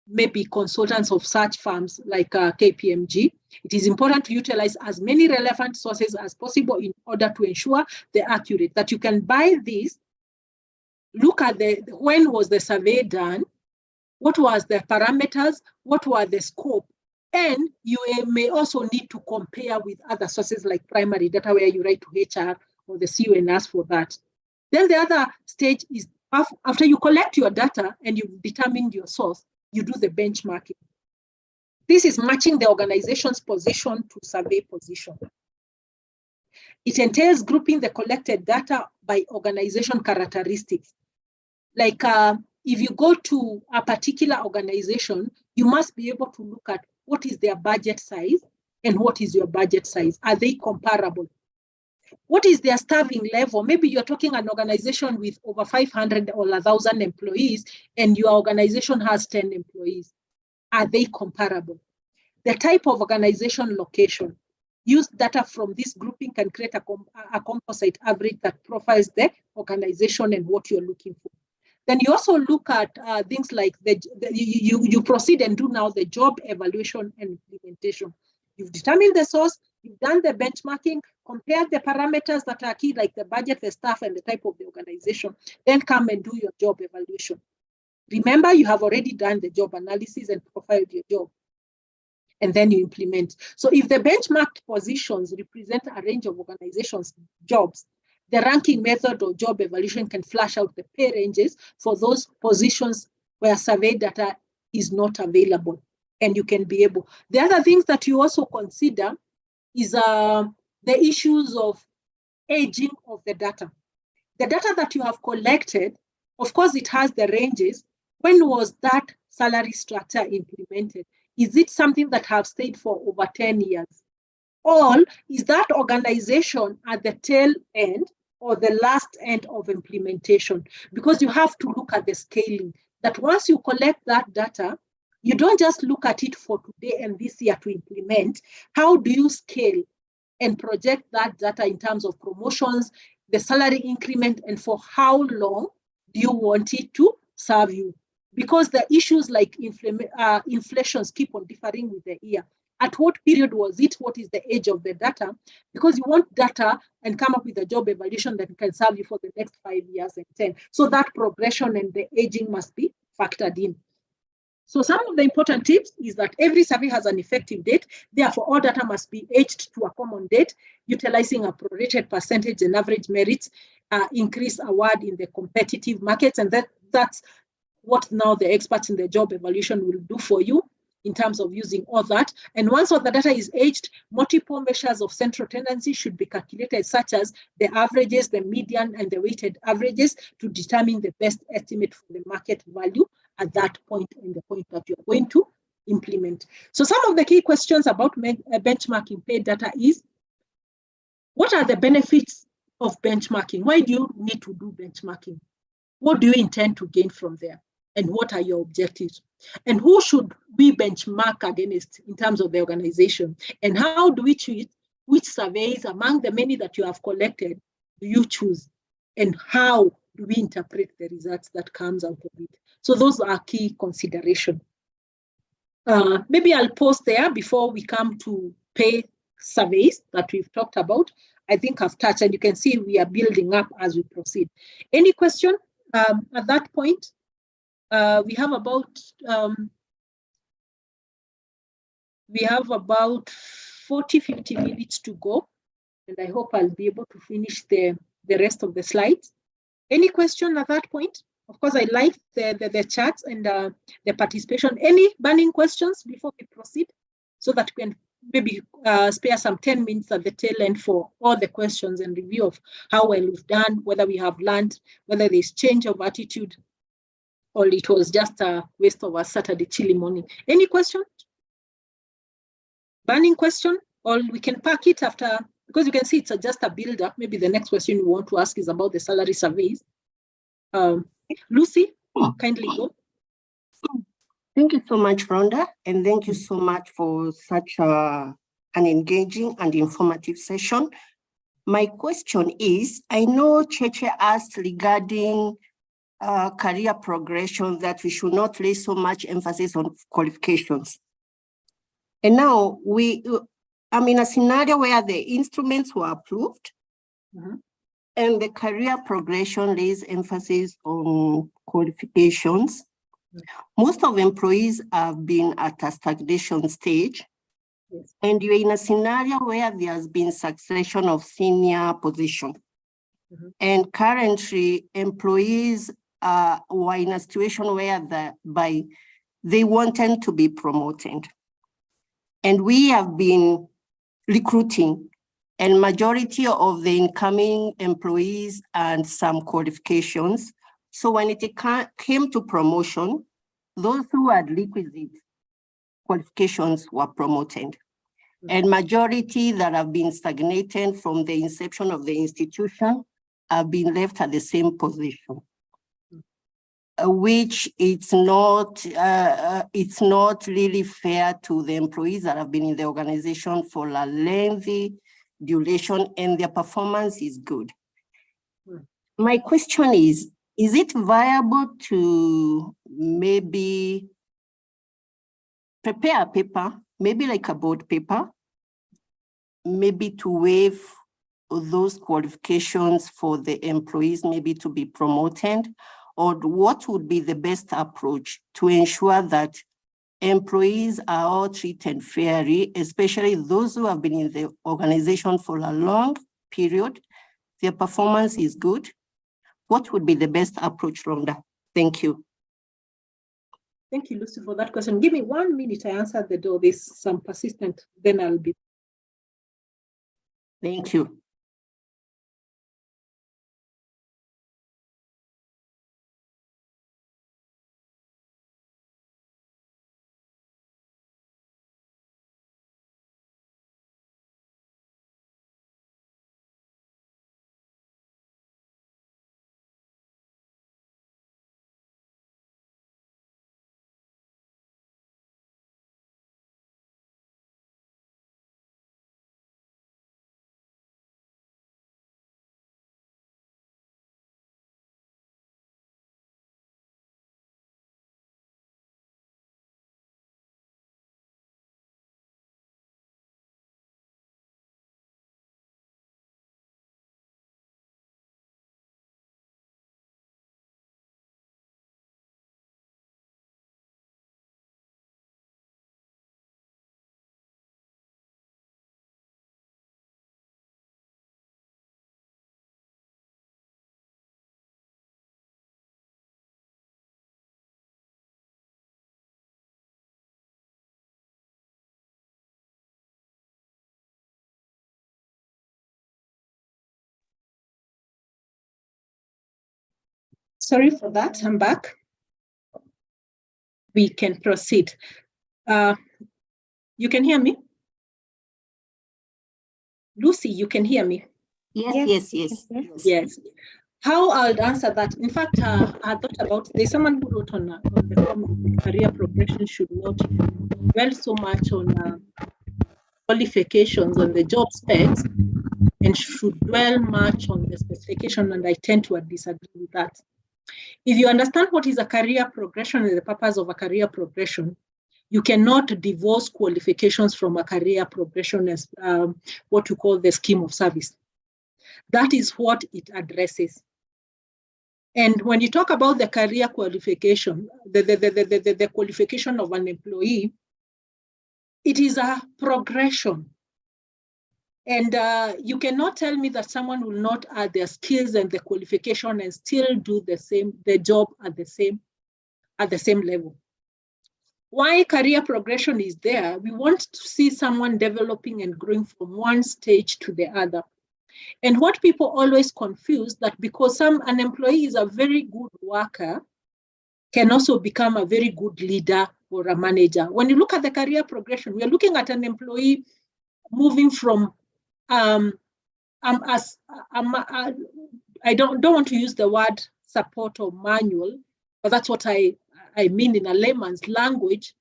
A: maybe consultants of such firms like KPMG. It is important to utilize as many relevant sources as possible in order to ensure they're accurate, that you can buy these, look at when was the survey done, what was the parameters, what were the scope, and you may also need to compare with other sources like primary data where you write to HR or the CEO and ask for that. Then the other stage is after you collect your data and you've determined your source, you do the benchmarking. This is matching the organization's position to survey position. It entails grouping the collected data by organization characteristics. Like if you go to a particular organization, you must be able to look at what is their budget size and what is your budget size. Are they comparable? What is their staffing level? Maybe you're talking an organization with over 500 or 1,000 employees and your organization has 10 employees. Are they comparable? The type of organization location. Use data from this grouping can create a composite average that profiles the organization and what you're looking for. Then you also look at things like you proceed and do now the job evaluation and implementation. You've determined the source, you've done the benchmarking, compared the parameters that are key, like the budget, the staff, and the type of the organization, then come and do your job evaluation. Remember, you have already done the job analysis and profiled your job, and then you implement. So if the benchmarked positions represent a range of organizations' jobs, the ranking method or job evaluation can flash out the pay ranges for those positions where survey data is not available, and you can be able. The other things that you also consider is the issues of aging of the data. The data that you have collected, of course, it has the ranges. When was that salary structure implemented? Is it something that have stayed for over 10 years? Or is that organization at the tail end or the last end of implementation? Because you have to look at the scaling, that once you collect that data, you don't just look at it for today and this year to implement. How do you scale and project that data in terms of promotions, the salary increment, and for how long do you want it to serve you? Because the issues like inflations keep on differing with the year. At what period was it? What is the age of the data? Because you want data and come up with a job evaluation that can serve you for the next 5 years and 10. So that progression and the aging must be factored in. So some of the important tips is that every survey has an effective date. Therefore, all data must be aged to a common date, utilizing a prorated percentage and average merits, increase award in the competitive markets. And that's what now the experts in the job evaluation will do for you. in terms of using all that. And once all the data is aged, multiple measures of central tendency should be calculated, such as the averages, the median, and the weighted averages to determine the best estimate for the market value at that point and the point that you're going to implement. So some of the key questions about benchmarking paid data is, what are the benefits of benchmarking? Why do you need to do benchmarking? What do you intend to gain from there? And what are your objectives? And who should we benchmark against in terms of the organization? And how do we choose which surveys among the many that you have collected do you choose? And how do we interpret the results that comes out of it? So those are key considerations. Maybe I'll pause there before we come to pay surveys that we've talked about. I think I've touched, and you can see we are building up as we proceed. Any question at that point? We have about 40, 50 minutes to go, and I hope I'll be able to finish the rest of the slides. Any question at that point? Of course, I like the charts and the participation. Any burning questions before we proceed, so that we can maybe spare some 10 minutes at the tail end for all the questions and review of how well we've done, whether we have learned, whether there's change of attitude, or it was just a waste of a Saturday chilly morning. Any questions? Burning question? Or we can pack it after, because you can see it's just a build-up. Maybe the next question you want to ask is about the salary surveys. Lucy, kindly go.
G: Thank you so much, Rhonda, and thank you so much for such an engaging and informative session. My question is, I know Cheche asked regarding career progression that we should not place so much emphasis on qualifications. And now I'm in a scenario where the instruments were approved, and the career progression lays emphasis on qualifications. Most of employees have been at a stagnation stage, and you're in a scenario where there has been succession of senior position. And currently, employees were in a situation where they wanted to be promoted. And we have been recruiting, and majority of the incoming employees and some qualifications. So when it came to promotion, those who had requisite qualifications were promoted. And majority that have been stagnated from the inception of the institution have been left at the same position, which it's not really fair to the employees that have been in the organization for a lengthy duration, and their performance is good. My question is it viable to maybe prepare a paper, maybe like a board paper, maybe to waive those qualifications for the employees, maybe to be promoted? Or what would be the best approach to ensure that employees are all treated fairly, especially those who have been in the organization for a long period, their performance is good? What would be the best approach, Rhonda? Thank you.
A: Thank you, Lucy, for that question. Give me 1 minute, I answered the door. There's some persistent, then I'll be.
G: Thank you.
A: Sorry for that, I'm back. We can proceed. You can hear me? Lucy, you can hear me? Yes. How I'll answer that. In fact, I thought about, there's someone who wrote on the form, career progression should not dwell so much on qualifications on the job specs and should dwell much on the specification, and I tend to disagree with that. If you understand what is a career progression and the purpose of a career progression, you cannot divorce qualifications from a career progression as what you call the scheme of service. That is what it addresses. And when you talk about the career qualification, the qualification of an employee, it is a progression. And you cannot tell me that someone will not add their skills and the qualification and still do the job at the same level. Why career progression is there? We want to see someone developing and growing from one stage to the other. And what people always confuse, that because an employee is a very good worker, can also become a very good leader or a manager. When you look at the career progression, we are looking at an employee moving from, I don't want to use the word support or manual, but that's what I mean in a layman's language,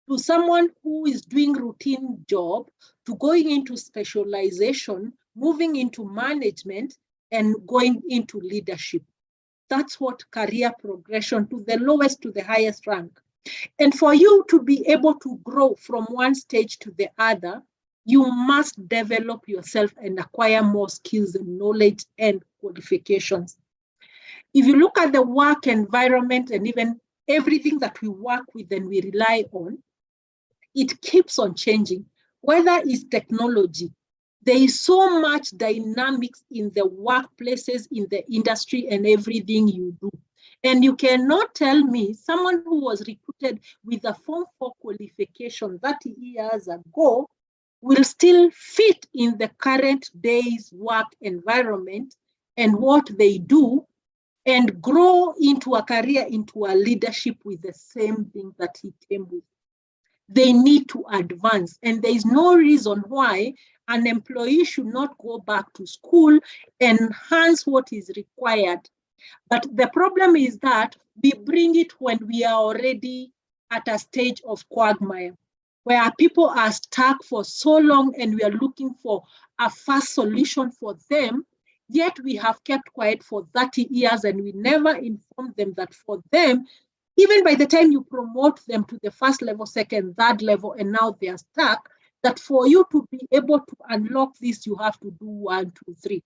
A: to someone who is doing routine job, to going into specialization, moving into management, and going into leadership. That's what career progression, to the lowest to the highest rank. And for you to be able to grow from one stage to the other, you must develop yourself and acquire more skills and knowledge and qualifications. If you look at the work environment and even everything that we work with and we rely on, it keeps on changing. Whether it's technology, there is so much dynamics in the workplaces, in the industry, and everything you do. And you cannot tell me someone who was recruited with a Form 4 qualification 30 years ago will still fit in the current day's work environment and what they do, and grow into a career, into a leadership with the same thing that he came with. They need to advance, and there is no reason why an employee should not go back to school and enhance what is required. But the problem is that we bring it when we are already at a stage of quagmire, where people are stuck for so long and we are looking for a fast solution for them, yet we have kept quiet for 30 years and we never informed them that for them, even by the time you promote them to the first level, second, third level, and now they are stuck, that for you to be able to unlock this, you have to do 1, 2, 3.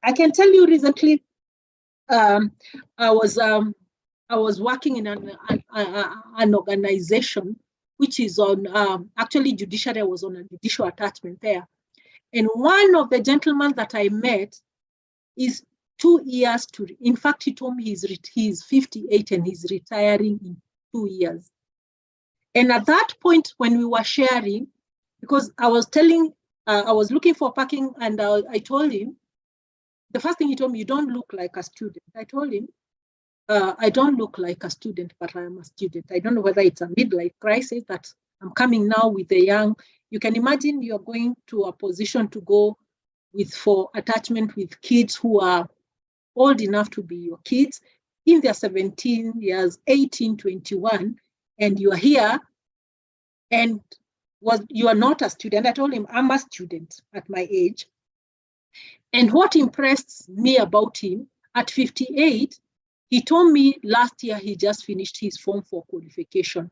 A: I can tell you recently, I was working in an organization which is on, actually judiciary, was on a judicial attachment there. And one of the gentlemen that I met is 2 years to, in fact, he told me he's 58 and he's retiring in 2 years. And at that point when we were sharing, because I was looking for parking, and I told him, the first thing he told me, you don't look like a student. I told him, I don't look like a student, but I am a student. I don't know whether it's a midlife crisis that I'm coming now with a young, you can imagine you're going to a position to go for attachment with kids who are old enough to be your kids, in their 17 years, 18, 21, and you are here and you are not a student. I told him, I'm a student at my age. And what impressed me about him, at 58, he told me last year he just finished his Form 4 qualification.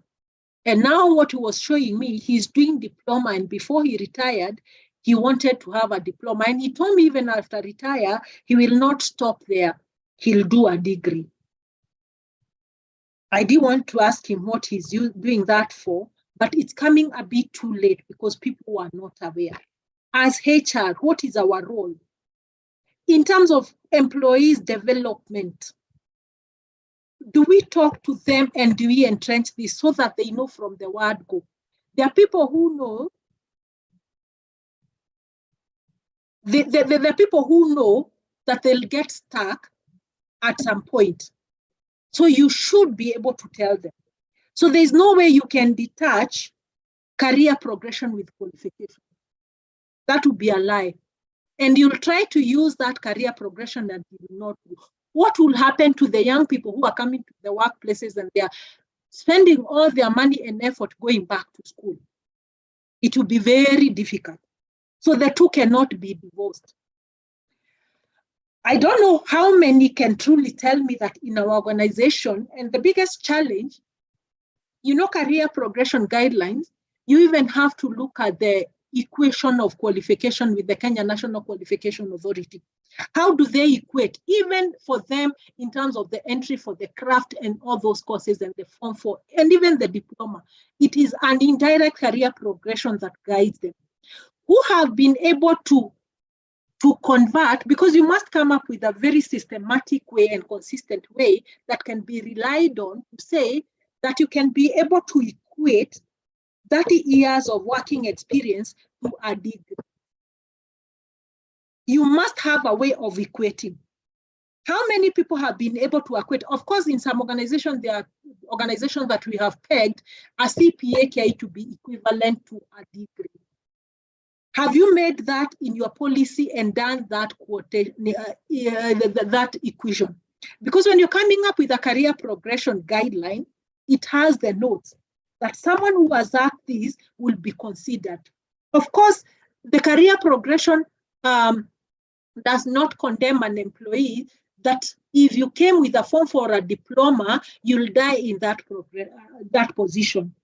A: And now what he was showing me, he's doing diploma, and before he retired, he wanted to have a diploma. And he told me even after retire, he will not stop there. He'll do a degree. I did want to ask him what he's doing that for, but it's coming a bit too late because people are not aware. As HR, what is our role? In terms of employees' development, do we talk to them and do we entrench this so that they know from the word go? There are people who know, the people who know that they'll get stuck at some point. So you should be able to tell them. So there's no way you can detach career progression with qualification. That would be a lie. And you'll try to use that career progression and you will not do. What will happen to the young people who are coming to the workplaces and they are spending all their money and effort going back to school? It will be very difficult. So the two cannot be divorced. I don't know how many can truly tell me that in our organization, and the biggest challenge, career progression guidelines, you even have to look at the equation of qualification with the Kenya National Qualification Authority. How do they equate, even for them in terms of the entry for the craft and all those courses and the Form 4 and even the diploma? It is an indirect career progression that guides them. Who have been able to convert, because you must come up with a very systematic way and consistent way that can be relied on to say that you can be able to equate 30 years of working experience to a degree. You must have a way of equating. How many people have been able to equate? Of course, in some organizations, there are organizations that we have pegged a CPA KI to be equivalent to a degree. Have you made that in your policy and done that that equation? Because when you're coming up with a career progression guideline, it has the notes that someone who has asked these will be considered. Of course, the career progression does not condemn an employee that if you came with a Form 4 or a diploma, you'll die in that position.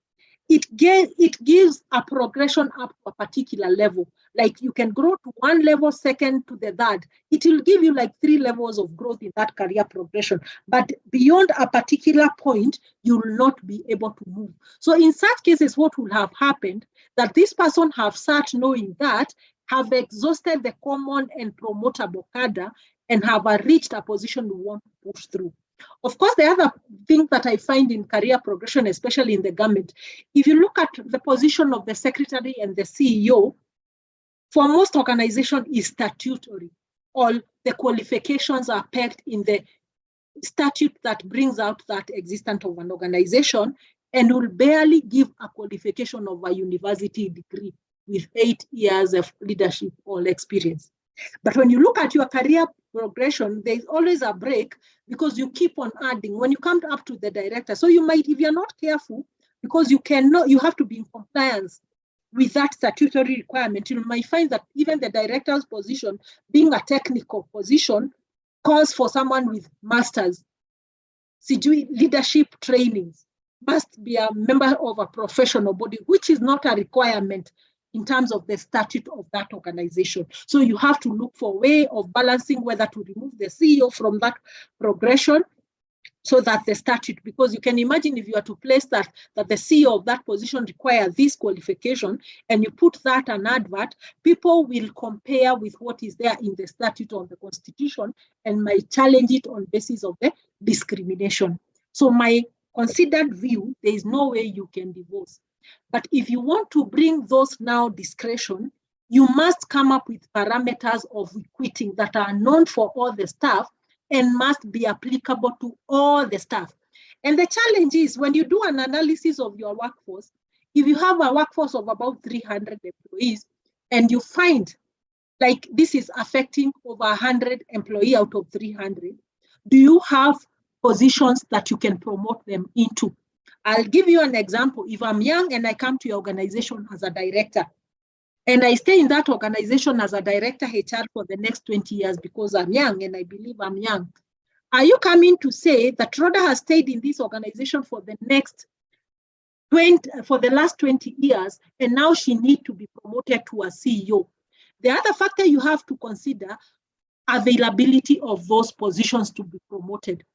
A: It gives a progression up to a particular level. Like you can grow to one level, second to the third. It will give you like 3 levels of growth in that career progression. But beyond a particular point, you will not be able to move. So in such cases, what will have happened, that this person have sat knowing that, have exhausted the common and promotable cadre, and have reached a position we want to push through. Of course, the other thing that I find in career progression, especially in the government, if you look at the position of the secretary and the CEO, for most organizations is statutory. All the qualifications are pegged in the statute that brings out that existence of an organization and will barely give a qualification of a university degree with 8 years of leadership or experience. But when you look at your career progression, there's always a break because you keep on adding when you come up to the director. So you might, if you're not careful, because you have to be in compliance with that statutory requirement, you might find that even the director's position, being a technical position, calls for someone with master's, leadership trainings, must be a member of a professional body, which is not a requirement in terms of the statute of that organization. So you have to look for a way of balancing whether to remove the CEO from that progression so that the statute, because you can imagine if you are to place that the CEO of that position requires this qualification and you put that an advert, people will compare with what is there in the statute or the constitution and might challenge it on basis of the discrimination. So my considered view, there is no way you can divorce. But if you want to bring those now discretion, you must come up with parameters of equiting that are known for all the staff and must be applicable to all the staff. And the challenge is when you do an analysis of your workforce, if you have a workforce of about 300 employees and you find like this is affecting over 100 employees out of 300, do you have positions that you can promote them into? I'll give you an example. If I'm young and I come to your organization as a director, and I stay in that organization as a director HR for the next 20 years because I'm young and I believe I'm young, are you coming to say that Rhoda has stayed in this organization for the last 20 years and now she needs to be promoted to a CEO? The other factor you have to consider, availability of those positions to be promoted.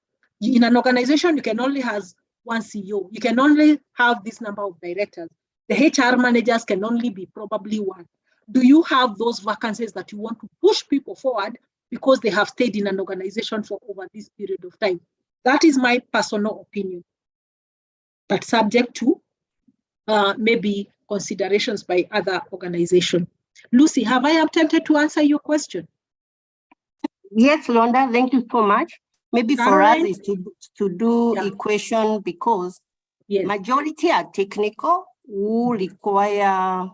A: In an organization, you can only have one CEO. You can only have this number of directors. The HR managers can only be probably one. Do you have those vacancies that you want to push people forward because they have stayed in an organization for over this period of time? That is my personal opinion, but subject to maybe considerations by other organizations. Lucy, have I attempted to answer your question?
G: Yes, Londa, thank you so much. Maybe for us is to do equation, because majority are technical, who require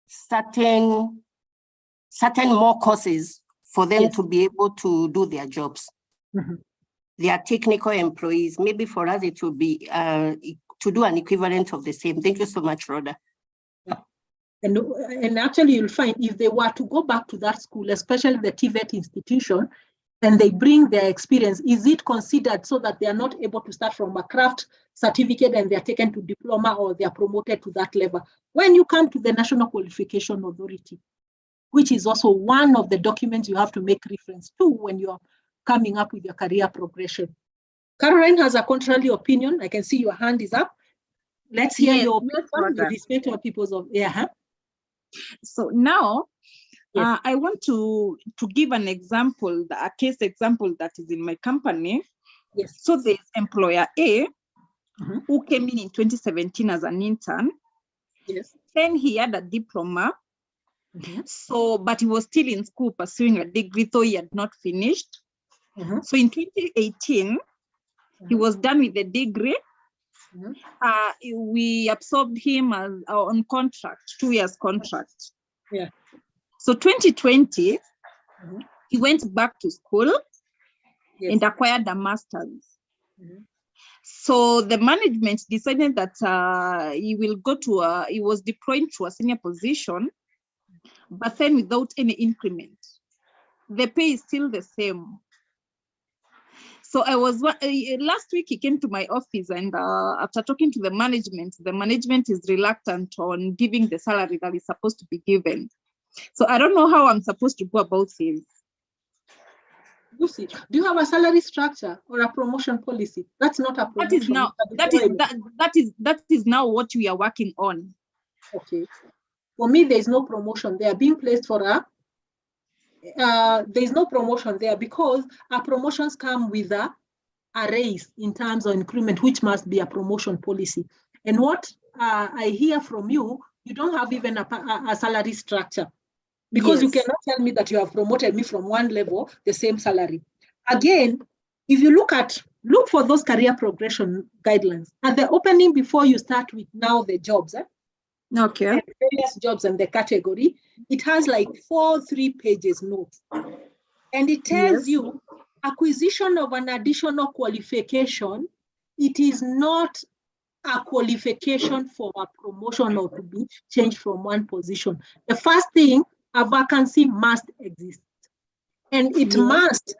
G: certain more courses for them to be able to do their jobs. They are technical employees. Maybe for us it will be to do an equivalent of the same. Thank you so much, Rhoda.
A: And actually you'll find if they were to go back to that school, especially the TVET institution, and they bring their experience, is it considered so that they are not able to start from a craft certificate and they are taken to diploma or they are promoted to that level? When you come to the National Qualification Authority, which is also one of the documents you have to make reference to when you're coming up with your career progression. Caroline has a contrary opinion. I can see your hand is up. Let's hear your opinion with respect to people's of
H: So now, I want to give an example, a case example that is in my company. So there's employer A who came in 2017 as an intern. Then he had a diploma. So, but he was still in school pursuing a degree, though he had not finished. So in 2018, he was done with the degree. We absorbed him as on contract, 2 years contract. So 2020, he went back to school and acquired a master's. So the management decided that he will go to he was deployed to a senior position, but then without any increment. The pay is still the same. So I was, last week he came to my office, and after talking to the management is reluctant on giving the salary that is supposed to be given. So I don't know how I'm supposed to go about this.
A: Lucy, do you have a salary structure or a promotion policy? That's not a promotion.
H: That is now what we are working on.
A: Okay. For me, there is no promotion. They are being placed for there is no promotion there because our promotions come with a raise in terms of increment, which must be a promotion policy. And what I hear from you, you don't have even a salary structure, because you cannot tell me that you have promoted me from one level, the same salary. Again, if you look for those career progression guidelines at the opening before you start with now the jobs,
H: Okay.
A: Various jobs and the category, it has like 3 pages notes. And it tells you acquisition of an additional qualification. It is not a qualification for a promotion or to be changed from one position. The first thing, a vacancy must exist. And it must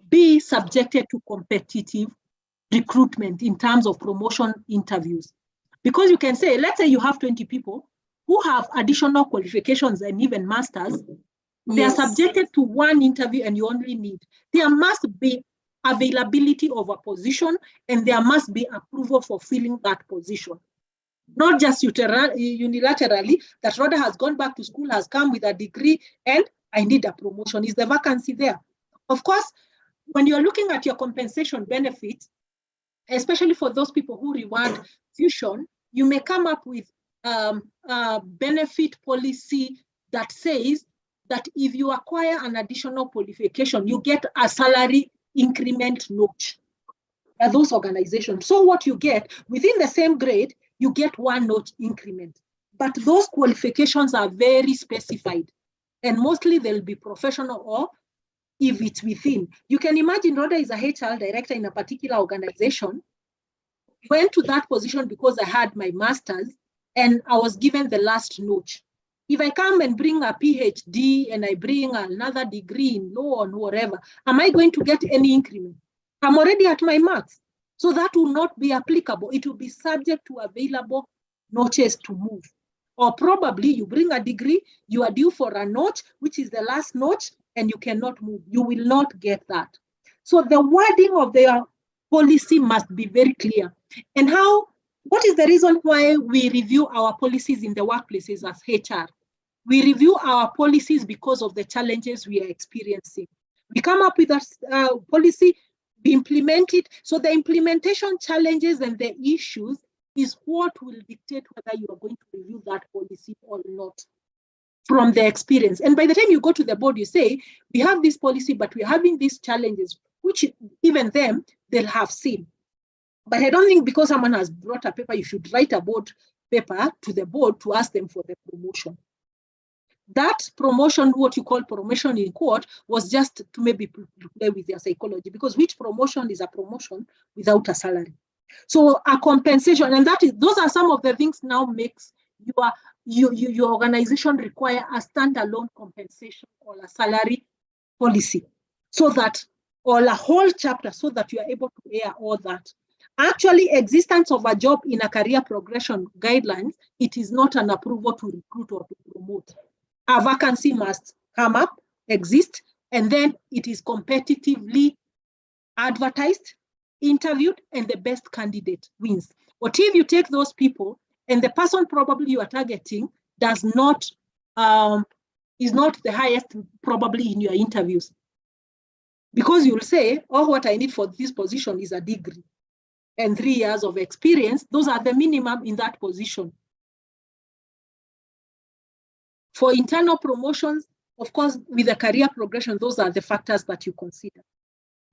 A: be subjected to competitive recruitment in terms of promotion interviews. Because you can say, let's say you have 20 people who have additional qualifications and even masters, they are subjected to one interview and you only need. There must be availability of a position and there must be approval for filling that position. Not just unilaterally, that Rhoda has gone back to school, has come with a degree, and I need a promotion. Is the vacancy there? Of course, when you're looking at your compensation benefits, especially for those people who reward fusion, you may come up with a benefit policy that says that if you acquire an additional qualification, you get a salary increment notch at those organizations. So what you get within the same grade, you get 1 notch increment. But those qualifications are very specified, and mostly they'll be professional, or if it's within. You can imagine Rhoda is a HR director in a particular organization, went to that position because I had my master's and I was given the last notch. If I come and bring a PhD and I bring another degree in law or whatever, am I going to get any increment? I'm already at my marks. So that will not be applicable. It will be subject to available notches to move. Or probably you bring a degree, you are due for a notch, which is the last notch, and you cannot move. You will not get that. So the wording of their policy must be very clear. And what is the reason why we review our policies in the workplaces as HR? We review our policies because of the challenges we are experiencing. We come up with a policy, we implement it. So the implementation challenges and the issues is what will dictate whether you are going to review that policy or not from the experience. And by the time you go to the board, you say, we have this policy, but we're having these challenges. which even them, they'll have seen. But I don't think because someone has brought a paper, you should write a board paper to the board to ask them for the promotion. That promotion, what you call promotion in court, was just to maybe play with their psychology, because which promotion is a promotion without a salary? So a compensation, and those are some of the things now makes your organization require a standalone compensation or a salary policy, so that, or a whole chapter, so that you are able to air all that. Actually, existence of a job in a career progression guidelines, it is not an approval to recruit or to promote. A vacancy must come up, exist, and then it is competitively advertised, interviewed, and the best candidate wins. What if you take those people and the person probably you are targeting does not, is not the highest probably in your interviews? Because you'll say, oh, what I need for this position is a degree and 3 years of experience. Those are the minimum in that position. For internal promotions, of course, with the career progression, those are the factors that you consider,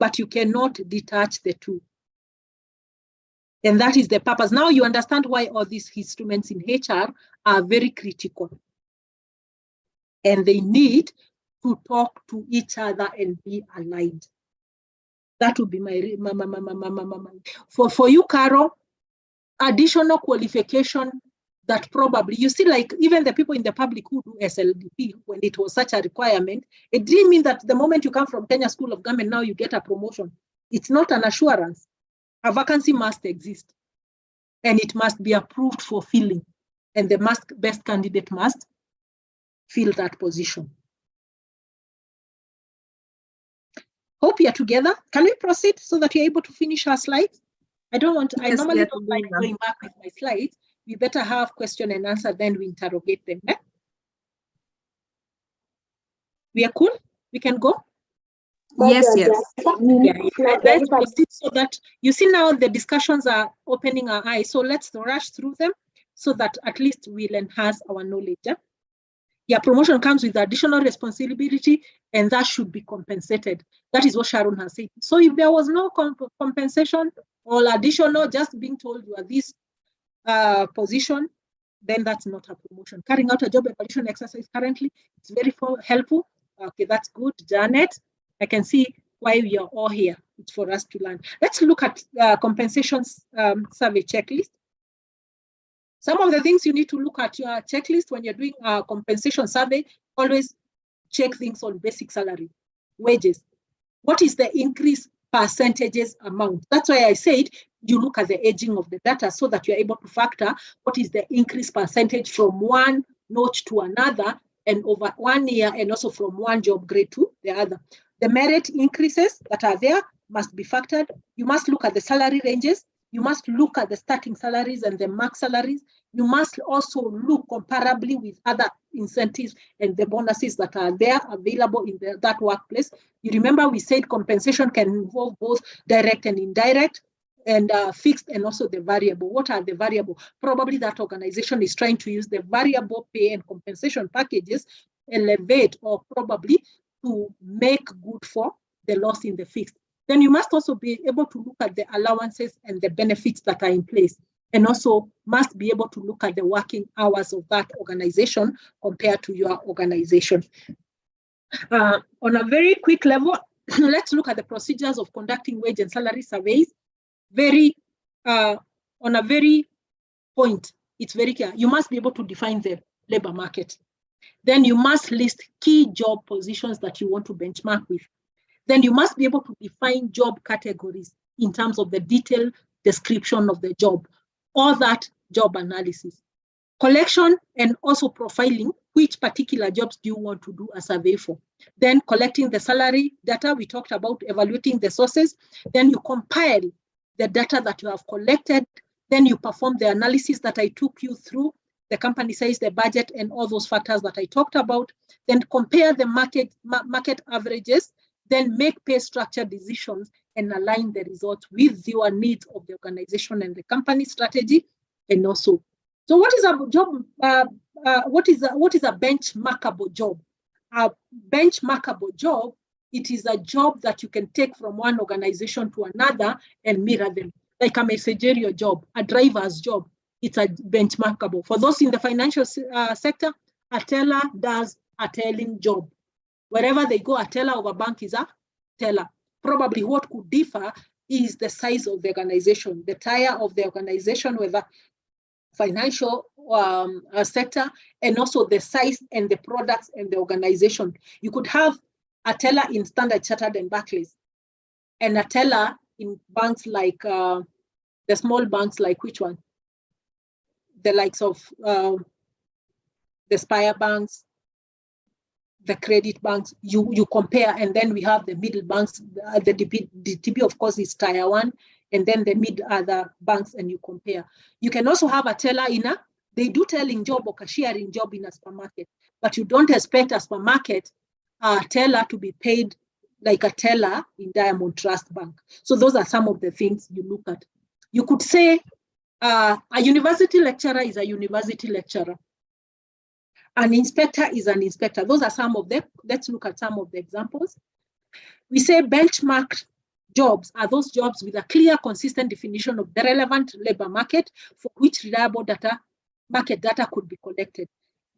A: but you cannot detach the two. And that is the purpose. Now you understand why all these instruments in HR are very critical. And they need to talk to each other and be aligned. That would be my for you, Carol, additional qualification that probably, you see, like even the people in the public who do SLDP, when it was such a requirement, it didn't mean that the moment you come from Kenya School of Government, now you get a promotion. It's not an assurance. A vacancy must exist, and it must be approved for filling, and the best candidate must fill that position. Hope you're together. Can we proceed so that you're able to finish our slides? I normally don't like going back with my slides. We better have question and answer, then we interrogate them. Eh? We are cool? We can go?
H: Yes, yes.
A: Yeah. Let's proceed so that, you see now the discussions are opening our eyes. So let's rush through them so that at least we'll enhance our knowledge. Eh? Yeah, promotion comes with additional responsibility, and that should be compensated. That is what Sharon has said. So if there was no compensation or additional, just being told you are this position, then that's not a promotion. Carrying out a job evaluation exercise currently, it's very helpful. Okay, that's good, Janet. I can see why we are all here. It's for us to learn. Let's look at compensations survey checklist. Some of the things you need to look at your checklist when you're doing a compensation survey, always check things on basic salary, wages. What is the increase percentages amount? That's why I said you look at the aging of the data so that you're able to factor what is the increase percentage from one notch to another and over 1 year, and also from one job grade to the other. The merit increases that are there must be factored. You must look at the salary ranges. You must look at the starting salaries and the max salaries. You must also look comparably with other incentives and the bonuses that are there available in that workplace. You remember we said compensation can involve both direct and indirect, and fixed and also the variable. What are the variable? Probably that organization is trying to use the variable pay and compensation packages, elevate or probably to make good for the loss in the fixed. Then you must also be able to look at the allowances and the benefits that are in place, and also must be able to look at the working hours of that organization compared to your organization. On a very quick level, let's look at the procedures of conducting wage and salary surveys. On a very point, it's very clear. You must be able to define the labor market. Then you must list key job positions that you want to benchmark with. Then you must be able to define job categories in terms of the detailed description of the job, all that job analysis. Collection and also profiling, which particular jobs do you want to do a survey for? Then collecting the salary data, we talked about evaluating the sources. Then you compile the data that you have collected. Then you perform the analysis that I took you through, the company size, the budget, and all those factors that I talked about. Then compare the market averages. Then make pay structure decisions and align the results with your needs of the organization and the company strategy. And also, so what is a job? What is a benchmarkable job? A benchmarkable job it is a job that you can take from one organization to another and mirror them. Like a messagerial job, a driver's job, it's a benchmarkable. For those in the financial sector, a teller does a telling job. Wherever they go, a teller of a bank is a teller. Probably what could differ is the size of the organization, the tier of the organization, whether financial sector, and also the size and the products and the organization. You could have a teller in Standard Chartered and Barclays, and a teller in banks like the small banks, like which one? The likes of the Spire banks, the credit banks, you compare, and then we have the middle banks. The DTB, of course, is tier 1, and then the mid other banks, and you compare. You can also have a teller they do telling job or cashiering job in a supermarket, but you don't expect a supermarket teller to be paid like a teller in Diamond Trust Bank. So those are some of the things you look at. You could say a university lecturer is a university lecturer. An inspector is an inspector. Those are some of them. Let's look at some of the examples. We say benchmarked jobs are those jobs with a clear, consistent definition of the relevant labor market for which reliable market data could be collected.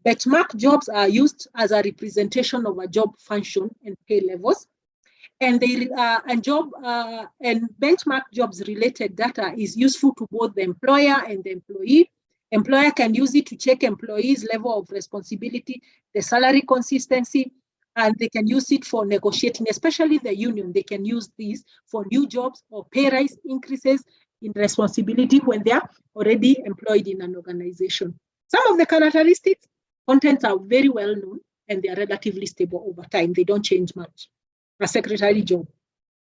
A: Benchmark jobs are used as a representation of a job function and pay levels. And benchmark jobs related data is useful to both the employer and the employee. Employer can use it to check employees' level of responsibility, the salary consistency, and they can use it for negotiating, especially the union. They can use these for new jobs or pay rise increases in responsibility when they are already employed in an organization. Some of the characteristics, contents are very well known and they are relatively stable over time. They don't change much. A secretary job.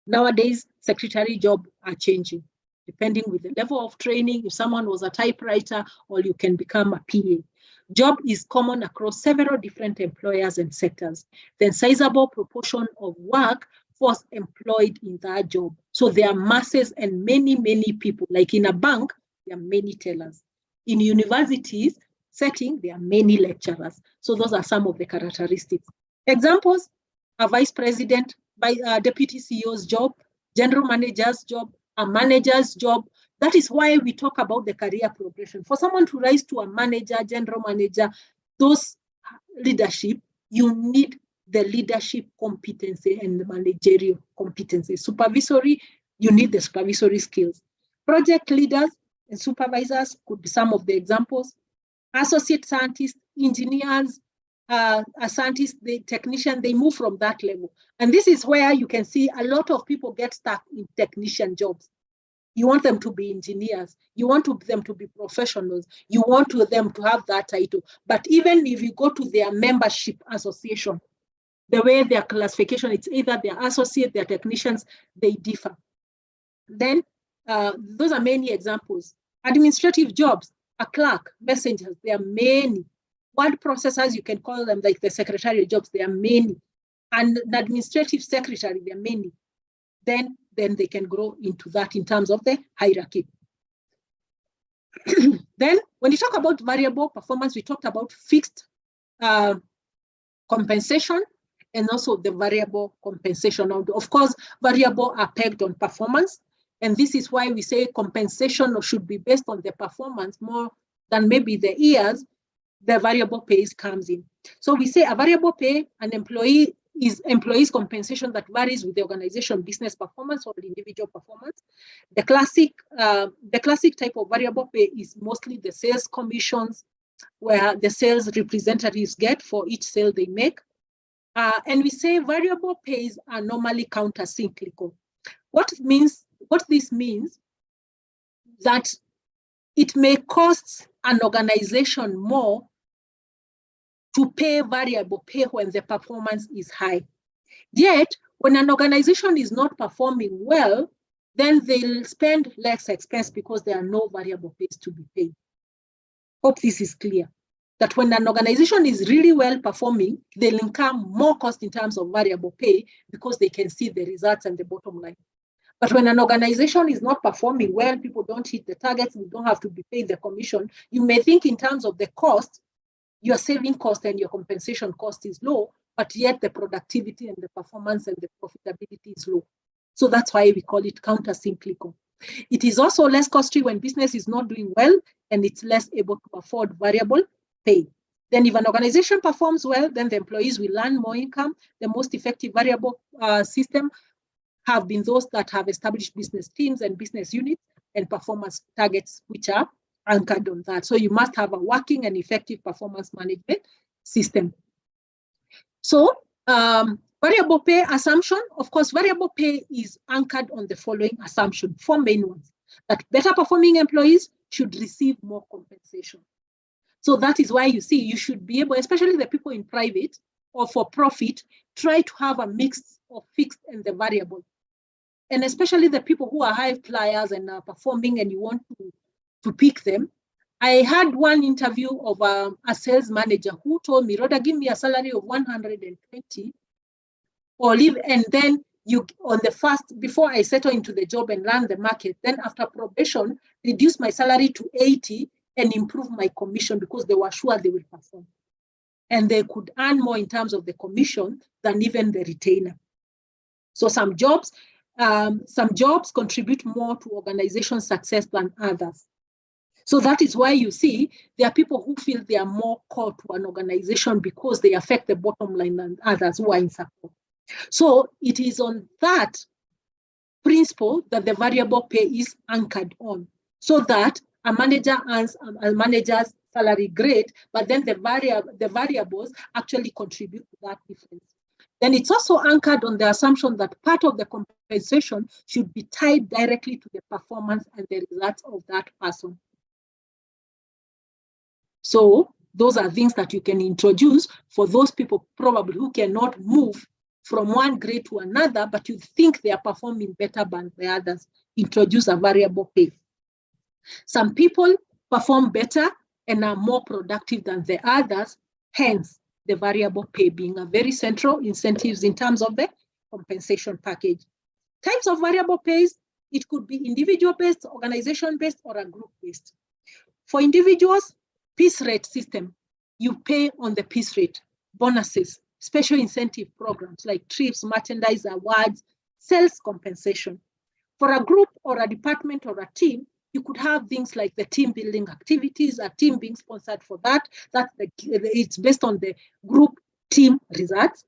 A: Nowadays, secretary jobs are changing, depending with the level of training, if someone was a typewriter, or you can become a PA. Job is common across several different employers and sectors. Then sizable proportion of work force employed in that job. So there are masses and many, many people. Like in a bank, there are many tellers. In universities setting, there are many lecturers. So those are some of the characteristics. Examples: a vice president, by a deputy CEO's job, general manager's job, a manager's job. That is why we talk about the career progression. For someone to rise to a manager, general manager, those leadership, you need the leadership competency and the managerial competency. Supervisory, you need the supervisory skills. Project leaders and supervisors could be some of the examples. Associate scientists, engineers, a scientist, the technician, they move from that level. And this is where you can see a lot of people get stuck in technician jobs. You want them to be engineers. You want them to be professionals. You want them to have that title. But even if you go to their membership association, the way their classification, it's either they're associate, they're technicians, they differ. Then those are many examples. Administrative jobs, a clerk, messengers, there are many. Word processors, you can call them like the secretarial jobs, there are many. And the administrative secretary, there are many. Then they can grow into that in terms of the hierarchy. Then when you talk about variable performance, we talked about fixed compensation and also the variable compensation. Of course, variable are pegged on performance. And this is why we say compensation should be based on the performance more than maybe the years the variable pay comes in. So we say a variable pay, an employee's compensation that varies with the organization business performance or individual performance. The classic type of variable pay is mostly the sales commissions, where the sales representatives get for each sale they make. And we say variable pays are normally counter-cyclical. What this means that it may cost an organization more to pay variable pay when the performance is high. Yet, when an organization is not performing well, then they'll spend less expense because there are no variable pays to be paid. Hope this is clear. That when an organization is really well performing, they'll incur more cost in terms of variable pay because they can see the results and the bottom line. But when an organization is not performing well, people don't hit the targets, you don't have to be paid the commission, you may think in terms of the cost, your saving cost and your compensation cost is low, but yet the productivity and the performance and the profitability is low. So that's why we call it counter-cyclical. It is also less costly when business is not doing well and it's less able to afford variable pay. Then if an organization performs well, then the employees will earn more income. The most effective variable system have been those that have established business teams and business units and performance targets, which are anchored on that. So you must have a working and effective performance management system. So variable pay assumption, of course, variable pay is anchored on the following assumption, 4 main ones, that better performing employees should receive more compensation. So that is why you see, you should be able, especially the people in private or for profit, try to have a mix of fixed and the variable. And especially the people who are high flyers and are performing and you want to pick them. I had one interview of a sales manager who told me, Rhoda, give me a salary of 120 or leave, and then you on the first, before I settle into the job and run the market, then after probation, reduce my salary to 80 and improve my commission because they were sure they will perform. And they could earn more in terms of the commission than even the retainer. So some jobs contribute more to organization success than others. So that is why you see there are people who feel they are more core to an organization because they affect the bottom line than others who are in support. So it is on that principle that the variable pay is anchored on, so that a manager earns a manager's salary grade, but then the variables actually contribute to that difference. Then it's also anchored on the assumption that part of the compensation should be tied directly to the performance and the results of that person. So those are things that you can introduce for those people probably who cannot move from one grade to another, but you think they are performing better than the others. Introduce a variable pay. Some people perform better and are more productive than the others, hence the variable pay being a very central incentives in terms of the compensation package. Types of variable pays, it could be individual-based, organization-based, or a group-based. For individuals, piece rate system, you pay on the piece rate, bonuses, special incentive programs like trips, merchandise, awards, sales compensation. For a group or a department or a team, you could have things like the team building activities, a team being sponsored for that. It's based on the group team results.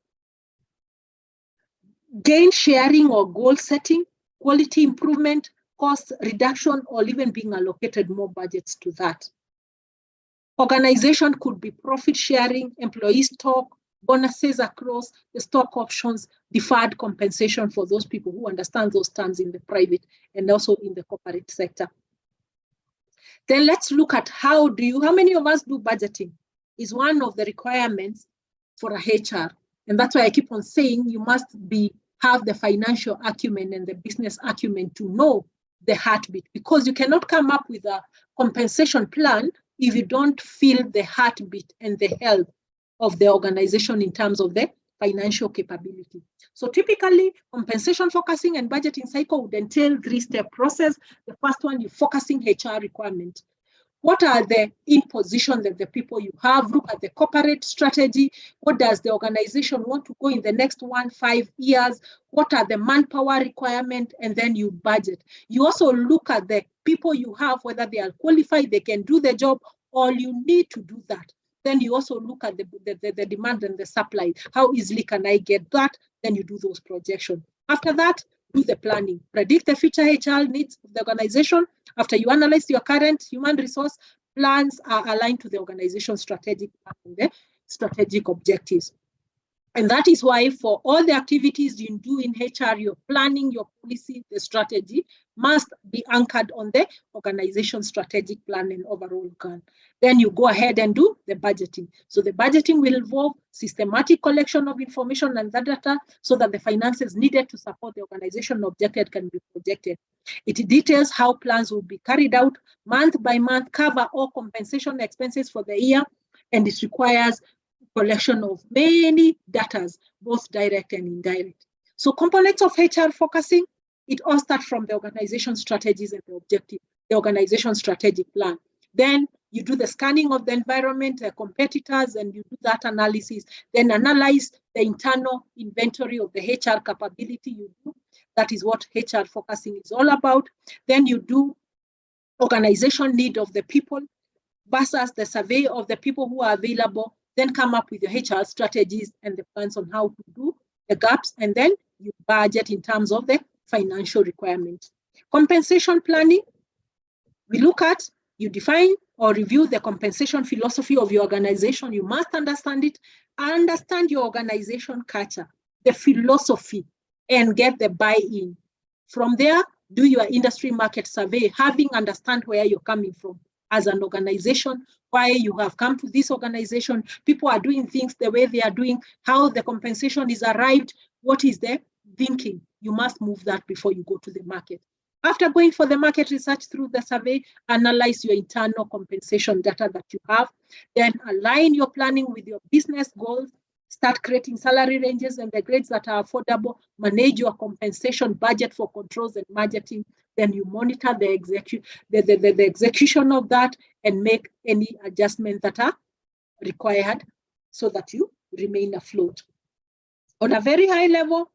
A: Gain sharing or goal setting, quality improvement, cost reduction, or even being allocated more budgets to that. Organization could be profit sharing, employee stock, bonuses across the stock options, deferred compensation for those people who understand those terms in the private and also in the corporate sector. Then let's look at how many of us do budgeting? Is one of the requirements for a HR. And that's why I keep on saying you must have the financial acumen and the business acumen to know the heartbeat, because you cannot come up with a compensation plan if you don't feel the heartbeat and the health of the organization in terms of the financial capability. So typically, compensation focusing and budgeting cycle would entail 3-step process. The first one, you're focusing HR requirement. What are the impositions that the people you have? Look at the corporate strategy. What does the organization want to go in the next 5 years? What are the manpower requirements? And then you budget. You also look at the people you have, whether they are qualified, they can do the job, or you need to do that. Then you also look at the demand and the supply. How easily can I get that? Then you do those projections. After that, do the planning. Predict the future HR needs of the organization. After you analyze your current human resource, plans are aligned to the organization's strategic plan and the strategic objectives. And that is why for all the activities you do in HR, your planning, your policy, the strategy must be anchored on the organization's strategic plan and overall goal. Then you go ahead and do the budgeting. So the budgeting will involve systematic collection of information and that data so that the finances needed to support the organization objective can be projected. It details how plans will be carried out month by month, cover all compensation expenses for the year, and it requires collection of many data, both direct and indirect. So components of HR focusing, it all starts from the organization strategies and the objective, the organization strategic plan. Then You do the scanning of the environment, the competitors, and you do that analysis. Then analyze the internal inventory of the HR capability you do. That is what HR focusing is all about. Then you do organization need of the people versus the survey of the people who are available. Then come up with your HR strategies and the plans on how to do the gaps. And then you budget in terms of the financial requirements. Compensation planning, we look at, you define or review the compensation philosophy of your organization. You must understand it, understand your organization culture, the philosophy, and get the buy-in. From there, do your industry market survey, having understand where you're coming from as an organization, why you have come to this organization, people are doing things the way they are doing, how the compensation is arrived, what is the thinking. You must move that before you go to the market. After going for the market research through the survey, analyze your internal compensation data that you have, then align your planning with your business goals, start creating salary ranges and the grades that are affordable, manage your compensation budget for controls and budgeting, then you monitor the execution of that and make any adjustments that are required so that you remain afloat. On a very high level,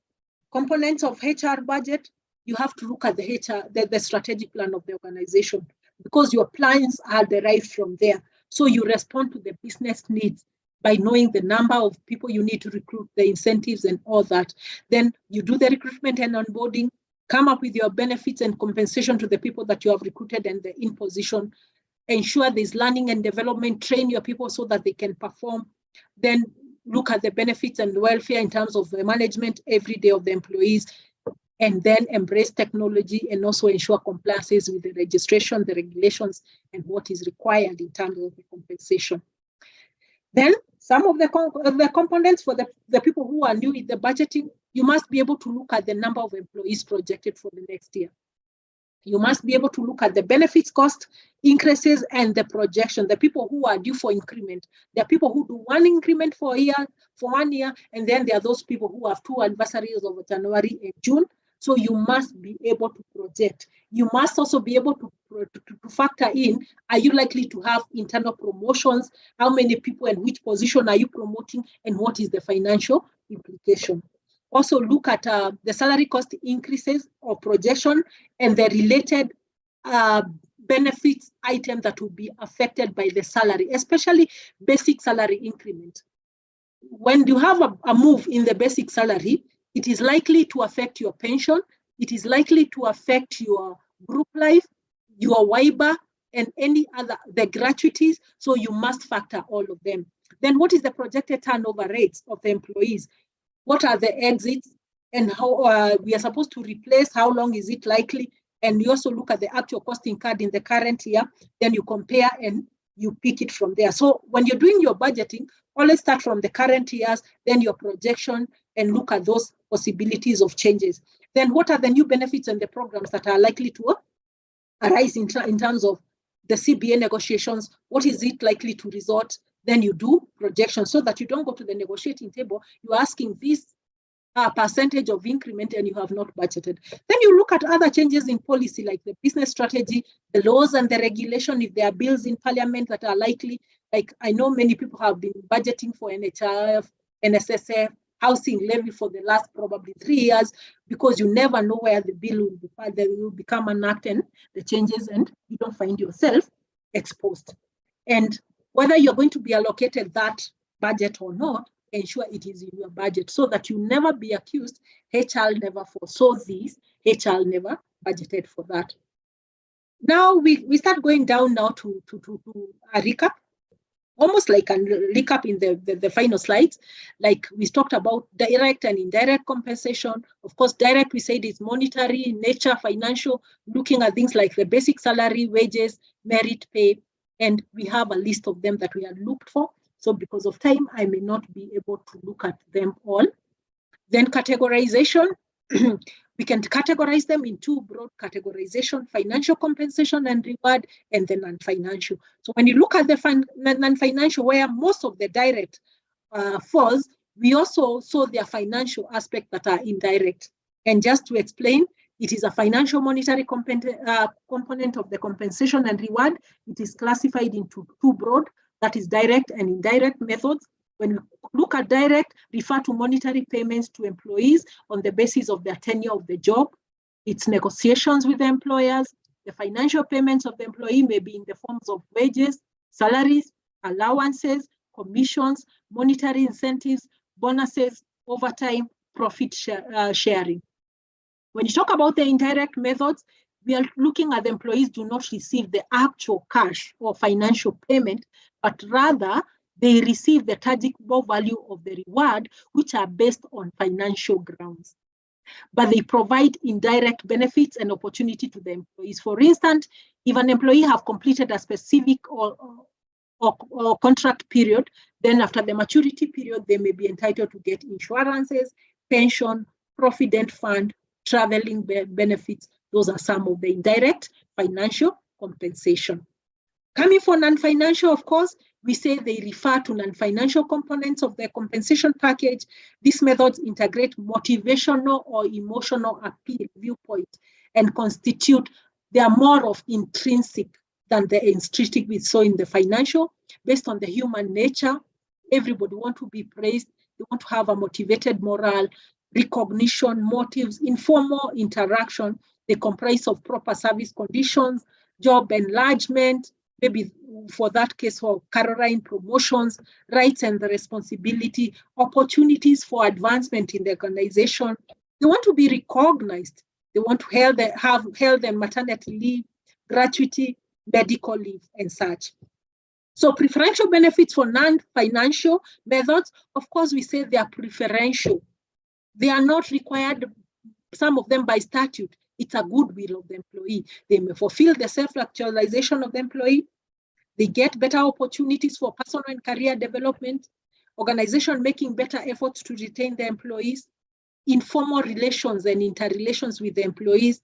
A: components of HR budget, you have to look at the strategic plan of the organization because your plans are derived from there. So you respond to the business needs by knowing the number of people you need to recruit, the incentives and all that. Then you do the recruitment and onboarding, come up with your benefits and compensation to the people that you have recruited and the in position. Ensure there's learning and development, train your people so that they can perform. Then look at the benefits and welfare in terms of the management every day of the employees, and then embrace technology and also ensure compliances with the registration, the regulations, and what is required in terms of the compensation. Then some of the components for the people who are new in the budgeting, you must be able to look at the number of employees projected for the next year. You must be able to look at the benefits cost increases and the projection, the people who are due for increment. There are people who do one increment for 1 year, and then there are those people who have 2 anniversaries of January and June. So you must be able to project. You must also be able to factor in, are you likely to have internal promotions? How many people and which position are you promoting? And what is the financial implication? Also look at the salary cost increases or projection and the related benefits item that will be affected by the salary, especially basic salary increment. When you have a move in the basic salary, it is likely to affect your pension, it is likely to affect your group life, your WIBA, and any other, the gratuities, so you must factor all of them. Then what is the projected turnover rates of the employees? What are the exits and how we are supposed to replace, how long is it likely? And you also look at the actual cost incurred in the current year, then you compare and you pick it from there. So when you're doing your budgeting, always start from the current years, then your projection, and look at those possibilities of changes. Then what are the new benefits and the programs that are likely to arise in terms of the CBA negotiations? What is it likely to result? Then you do projections so that you don't go to the negotiating table, you're asking this percentage of increment and you have not budgeted. Then you look at other changes in policy like the business strategy, the laws and the regulation, if there are bills in parliament that are likely, like I know many people have been budgeting for NHIF, NSSF, housing levy for the last probably 3 years, because you never know where the bill will be filed, there will become an act and the changes and you don't find yourself exposed. And whether you're going to be allocated that budget or not, ensure it is in your budget so that you never be accused, HR never foresaw this, HR never budgeted for that. Now we start going down now to a recap, almost like a recap in the final slides. Like we talked about direct and indirect compensation. Of course, direct we said is monetary in nature, financial, looking at things like the basic salary, wages, merit pay, and we have a list of them that we had looked for. So because of time, I may not be able to look at them all. Then categorization, we can categorize them in 2 broad categorization, financial compensation and reward, and then non-financial. So when you look at the non-financial, where most of the direct falls, we also saw their financial aspect that are indirect. And just to explain, It is a financial monetary component of the compensation and reward. It is classified into two broad, that is direct and indirect methods. When we look at direct, refer to monetary payments to employees on the basis of their tenure of the job. It's negotiations with the employers. The financial payments of the employee may be in the forms of wages, salaries, allowances, commissions, monetary incentives, bonuses, overtime, profit sharing. When you talk about the indirect methods, we are looking at the employees do not receive the actual cash or financial payment, but rather they receive the tangible value of the reward, which are based on financial grounds. But they provide indirect benefits and opportunity to the employees. For instance, if an employee have completed a specific or contract period, then after the maturity period, they may be entitled to get insurances, pension, provident fund, traveling benefits. Those are some of the indirect financial compensation. Coming for non-financial, of course, we say they refer to non-financial components of the compensation package. These methods integrate motivational or emotional appeal viewpoint and constitute, they are more of intrinsic than the extrinsic we saw in the financial. Based on the human nature, everybody wants to be praised. They want to have a motivated morale, recognition, motives, informal interaction. They comprise of proper service conditions, job enlargement, maybe for that case for Caroline, promotions, rights and the responsibility, opportunities for advancement in the organization. They want to be recognized. They want to have health and maternity leave, gratuity, medical leave, and such. So preferential benefits for non-financial methods, of course, we say they are preferential. They are not required, some of them by statute. It's a goodwill of the employee. They may fulfill the self-actualization of the employee. They get better opportunities for personal and career development, organization making better efforts to retain the employees, informal relations and interrelations with the employees,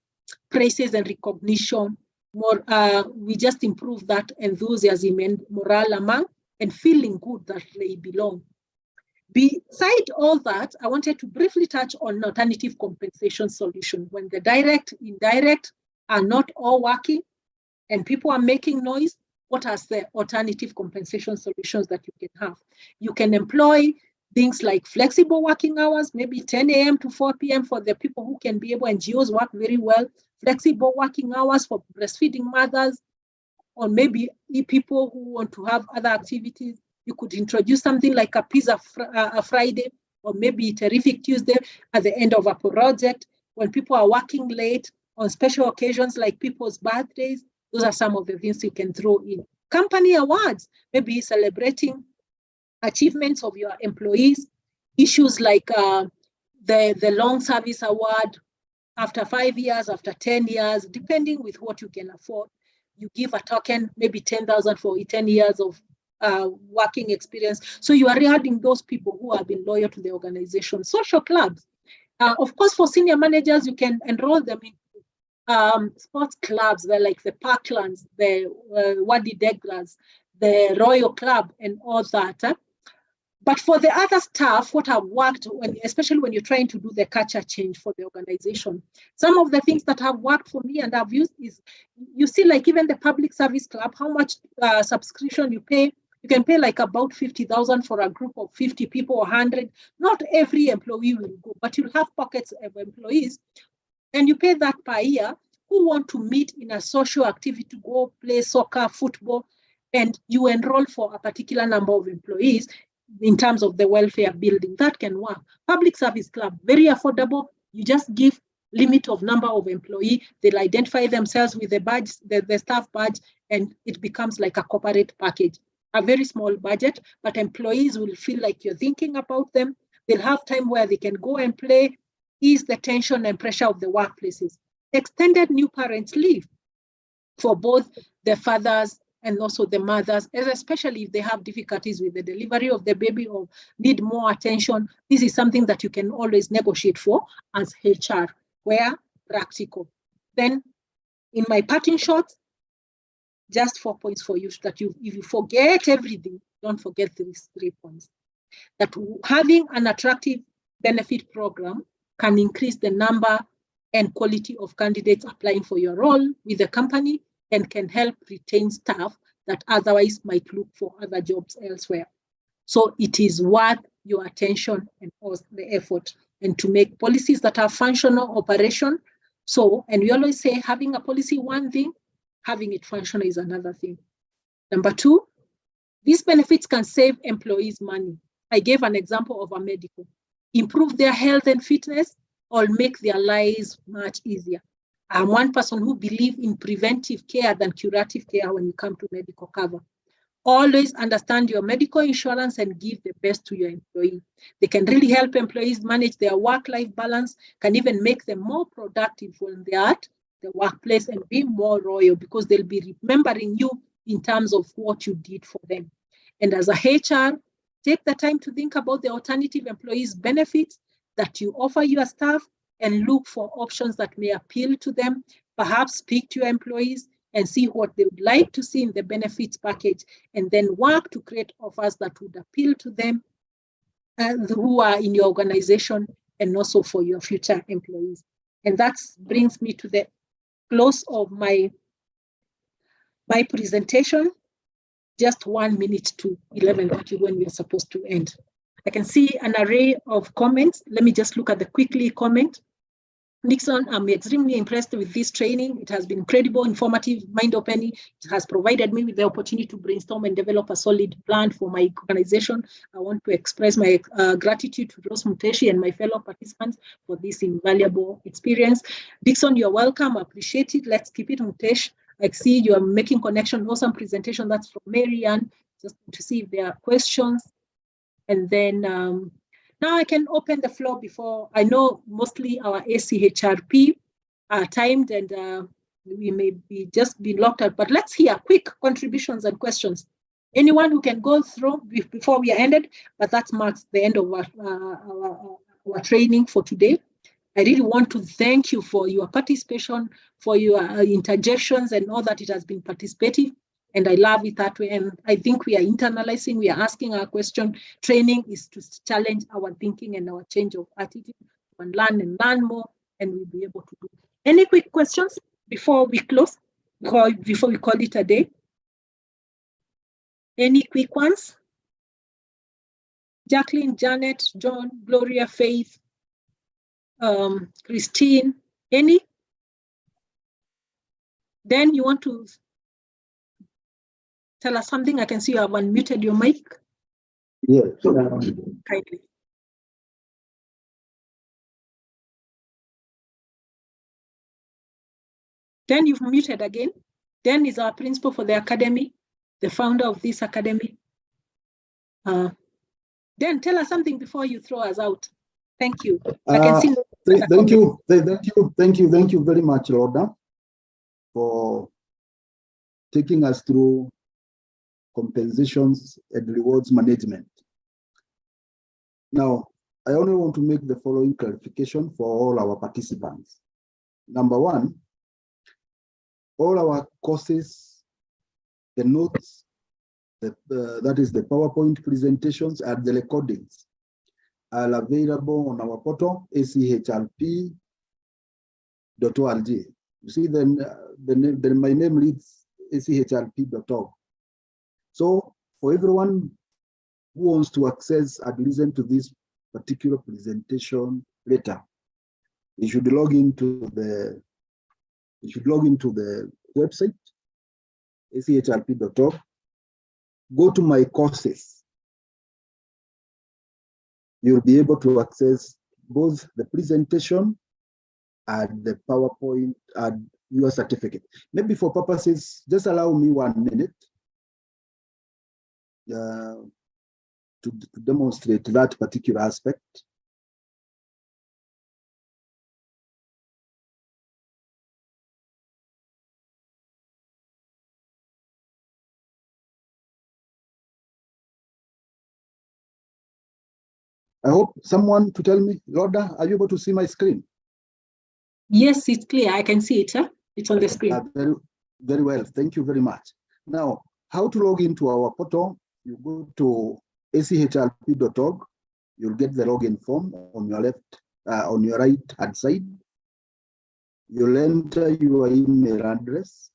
A: praises and recognition. We just improve that enthusiasm and morale among and feeling good that they belong. Beside all that, I wanted to briefly touch on alternative compensation solution. When the direct, indirect are not all working and people are making noise, what are the alternative compensation solutions that you can have? You can employ things like flexible working hours, maybe 10 a.m. to 4 p.m. for the people who can be able, NGOs work very well, flexible working hours for breastfeeding mothers, or maybe people who want to have other activities. You could introduce something like a Pizza Friday, or maybe Terrific Tuesday at the end of a project when people are working late on special occasions like people's birthdays. Those are some of the things you can throw in. Company awards, maybe celebrating achievements of your employees, issues like the long service award after 5 years, after 10 years, depending with what you can afford. You give a token, maybe 10,000 for 10 years of working experience. So you are rewarding those people who have been loyal to the organization. Social clubs. Of course, for senior managers, you can enroll them in sports clubs. They're like the Parklands, the Wadi Degras, the Royal Club, and all that. But for the other staff, what have worked, especially when you're trying to do the culture change for the organization, some of the things that have worked for me and I've used is, you see, like even the public service club, how much subscription you pay. You can pay like about 50,000 for a group of 50 people or 100. Not every employee will go, but you'll have pockets of employees, and you pay that per year, who want to meet in a social activity, to go play soccer, football, and you enroll for a particular number of employees in terms of the welfare building. That can work. Public service club, very affordable. You just give limit of number of employee. They'll identify themselves with the badge, the staff badge, and it becomes like a corporate package. A very small budget, but employees will feel like you're thinking about them. They'll have time where they can go and play, ease the tension and pressure of the workplaces. Extended new parents leave for both the fathers and also the mothers, especially if they have difficulties with the delivery of the baby or need more attention. This is something that you can always negotiate for as HR, where practical. Then in my parting shot, just 4 points for you, that if you forget everything, don't forget these 3 points. That having an attractive benefit program can increase the number and quality of candidates applying for your role with the company, and can help retain staff that otherwise might look for other jobs elsewhere. So it is worth your attention and the effort, and to make policies that are functional operation. So, and we always say having a policy, one thing, having it functional is another thing. Number two, these benefits can save employees money. I gave an example of a medical, improve their health and fitness, or make their lives much easier. I'm one person who believes in preventive care than curative care when you come to medical cover. Always understand your medical insurance and give the best to your employee. They can really help employees manage their work-life balance, can even make them more productive when they are at the workplace and be more loyal, because they'll be remembering you in terms of what you did for them. And as a HR, take the time to think about the alternative employees benefits that you offer your staff and look for options that may appeal to them. Perhaps speak to your employees and see what they would like to see in the benefits package, and then work to create offers that would appeal to them who are in your organization and also for your future employees. And that brings me to the close of my presentation. Just 1 minute to 11:30 when we are supposed to end. I can see an array of comments. Let me just look at the quickly comment. Nixon, I'm extremely impressed with this training. It has been incredible, informative, mind-opening. It has provided me with the opportunity to brainstorm and develop a solid plan for my organization. I want to express my gratitude to Rose Muteshi and my fellow participants for this invaluable experience. Dixon, you're welcome. I appreciate it. Let's keep it, Mutesh. I see you are making connection. Awesome presentation. That's from Marianne. Just to see if there are questions. And then now I can open the floor before. I know mostly our ACHRP are timed and we may be just be locked out, but let's hear quick contributions and questions. Anyone who can go through before we are ended, but that marks the end of our training for today. I really want to thank you for your participation, for your interjections and all that. It has been participative. And I love it that way. And I think we are internalizing, we are asking our question. Training is to challenge our thinking and our change of attitude, and learn more, and we'll be able to do. Any quick questions before we close, before we call it a day? Any quick ones? Jacqueline, Janet, John, Gloria, Faith, Christine, any? Then you want to tell us something? I can see you have unmuted your mic.
I: Yes.
A: Kindly. Then you've muted again. Dan is our principal for the academy, the founder of this academy. Dan, tell us something before you throw us out. Thank you. I can see.
I: Thank you very much, Rhoda, for taking us through compensations and rewards management. Now, I only want to make the following clarification for all our participants. Number one, all our courses, the notes, that is the PowerPoint presentations and the recordings are available on our portal, achrp.org. You see, then my name reads achrp.org. So for everyone who wants to access and listen to this particular presentation later, you should log into the website, achrp.org. Go to my courses. You'll be able to access both the presentation and the PowerPoint and your certificate. Maybe for purposes, just allow me 1 minute to demonstrate that particular aspect. I hope someone to tell me, Rhoda, are you able to see my screen?
A: Yes, it's clear. I can see it. Huh? It's on the screen.
I: Very, very well. Thank you very much. Now, how to log into our portal? You go to achrp.org. You'll get the login form on your left, on your right hand side. You'll enter your email address.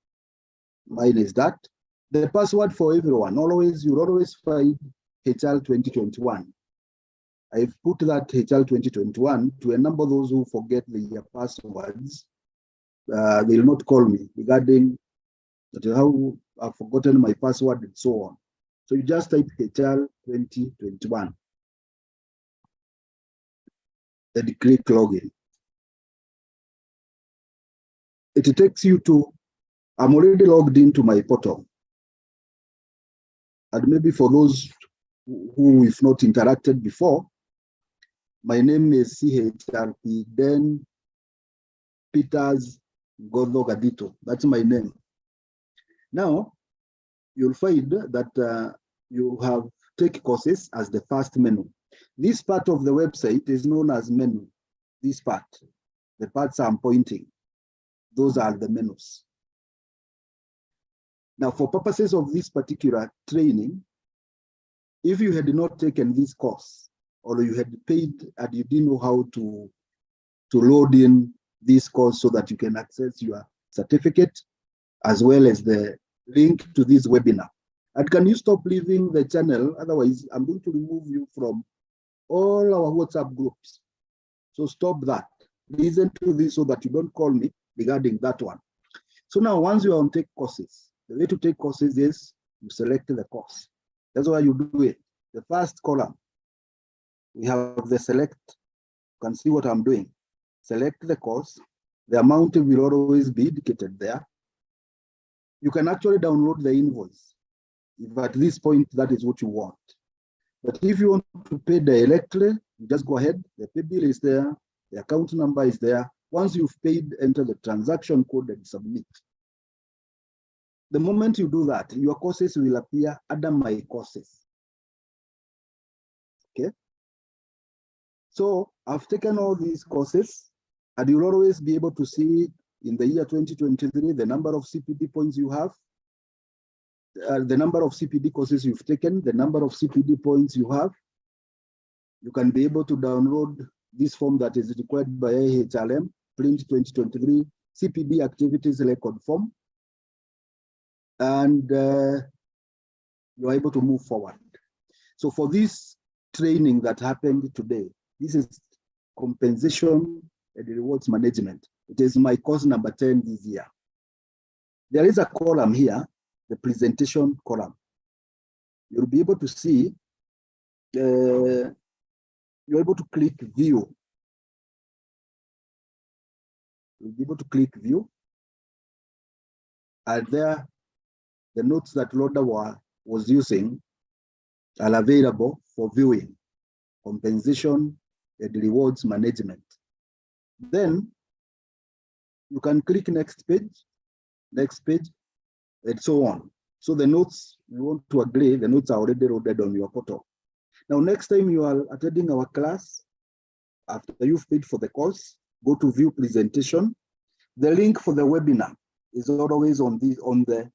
I: Mine is that. The password for everyone, you'll always find HR 2021. I've put that HR 2021 to enable those who forget their passwords. They'll not call me regarding how I've forgotten my password and so on. So you just type HR 2021 and click login. It takes you to, I'm already logged into my portal. And maybe for those who have not interacted before, my name is CHRP, then Peters Godho Gadito. That's my name. Now, you'll find that you have take courses as the first menu. This part of the website is known as menu. This part, the parts I'm pointing, those are the menus. Now, for purposes of this particular training, if you had not taken this course, or you had paid and you didn't know how to load in this course so that you can access your certificate, as well as the link to this webinar. And can you stop leaving the channel? Otherwise, I'm going to remove you from all our WhatsApp groups. So stop that. Listen to this so that you don't call me regarding that one. So now, once you are on take courses, the way to take courses is you select the course. That's why you do it. The first column, we have the select. You can see what I'm doing. Select the course. The amount will always be indicated there. You can actually download the invoice if at this point that is what you want. But if you want to pay directly, you just go ahead. The pay bill is there. The account number is there. Once you've paid, enter the transaction code and submit. The moment you do that, your courses will appear under my courses. Okay. So I've taken all these courses, and you'll always be able to see in the year 2023 the number of CPD points you have, the number of CPD courses you've taken, the number of CPD points you have. You can be able to download this form that is required by IHRM, print 2023 CPD activities record form, and you're able to move forward. So for this training that happened today, this is compensation and rewards management. It is my course number 10 this year. There is a column here, the presentation column. You'll be able to see, you're able to click view. You'll be able to click view. And there, the notes that Loda was using are available for viewing, compensation and rewards management. Then you can click next page, and so on. So the notes, you want to agree, the notes are already loaded on your portal. Now, next time you are attending our class, after you've paid for the course, go to view presentation. The link for the webinar is always on the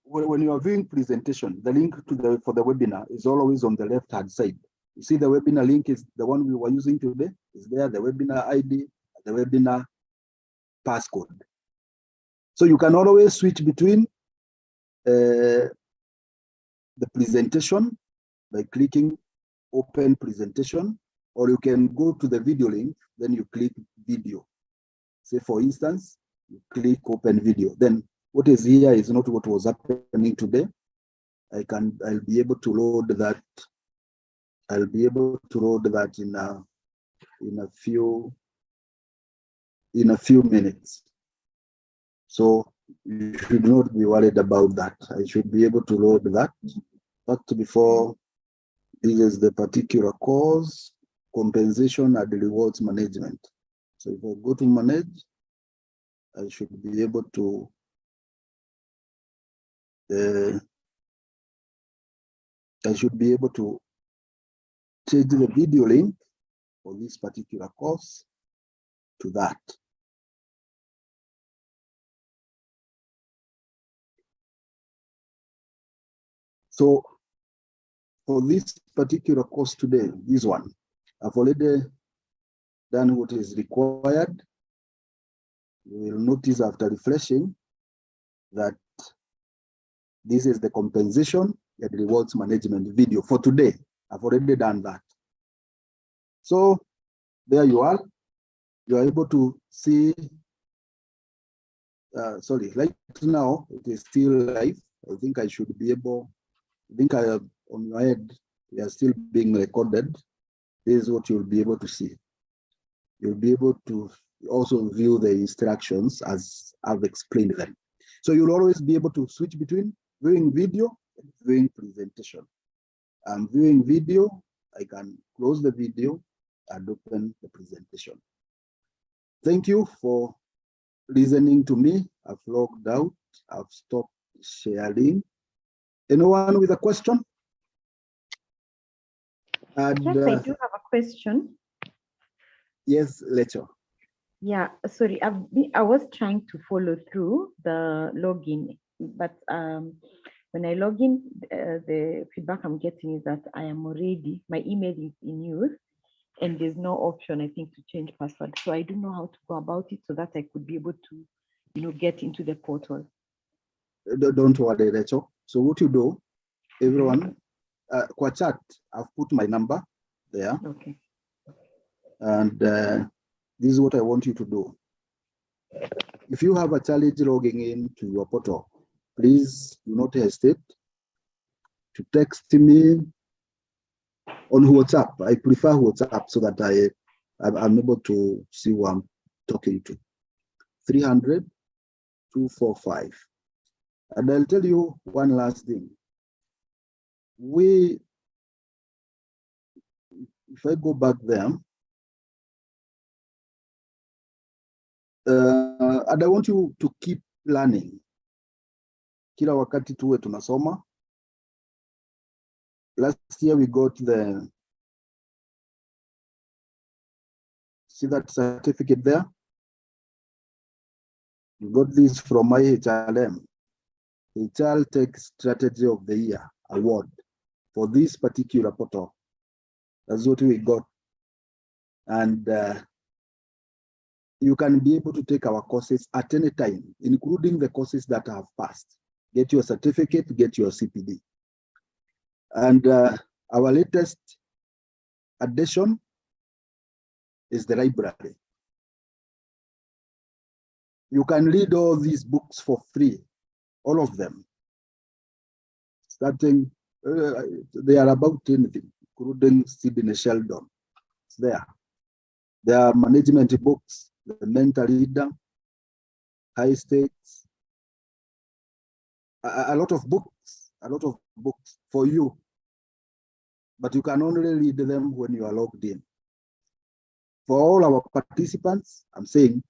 I: when you are viewing presentation, the link to for the webinar is always on the left-hand side. You see the webinar link is the one we were using today, is there, the webinar ID, the webinar passcode. So you can always switch between the presentation by clicking open presentation, or you can go to the video link, then you click video. Say for instance, you click open video. Then what is here is not what was happening today. I'll be able to load that. I'll be able to load that in a few minutes. So you should not be worried about that. I should be able to load that. But before, this is the particular course, compensation and rewards management. So if I go to manage, I should be able to change the video link for this particular course to that. So for this particular course today, this one, I've already done what is required, you will notice after refreshing that this is the compensation and rewards management video for today. I've already done that. So there you are. You are able to see, sorry, right now it is still live. I think I should be able, I think I have on your head, they are still being recorded. This is what you'll be able to see. You'll be able to also view the instructions as I've explained them. So you'll always be able to switch between viewing video and viewing presentation. I'm viewing video, I can close the video and open the presentation. Thank you for listening to me. I've logged out, I've stopped sharing. Anyone with a question? And,
E: yes, I do have a question.
I: Yes, Lecho.
E: Yeah, sorry, I was trying to follow through the login, but when I log in, the feedback I'm getting is that I am already, my email is in use, and there's no option, I think, to change password. So I don't know how to go about it so that I could be able to, get into the portal.
I: Don't worry, Rachel. So what you do, everyone, qua chat, I've put my number there.
E: Okay.
I: And this is what I want you to do. If you have a challenge logging in to your portal, please do not hesitate to text me on WhatsApp. I prefer WhatsApp so that I'm able to see who I'm talking to. 300-245. And I'll tell you one last thing. If I go back there, and I want you to keep learning. Kila wakati tuwe tunasoma. Last year we got see that certificate there? We got this from IHLM, HR Tech Strategy of the Year award for this particular portal. That's what we got. And you can be able to take our courses at any time, including the courses that have passed. Get your certificate, get your CPD. And our latest addition is the library. You can read all these books for free, all of them. Starting, they are about anything, including Sidney Sheldon. It's there. There are management books, the mental leader, high stakes, a lot of books for you. But you can only read them when you are logged in. For all our participants, I'm saying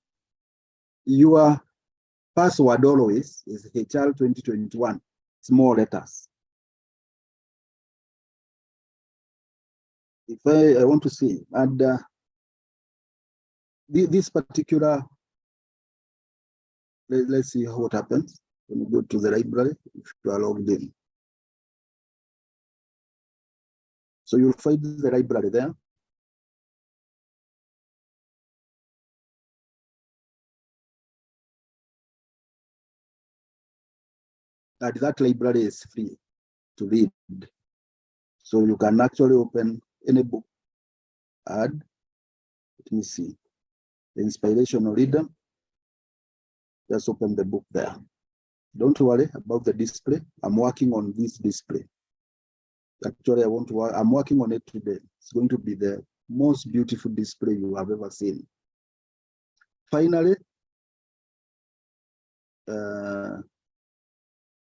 I: your password always is HR 2021, small letters. If I want to see, and this particular, let's see what happens when you go to the library if you are logged in. So you'll find the library there. And that library is free to read. So you can actually open any book, add, let me see, the inspirational reader. Just open the book there. Don't worry about the display. I'm working on this display. Actually, I'm working on it today. It's going to be the most beautiful display you have ever seen. Finally, for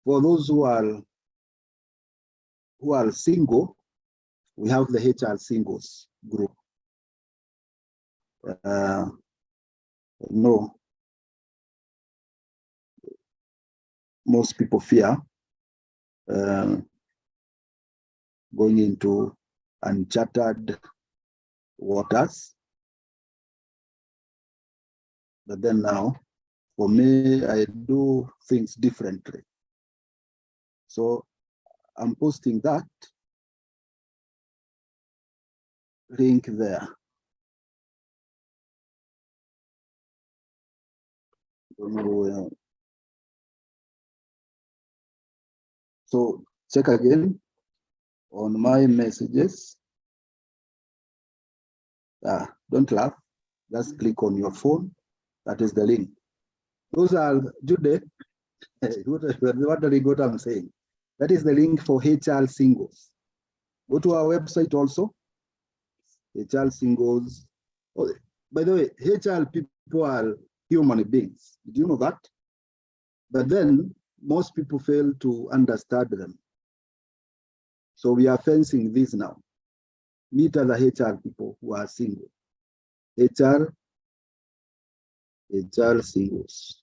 I: those who are single, we have the HR singles group. No, most people fear going into uncharted waters. But then now, for me, I do things differently. So I'm posting that link there. So check again on my messages. Don't laugh. Just click on your phone. That is the link. Those are Jude. Wondering what I'm saying. That is the link for HR Singles. Go to our website also. HR Singles. Oh, by the way, HR people are human beings. Did you know that? But then most people fail to understand them. So we are fencing this now. Meet other HR people who are single. HR singles.com.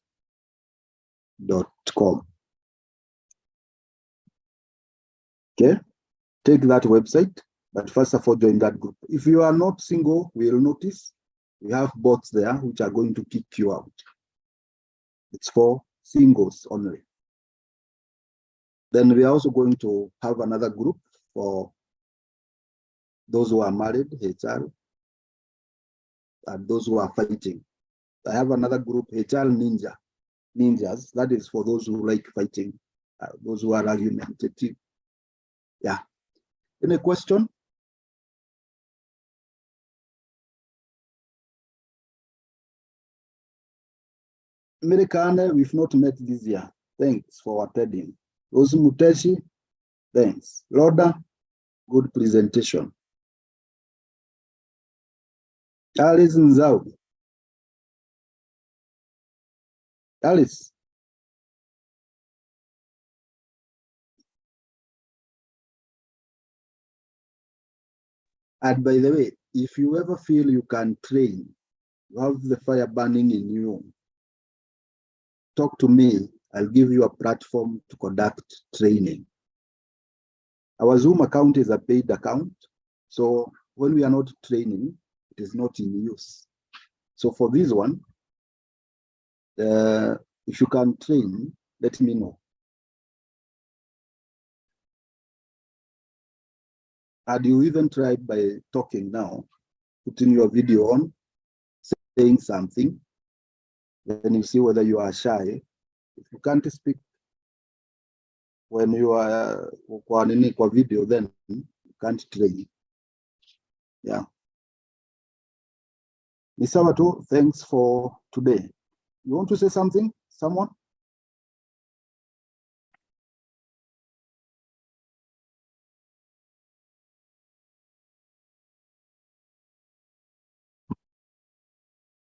I: Okay, take that website, but first of all, join that group. If you are not single, we'll notice we have bots there which are going to kick you out. It's for singles only. Then we are also going to have another group for those who are married, HR, and those who are fighting. I have another group, HR Ninjas. That is for those who like fighting, those who are argumentative. Yeah. Any question? Americana, we've not met this year. Thanks for attending. Rose Muteshi, thanks. Loda, good presentation. Alice Nzau. Alice. And by the way, if you ever feel you can train, you have the fire burning in you, talk to me. I'll give you a platform to conduct training. Our Zoom account is a paid account. So when we are not training, it is not in use. So for this one, if you can train, let me know. And you even tried by talking now, putting your video on, saying something, then you see whether you are shy. If you can't speak when you are kwa video, then you can't train. Yeah. Nisawatu, thanks for today. You want to say something, someone?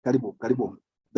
I: Karibu, karibu.